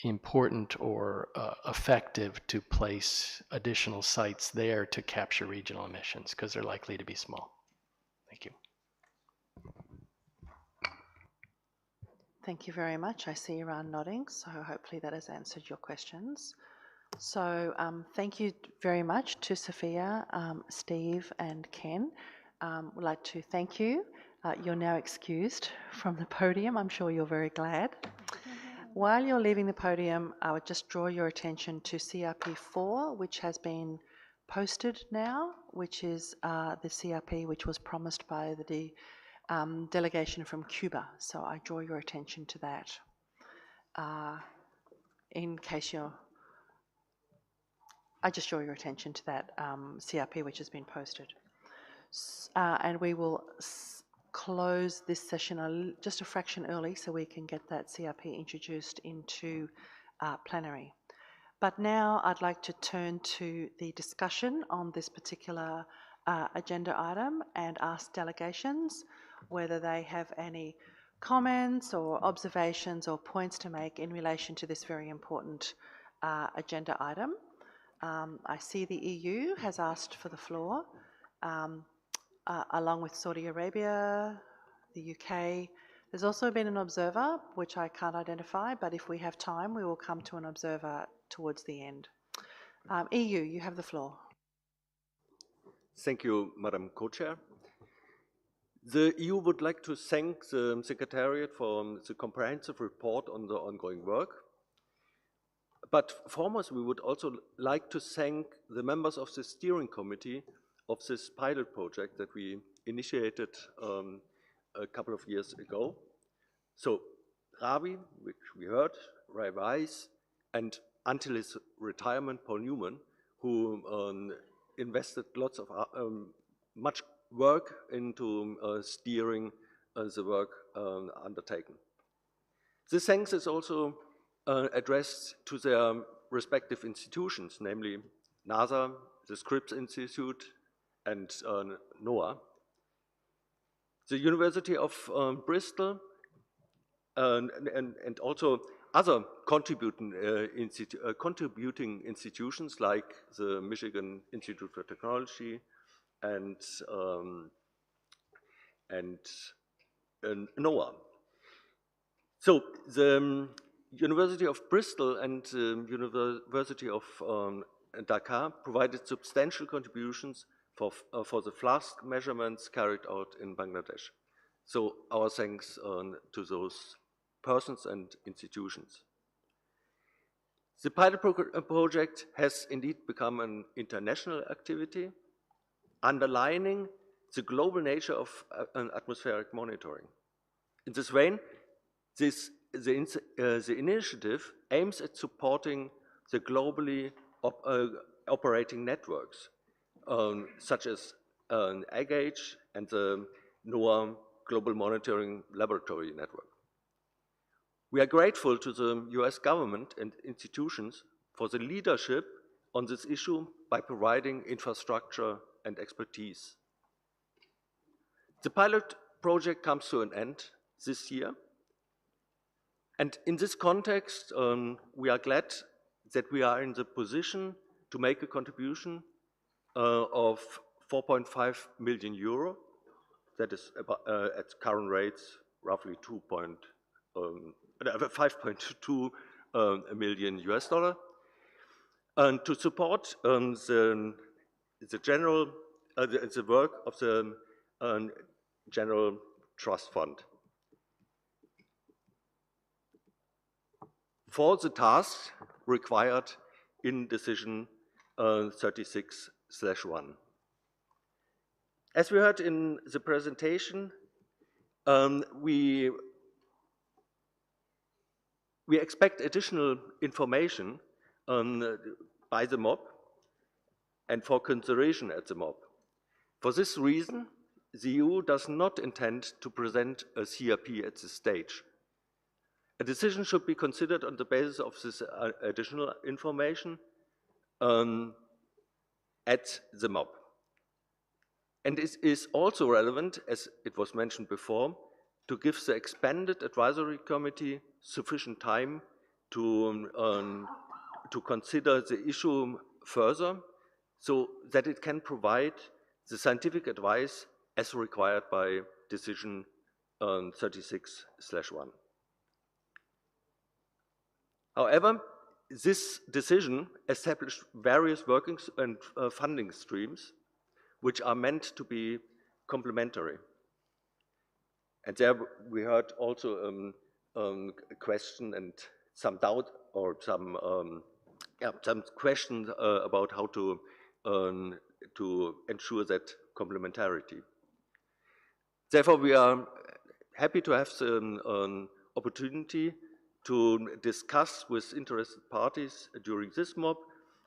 important or effective to place additional sites there to capture regional emissions, because they're likely to be small. Thank you. Thank you very much. I see Iran nodding, so hopefully that has answered your questions. So thank you very much to Sophia, Steve, and Ken. We'd like to thank you. You're now excused from the podium. I'm sure you're very glad. While you're leaving the podium, I would just draw your attention to CRP 4, which has been posted now, which is the CRP which was promised by the delegation from Cuba. So I draw your attention to that in case I just draw your attention to that CRP which has been posted. And we will close this session just a fraction early so we can get that CRP introduced into plenary. But now I'd like to turn to the discussion on this particular agenda item and ask delegations whether they have any comments or observations or points to make in relation to this very important agenda item. I see the EU has asked for the floor, along with Saudi Arabia, the UK. There's also been an observer, which I can't identify, but if we have time, we will come to an observer towards the end. EU, you have the floor. Thank you, Madam Co-Chair. The EU would like to thank the Secretariat for the comprehensive report on the ongoing work. But foremost, we would also like to thank the members of the steering committee of this pilot project that we initiated a couple of years ago. So Ravi, which we heard, Ray Weiss, and until his retirement, Paul Newman, who invested lots of much work into steering the work undertaken. This thanks is also addressed to their respective institutions, namely NASA, the Scripps Institute, and NOAA. The University of Bristol and also other contributing institutions like the Michigan Institute for Technology and NOAA. So the University of Bristol and University of Dhaka provided substantial contributions for the flask measurements carried out in Bangladesh. So our thanks to those persons and institutions. The pilot project has indeed become an international activity, underlining the global nature of atmospheric monitoring. In this vein, the initiative aims at supporting the globally operating networks, such as AGH and the NOAA Global Monitoring Laboratory Network. We are grateful to the US government and institutions for the leadership on this issue by providing infrastructure and expertise. The pilot project comes to an end this year. And in this context, we are glad that we are in the position to make a contribution of 4.5 million euro. That is about, at current rates, roughly 5.2 million US dollar, and to support the work of the General Trust Fund. For the tasks required in decision 36/1. As we heard in the presentation, we expect additional information by the MOB and for consideration at the MOB. For this reason, the EU does not intend to present a CRP at this stage. A decision should be considered on the basis of this additional information at the MOB. And it is also relevant, as it was mentioned before, to give the expanded advisory committee sufficient time to consider the issue further so that it can provide the scientific advice as required by decision 36/1. However, this decision established various working and funding streams which are meant to be complementary. And there we heard also a question and some doubt or some questions about how to ensure that complementarity. Therefore, we are happy to have the opportunity to discuss with interested parties during this MOB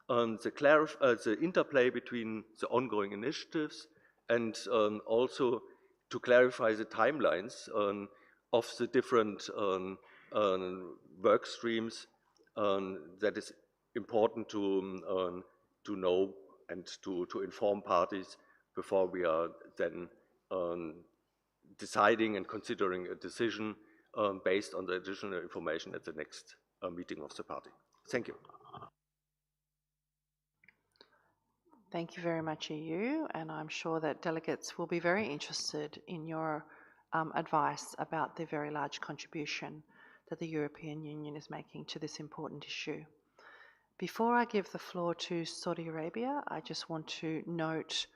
the interplay between the ongoing initiatives and also to clarify the timelines of the different work streams that is important to know and to inform parties before we are then deciding and considering a decision based on the additional information at the next meeting of the party. Thank you. Thank you very much, EU, and I'm sure that delegates will be very interested in your advice about the very large contribution that the European Union is making to this important issue. Before I give the floor to Saudi Arabia, I just want to note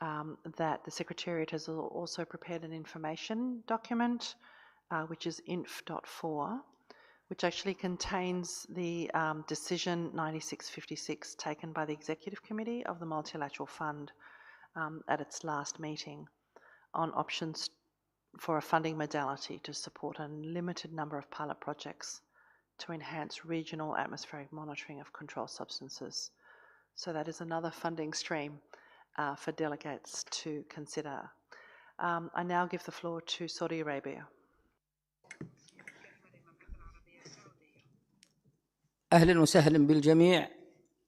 that the Secretariat has also prepared an information document, which is inf.4, which actually contains the decision 9656 taken by the Executive Committee of the Multilateral Fund at its last meeting on options for a funding modality to support a limited number of pilot projects to enhance regional atmospheric monitoring of controlled substances. So that is another funding stream for delegates to consider. I now give the floor to Saudi Arabia. أهلا وسهلا بالجميع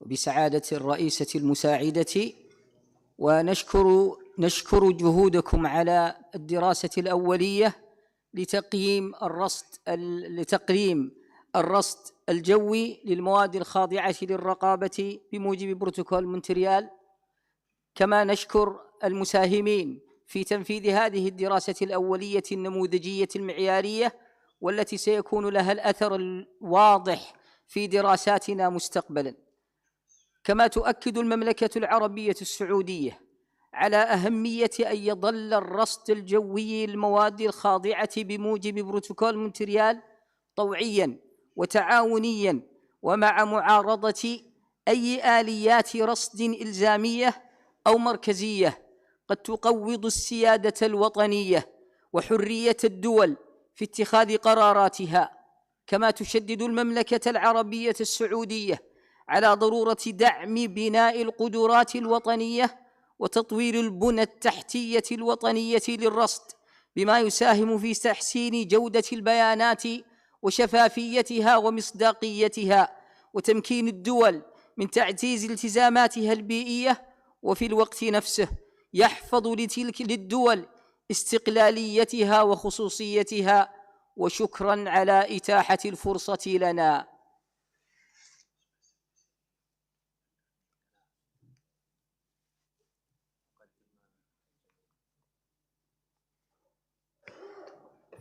وبسعادة الرئيسة المساعدة ونشكر جهودكم على الدراسة الأولية لتقييم الرصد الجوي للمواد الخاضعة للرقابة بموجب بروتوكول مونتريال. كما نشكر المساهمين في تنفيذ هذه الدراسة الأولية النموذجية المعيارية والتي سيكون لها الأثر الواضح في دراساتنا مستقبلاً. كما تؤكد المملكة العربية السعودية على أهمية أن يظل الرصد الجوي للمواد الخاضعة بموجب بروتوكول مونتريال طوعياً وتعاونياً، ومع معارضة أي آليات رصد إلزامية أو مركزية قد تقوض السيادة الوطنية وحرية الدول في اتخاذ قراراتها. كما تشدد المملكة العربية السعودية على ضرورة دعم بناء القدرات الوطنية وتطوير البنى التحتية الوطنية للرصد، بما يساهم في تحسين جودة البيانات وشفافيتها ومصداقيتها، وتمكين الدول من تعزيز التزاماتها البيئية، وفي الوقت نفسه يحفظ للدول استقلاليتها وخصوصيتها. وشكراً على إتاحة الفرصة لنا.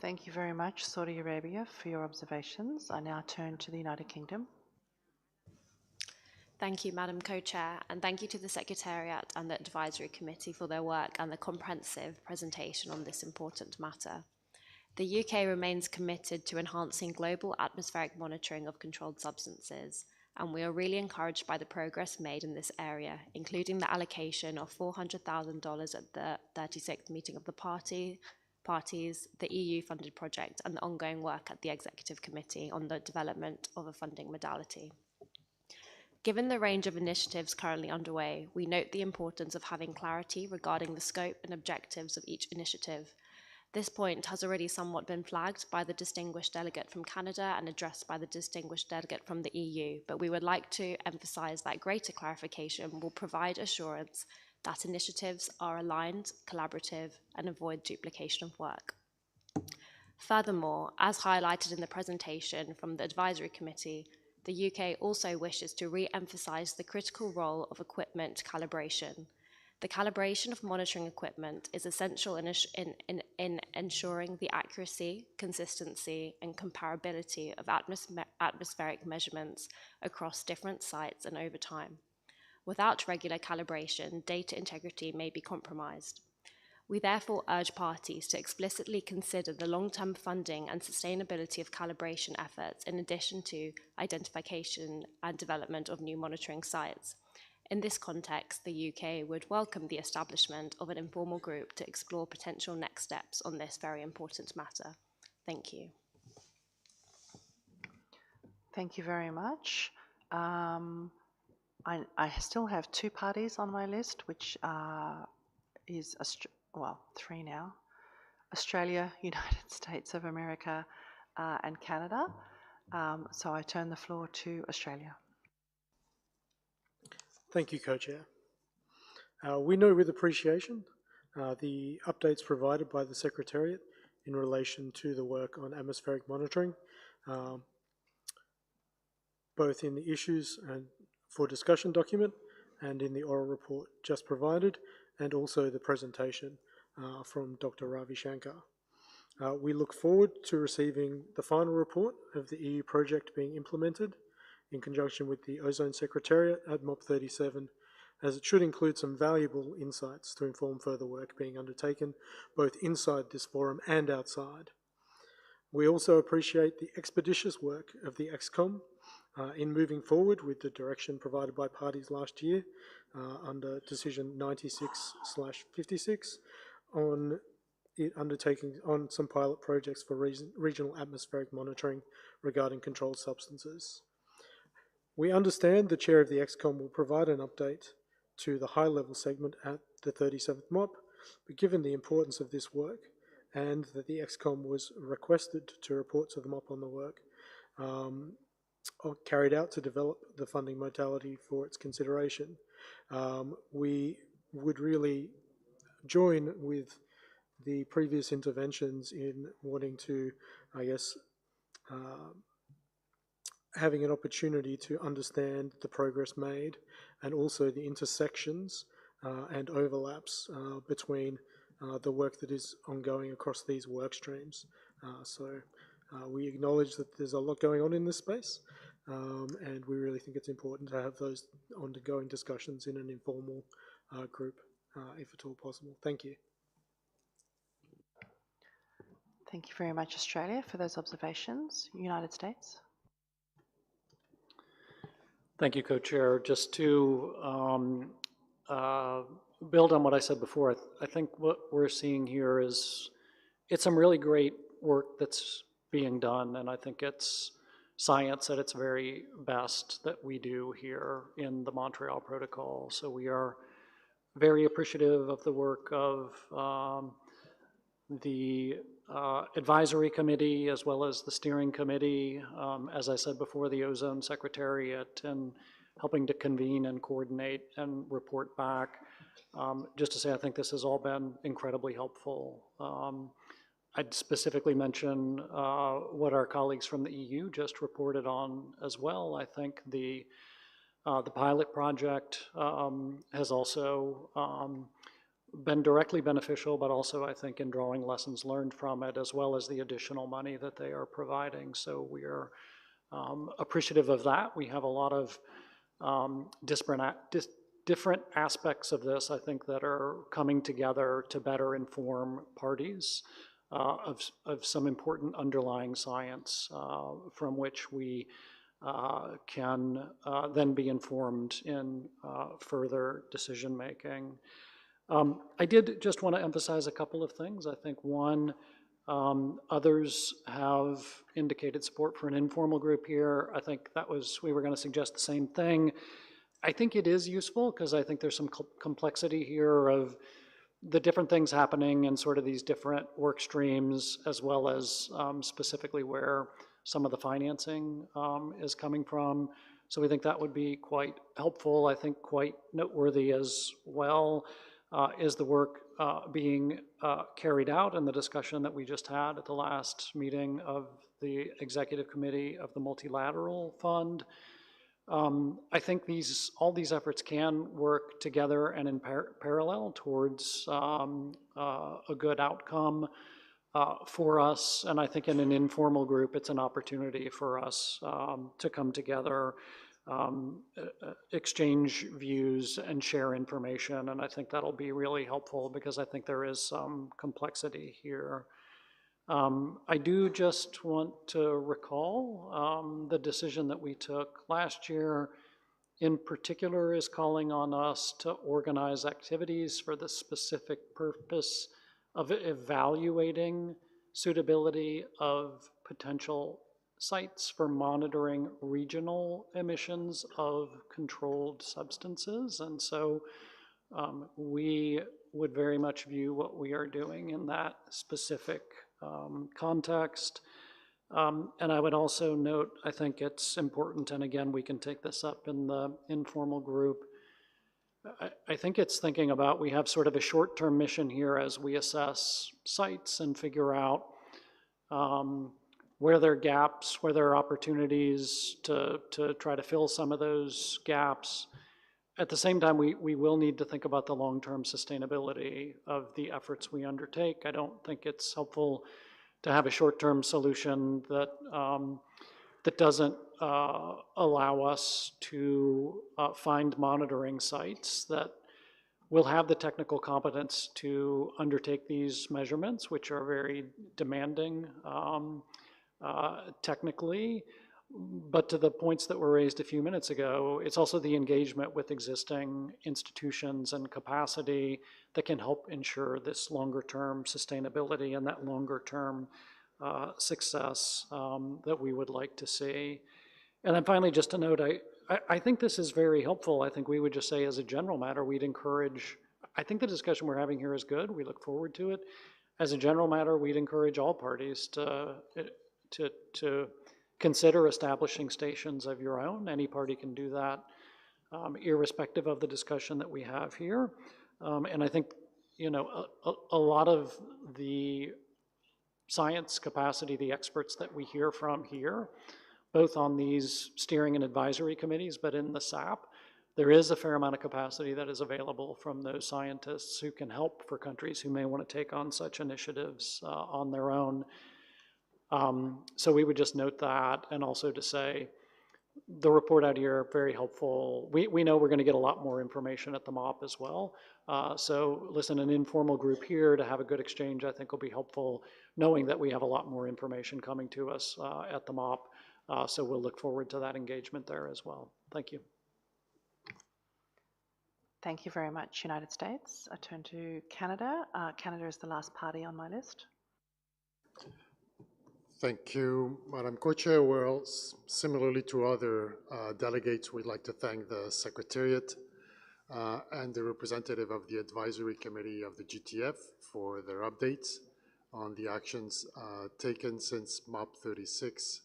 Thank you very much, Saudi Arabia, for your observations. I now turn to the United Kingdom. Thank you, Madam Co-Chair, and thank you to the Secretariat and the Advisory Committee for their work and the comprehensive presentation on this important matter. The UK remains committed to enhancing global atmospheric monitoring of controlled substances, and we are really encouraged by the progress made in this area, including the allocation of $400,000 at the 36th meeting of the parties, the EU-funded project, and the ongoing work at the Executive Committee on the development of a funding modality. Given the range of initiatives currently underway, we note the importance of having clarity regarding the scope and objectives of each initiative. This point has already somewhat been flagged by the distinguished delegate from Canada and addressed by the distinguished delegate from the EU, but we would like to emphasize that greater clarification will provide assurance that initiatives are aligned, collaborative, and avoid duplication of work. Furthermore, as highlighted in the presentation from the Advisory Committee, the UK also wishes to re-emphasize the critical role of equipment calibration. The calibration of monitoring equipment is essential in ensuring the accuracy, consistency, and comparability of atmospheric measurements across different sites and over time. Without regular calibration, data integrity may be compromised. We therefore urge parties to explicitly consider the long-term funding and sustainability of calibration efforts in addition to identification and development of new monitoring sites. In this context, the UK would welcome the establishment of an informal group to explore potential next steps on this very important matter. Thank you. Thank you very much. I still have two parties on my list, which is, three now. Australia, United States of America, and Canada. So I turn the floor to Australia. Thank you, Co-Chair. We note with appreciation the updates provided by the Secretariat in relation to the work on atmospheric monitoring, both in the issues and for discussion document and in the oral report just provided, and also the presentation from Dr. Ravi Shankar. We look forward to receiving the final report of the EU project being implemented in conjunction with the Ozone Secretariat at MOP37, as it should include some valuable insights to inform further work being undertaken both inside this forum and outside. We also appreciate the expeditious work of the ExCom in moving forward with the direction provided by parties last year under Decision 96/56 on it undertaking on some pilot projects for regional atmospheric monitoring regarding controlled substances. We understand the chair of the ExCom will provide an update to the high-level segment at the 37th MOP, but given the importance of this work and that the ExCom was requested to report to the MOP on the work carried out to develop the funding modality for its consideration, we would really join with the previous interventions in wanting to, I guess, having an opportunity to understand the progress made and also the intersections and overlaps between the work that is ongoing across these work streams. So We acknowledge that there's a lot going on in this space, and we really think it's important to have those ongoing discussions in an informal group, if at all possible. Thank you. Thank you very much, Australia, for those observations. United States. Thank you, Co-Chair. Just to build on what I said before, I think what we're seeing here is it's some really great work that's being done, and I think it's science at its very best that we do here in the Montreal Protocol. So we are very appreciative of the work of the advisory committee as well as the steering committee, as I said before, the Ozone Secretariat, and helping to convene and coordinate and report back. Just to say, I think this has all been incredibly helpful. I'd specifically mention what our colleagues from the EU just reported on as well. I think the pilot project has also been directly beneficial, but also I think in drawing lessons learned from it, as well as the additional money that they are providing. So we are appreciative of that. We have a lot of different aspects of this, I think, that are coming together to better inform parties of some important underlying science from which we can then be informed in further decision making. I did just want to emphasize a couple of things. I think one, others have indicated support for an informal group here. I think we were going to suggest the same thing. I think it is useful because I think there's some complexity here of the different things happening in sort of these different work streams, as well as specifically where some of the financing is coming from. So we think that would be quite helpful. I think quite noteworthy as well is the work being carried out in the discussion that we just had at the last meeting of the Executive Committee of the Multilateral Fund. I think all these efforts can work together and in parallel towards a good outcome for us. And I think in an informal group, it's an opportunity for us to come together, exchange views, and share information. And I think that'll be really helpful because I think there is some complexity here. I do just want to recall the decision that we took last year, in particular, is calling on us to organize activities for the specific purpose of evaluating suitability of potential sites for monitoring regional emissions of controlled substances. And so we would very much view what we are doing in that specific context. And I would also note, I think it's important, and again, we can take this up in the informal group. I think it's thinking about, we have sort of a short-term mission here as we assess sites and figure out where there are gaps, where there are opportunities to try to fill some of those gaps. At the same time, we will need to think about the long-term sustainability of the efforts we undertake. I don't think it's helpful to have a short-term solution that that doesn't allow us to find monitoring sites that will have the technical competence to undertake these measurements, which are very demanding technically. But to the points that were raised a few minutes ago, it's also the engagement with existing institutions and capacity that can help ensure this longer-term sustainability and that longer-term success that we would like to see. And then finally, just to note, I think this is very helpful. I think we would just say, as a general matter, we'd encourage, I think the discussion we're having here is good. We look forward to it. As a general matter, we'd encourage all parties to consider establishing stations of your own. Any party can do that, irrespective of the discussion that we have here. And I think, you know, a lot of the science capacity, the experts that we hear from here, both on these steering and advisory committees, but in the SAP, there is a fair amount of capacity that is available from those scientists who can help for countries who may want to take on such initiatives on their own. So we would just note that, and also to say, the report out here, very helpful. We know we're going to get a lot more information at the MOP as well. So listen, an informal group here to have a good exchange, I think will be helpful, knowing that we have a lot more information coming to us at the MOP. So we'll look forward to that engagement there as well. Thank you. Thank you very much, United States. I turn to Canada. Canada is the last party on my list. Thank you, Madam Co-Chair. Well, similarly to other delegates, we'd like to thank the Secretariat and the representative of the Advisory Committee of the GTF for their updates on the actions taken since MOP 36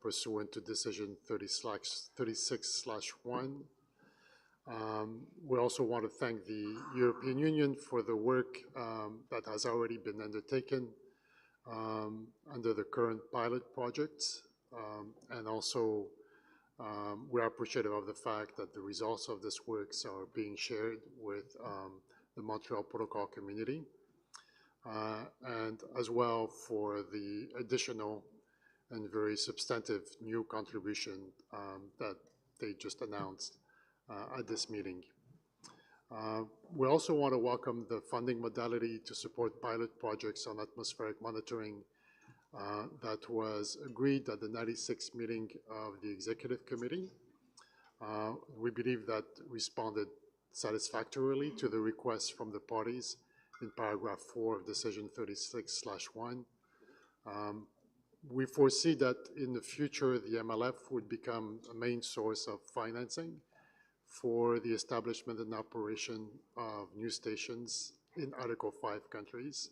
pursuant to Decision 36/1. We also want to thank the European Union for the work that has already been undertaken under the current pilot projects, and also we are appreciative of the fact that the results of this work are being shared with the Montreal Protocol community, and as well for the additional and very substantive new contribution that they just announced at this meeting. We also want to welcome the funding modality to support pilot projects on atmospheric monitoring that was agreed at the 96th meeting of the Executive Committee. We believe that responded satisfactorily to the requests from the parties in paragraph 4 of Decision 36/1. We foresee that in the future, the MLF would become a main source of financing for the establishment and operation of new stations in Article 5 countries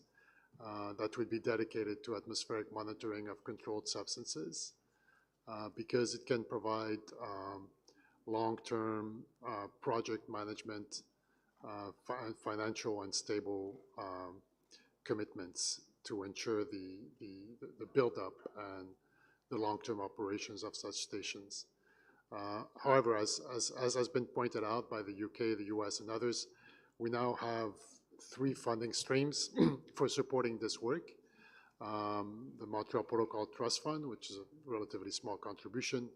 that would be dedicated to atmospheric monitoring of controlled substances because it can provide long-term project management, financial and stable commitments to ensure the build-up and the long-term operations of such stations. However, as has been pointed out by the UK, the US, and others, we now have 3 funding streams for supporting this work. The Montreal Protocol Trust Fund, which is a relatively small contribution.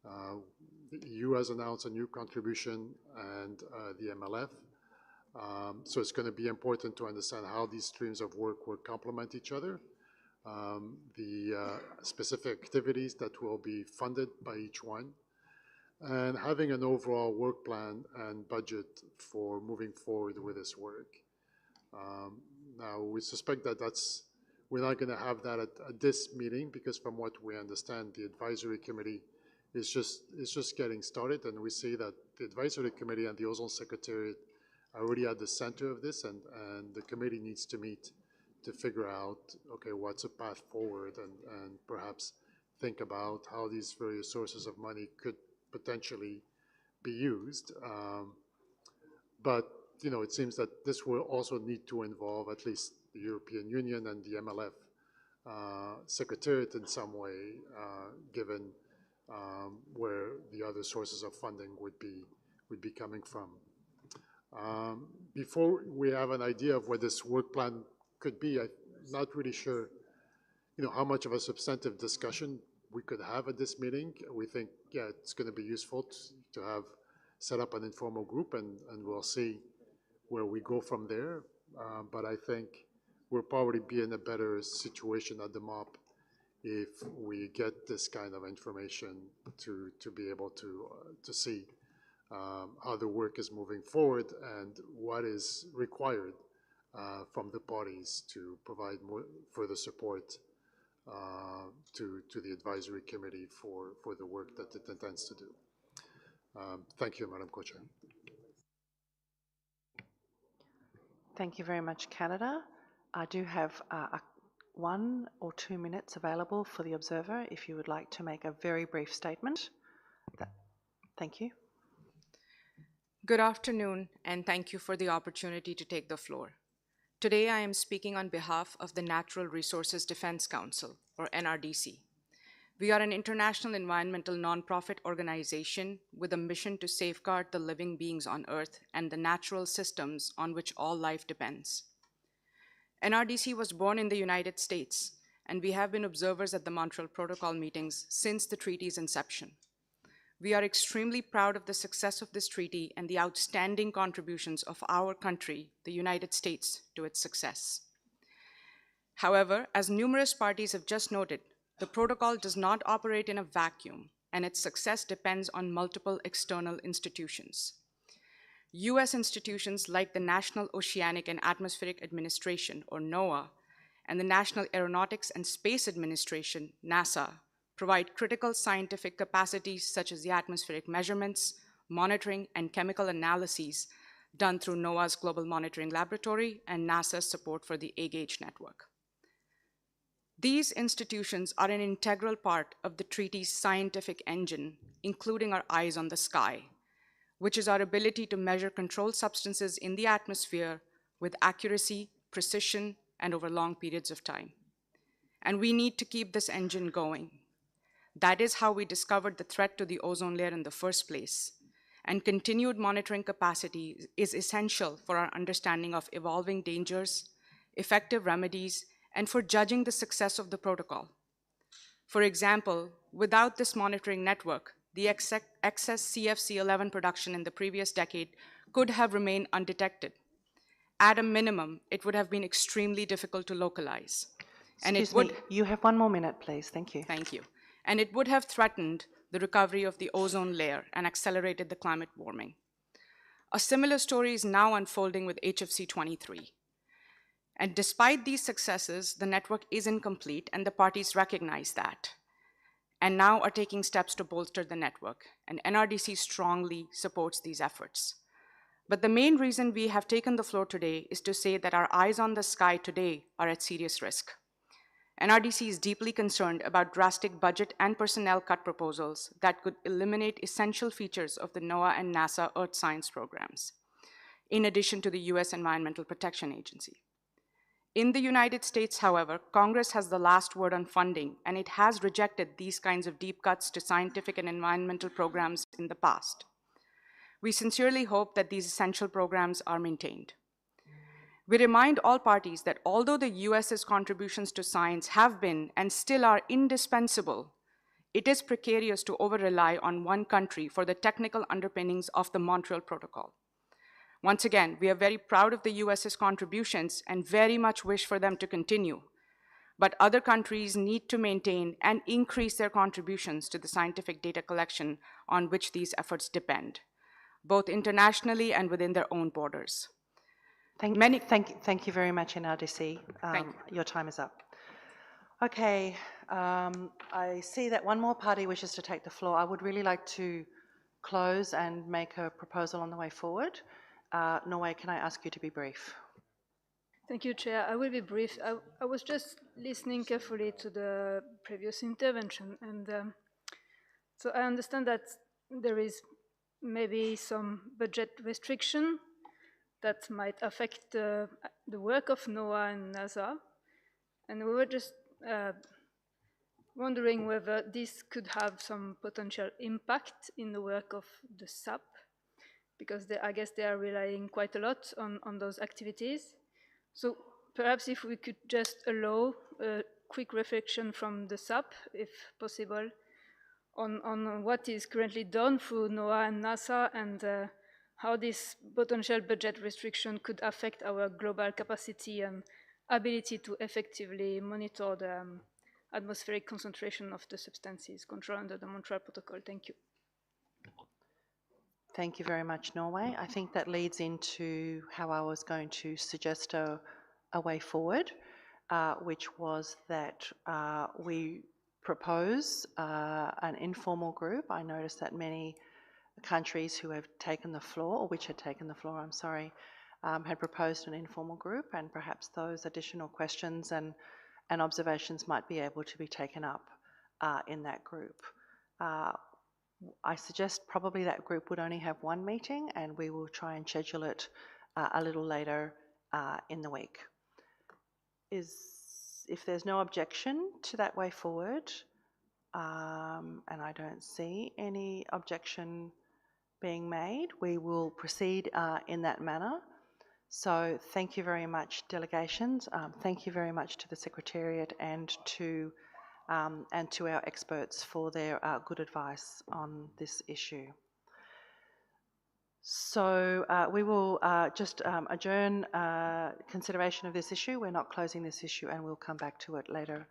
The EU has announced a new contribution, and the MLF. So it's going to be important to understand how these streams of work will complement each other, the specific activities that will be funded by each one, and having an overall work plan and budget for moving forward with this work. Now, we suspect that we're not going to have that at this meeting because from what we understand, the Advisory Committee is just getting started, and we see that the Advisory Committee and the Ozone Secretariat are already at the center of this, and the committee needs to meet to figure out, okay, what's a path forward, and perhaps think about how these various sources of money could potentially be used. But, you know, it seems that this will also need to involve at least the European Union and the MLF Secretariat in some way, given where the other sources of funding would be coming from. Before we have an idea of what this work plan could be, I'm not really sure, you know, how much of a substantive discussion we could have at this meeting. We think, yeah, it's going to be useful to have set up an informal group, and we'll see where we go from there. But I think we'll probably be in a better situation at the MOP if we get this kind of information to be able to see how the work is moving forward and what is required from the parties to provide more further support to the Advisory Committee for the work that it intends to do. Thank you, Madam Co-Chair. Thank you very much, Canada. I do have 1 or 2 minutes available for the observer if you would like to make a very brief statement. Thank you. Good afternoon, and thank you for the opportunity to take the floor. Today, I am speaking on behalf of the Natural Resources Defense Council, or NRDC. We are an international environmental nonprofit organization with a mission to safeguard the living beings on Earth and the natural systems on which all life depends. NRDC was born in the United States and we have been observers at the Montreal Protocol meetings since the treaty's inception. We are extremely proud of the success of this treaty and the outstanding contributions of our country, the United States, to its success. However, as numerous parties have just noted, the protocol does not operate in a vacuum, and its success depends on multiple external institutions. US institutions like the National Oceanic and Atmospheric Administration, or NOAA, and the National Aeronautics and Space Administration, NASA, provide critical scientific capacities such as the atmospheric measurements, monitoring, and chemical analyses done through NOAA's Global Monitoring Laboratory and NASA's support for the A-Gauge network. These institutions are an integral part of the treaty's scientific engine, including our eyes on the sky, which is our ability to measure controlled substances in the atmosphere with accuracy, precision, and over long periods of time. And we need to keep this engine going. That is how we discovered the threat to the ozone layer in the first place. And continued monitoring capacity is essential for our understanding of evolving dangers, effective remedies, and for judging the success of the protocol. For example, without this monitoring network, the excess CFC-11 production in the previous decade could have remained undetected. At a minimum, it would have been extremely difficult to localize. Excuse me, you have 1 more minute, please. Thank you. Thank you. And it would have threatened the recovery of the ozone layer and accelerated the climate warming. A similar story is now unfolding with HFC 23. And despite these successes, the network is incomplete, and the parties recognize that, and now are taking steps to bolster the network, and NRDC strongly supports these efforts. But the main reason we have taken the floor today is to say that our eyes on the sky today are at serious risk. NRDC is deeply concerned about drastic budget and personnel cut proposals that could eliminate essential features of the NOAA and NASA Earth Science programs, in addition to the US Environmental Protection Agency. In the United States, however, Congress has the last word on funding, and it has rejected these kinds of deep cuts to scientific and environmental programs in the past. We sincerely hope that these essential programs are maintained. We remind all parties that although the US's contributions to science have been and still are indispensable, it is precarious to over-rely on one country for the technical underpinnings of the Montreal Protocol. Once again, we are very proud of the US's contributions and very much wish for them to continue. But other countries need to maintain and increase their contributions to the scientific data collection on which these efforts depend, both internationally and within their own borders. Thank you very much, NRDC. Your time is up. Okay, I see that one more party wishes to take the floor. I would really like to close and make a proposal on the way forward. Norway, can I ask you to be brief? Thank you, Chair. I will be brief. I was just listening carefully to the previous intervention, and so I understand that there is maybe some budget restriction that might affect the work of NOAA and NASA. And we were just wondering whether this could have some potential impact in the work of the SAP, because I guess they are relying quite a lot on those activities. So perhaps if we could just allow a quick reflection from the SAP, if possible, on what is currently done through NOAA and NASA, and how this potential budget restriction could affect our global capacity and ability to effectively monitor the atmospheric concentration of the substances controlled under the Montreal Protocol. Thank you. Thank you very much, Norway. I think that leads into how I was going to suggest a way forward, which was that we propose an informal group. I noticed that many countries who have taken the floor, or which had taken the floor, I'm sorry, had proposed an informal group, and perhaps those additional questions and observations might be able to be taken up in that group. I suggest probably that group would only have one meeting, and we will try and schedule it a little later in the week. If there's no objection to that way forward, and I don't see any objection being made, we will proceed in that manner. So thank you very much, delegations. Thank you very much to the Secretariat and to our experts for their good advice on this issue. So we will just adjourn consideration of this issue. We're not closing this issue and we'll come back to it later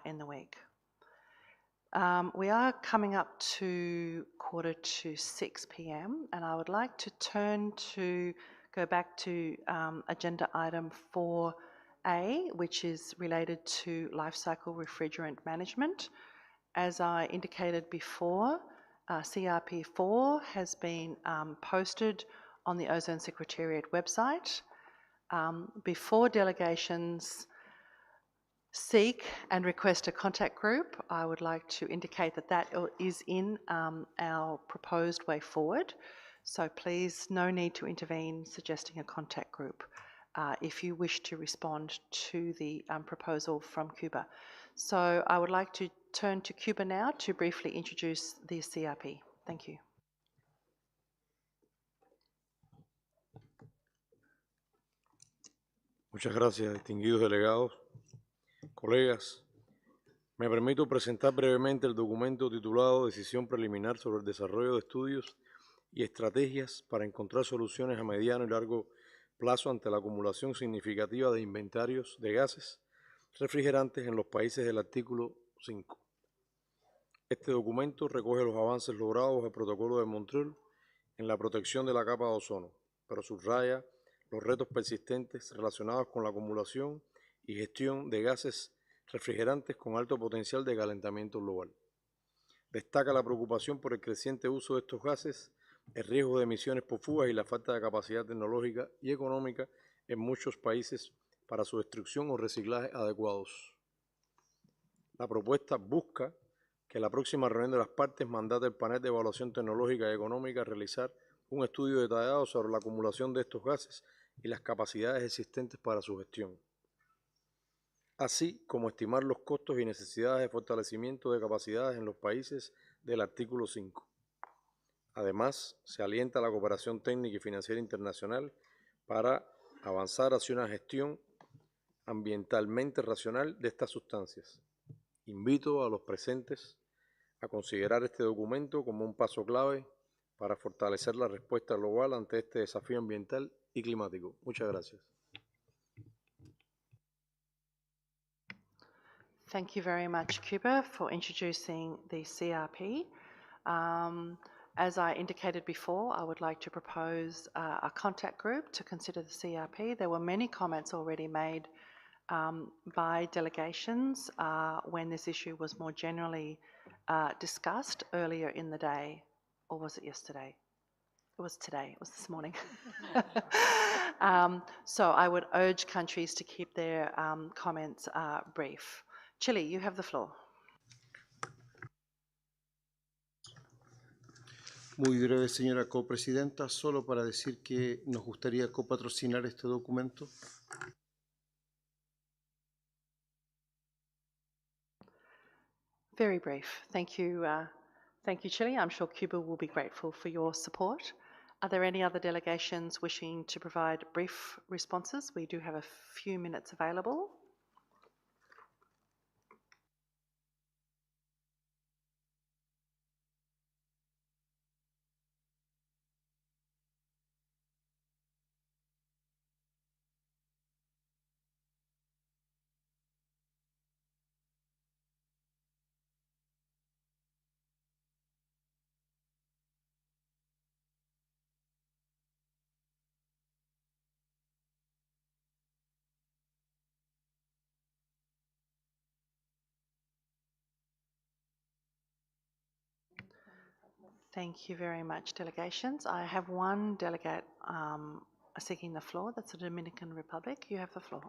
in the week. We are coming up to 5:45 p.m. and I would like to go back to agenda item 4A, which is related to life cycle refrigerant management. As I indicated before, CRP4 has been posted on the Ozone Secretariat website. Before delegations seek and request a contact group, I would like to indicate that that is in our proposed way forward. So please, no need to intervene suggesting a contact group if you wish to respond to the proposal from Cuba. So I would like to turn to Cuba now to briefly introduce the CRP. Thank you. Muchas gracias, distinguidos delegados, colegas. Me permito presentar brevemente el documento titulado Decisión Preliminar sobre el Desarrollo de Estudios y Estrategias para encontrar soluciones a mediano y largo plazo ante la acumulación significativa de inventarios de gases refrigerantes en los países del artículo 5. Este documento recoge los avances logrados al Protocolo de Montreal en la protección de la capa de ozono, pero subraya los retos persistentes relacionados con la acumulación y gestión de gases refrigerantes con alto potencial de calentamiento global. Destaca la preocupación por el creciente uso de estos gases, el riesgo de emisiones por fugas y la falta de capacidad tecnológica y económica en muchos países para su destrucción o reciclaje adecuados. La propuesta busca que la próxima reunión de las partes mandate al panel de evaluación tecnológica y económica a realizar un estudio detallado sobre la acumulación de estos gases y las capacidades existentes para su gestión, así como estimar los costos y necesidades de fortalecimiento de capacidades en los países del artículo 5. Además, se alienta la cooperación técnica y financiera internacional para avanzar hacia una gestión ambientalmente racional de estas sustancias. Invito a los presentes a considerar este documento como un paso clave para fortalecer la respuesta global ante este desafío ambiental y climático. Muchas gracias. Thank you very much, Cuba, for introducing the CRP. As I indicated before, I would like to propose a contact group to consider the CRP. There were many comments already made by delegations when this issue was more generally discussed earlier in the day, or was it yesterday? It was today, it was this morning. So I would urge countries to keep their comments brief. Chile, you have the floor. Muy breve, señora copresidenta, solo para decir que nos gustaría copatrocinar este documento. Very brief. Thank you, Chile. I'm sure Cuba will be grateful for your support. Are there any other delegations wishing to provide brief responses? We do have a few minutes available. Thank you very much, delegations. I have one delegate seeking the floor. That's the Dominican Republic. You have the floor.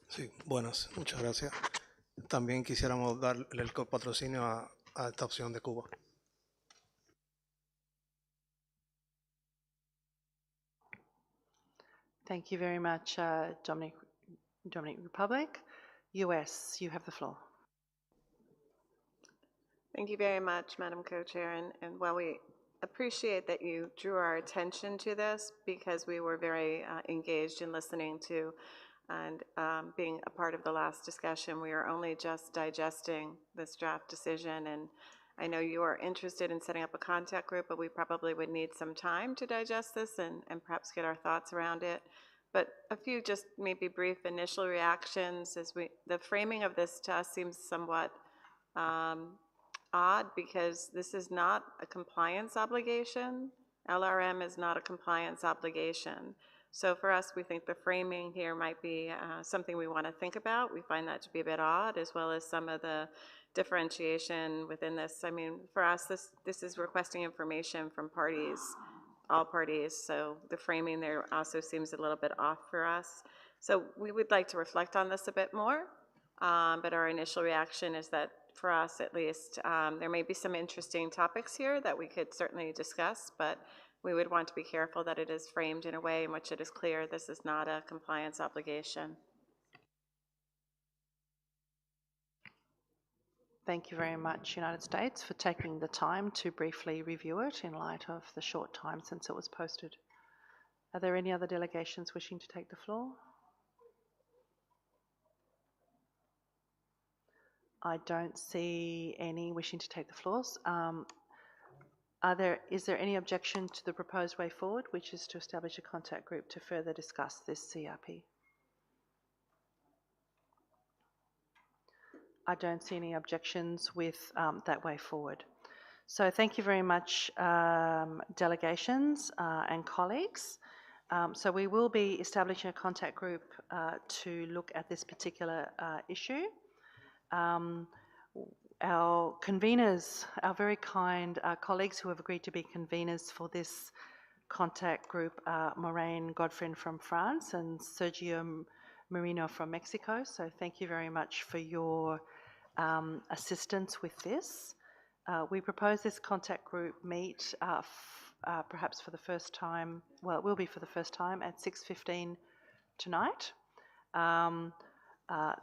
Sí, buenas, muchas gracias. También quisiéramos darle el copatrocinio a esta opción de Cuba. Thank you very much, Dominican Republic. US, you have the floor. Thank you very much, Madam Co-Chair. And while we appreciate that you drew our attention to this because we were very engaged in listening to and being a part of the last discussion. We are only just digesting this draft decision, and I know you are interested in setting up a contact group, but we probably would need some time to digest this and perhaps get our thoughts around it. But a few just maybe brief initial reactions as the framing of this to us seems somewhat odd because this is not a compliance obligation. LRM is not a compliance obligation. So for us, we think the framing here might be something we want to think about. We find that to be a bit odd, as well as some of the differentiation within this. I mean, for us, this is requesting information from parties, all parties, so the framing there also seems a little bit off for us. So we would like to reflect on this a bit more, but our initial reaction is that for us at least, there may be some interesting topics here that we could certainly discuss, but we would want to be careful that it is framed in a way in which it is clear this is not a compliance obligation. Thank you very much, United States, for taking the time to briefly review it in light of the short time since it was posted. Are there any other delegations wishing to take the floor? I don't see any wishing to take the floors. Is there any objection to the proposed way forward, which is to establish a contact group to further discuss this CRP? I don't see any objections with that way forward. So thank you very much, delegations and colleagues. So we will be establishing a contact group to look at this particular issue. Our conveners, our very kind colleagues who have agreed to be conveners for this contact group are Maureen Godfrin from France and Sergio Marino from Mexico. So thank you very much for your assistance with this. We propose this contact group meet perhaps for the first time, well, it will be for the first time at 6:15 tonight.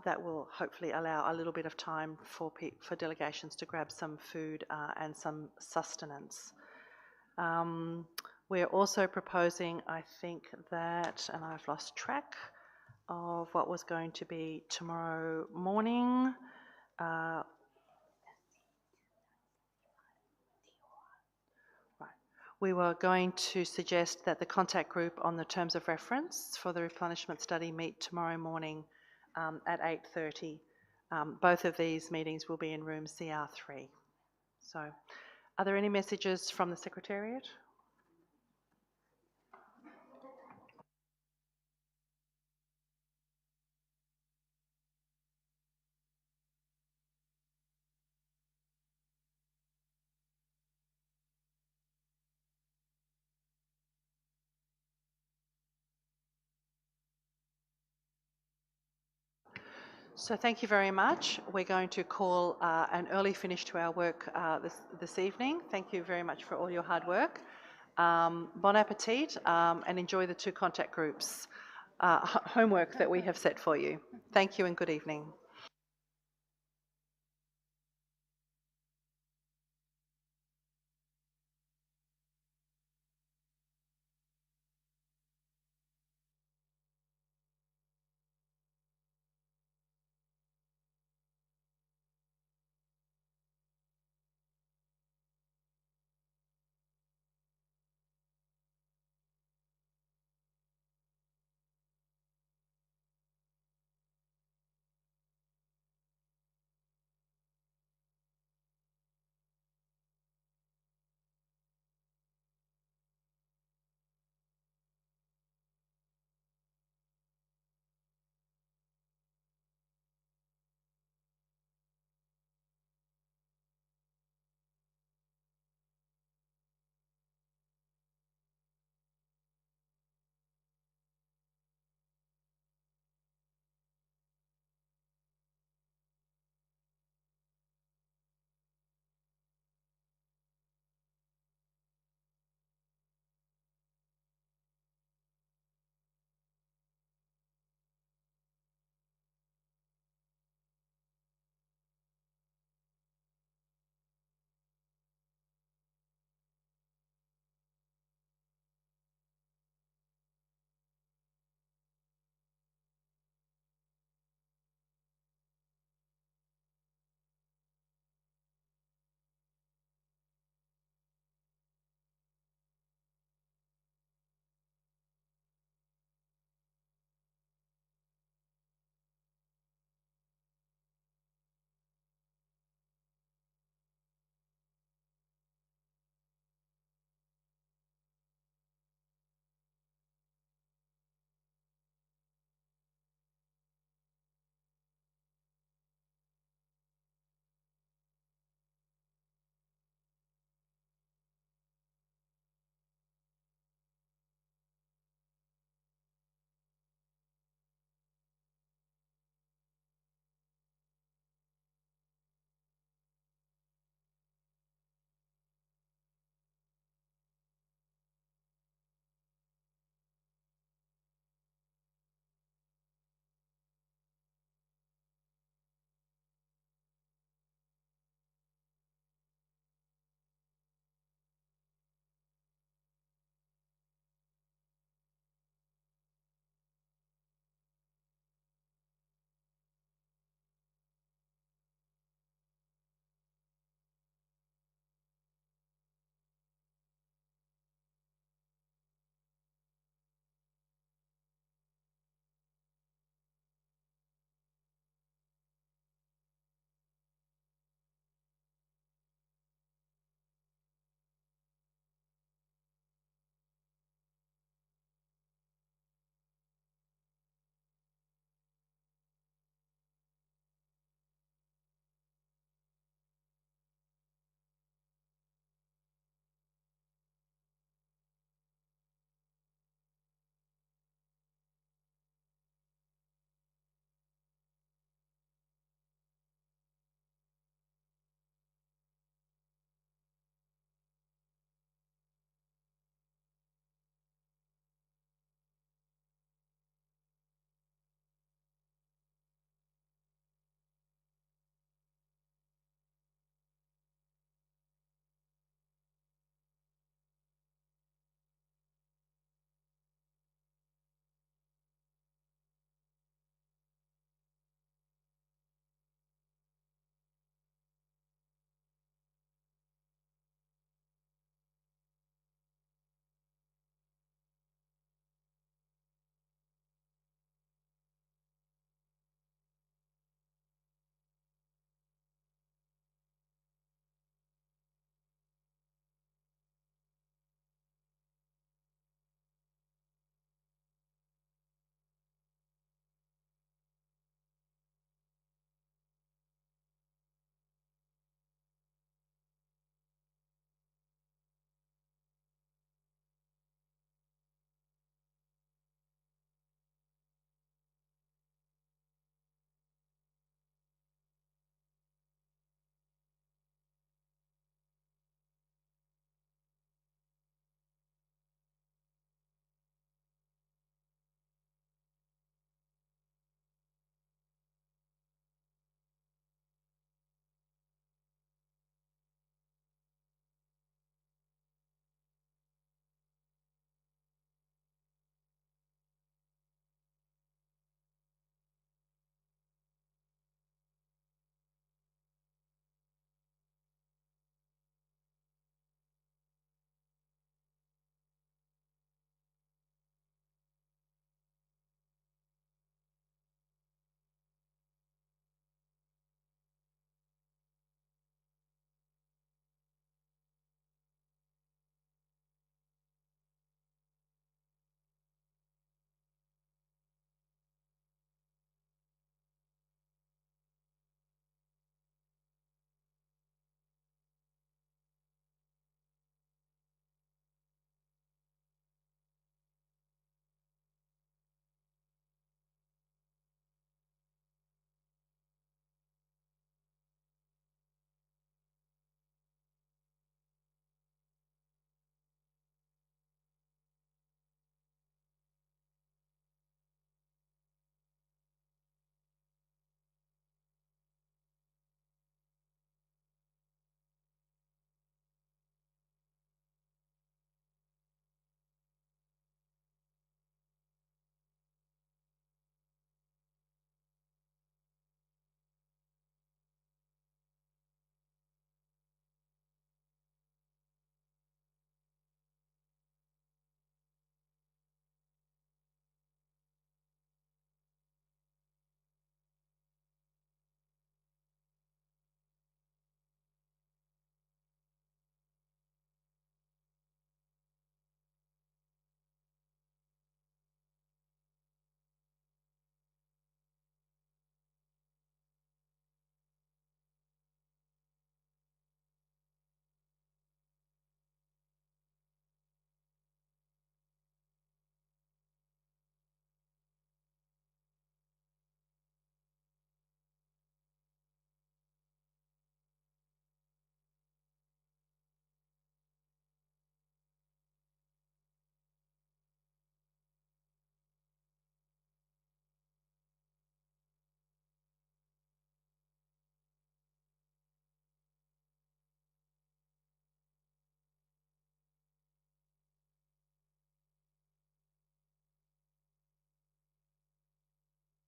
That will hopefully allow a little bit of time for delegations to grab some food and some sustenance. We're also proposing, I think that, and I've lost track of what was going to be tomorrow morning. We were going to suggest that the contact group on the terms of reference for the replenishment study meet tomorrow morning at 8:30. Both of these meetings will be in room CR3. So, are there any messages from the Secretariat? So thank you very much. We're going to call an early finish to our work this evening. Thank you very much for all your hard work. Bon appetit and enjoy the two contact groups homework that we have set for you. Thank you and good evening.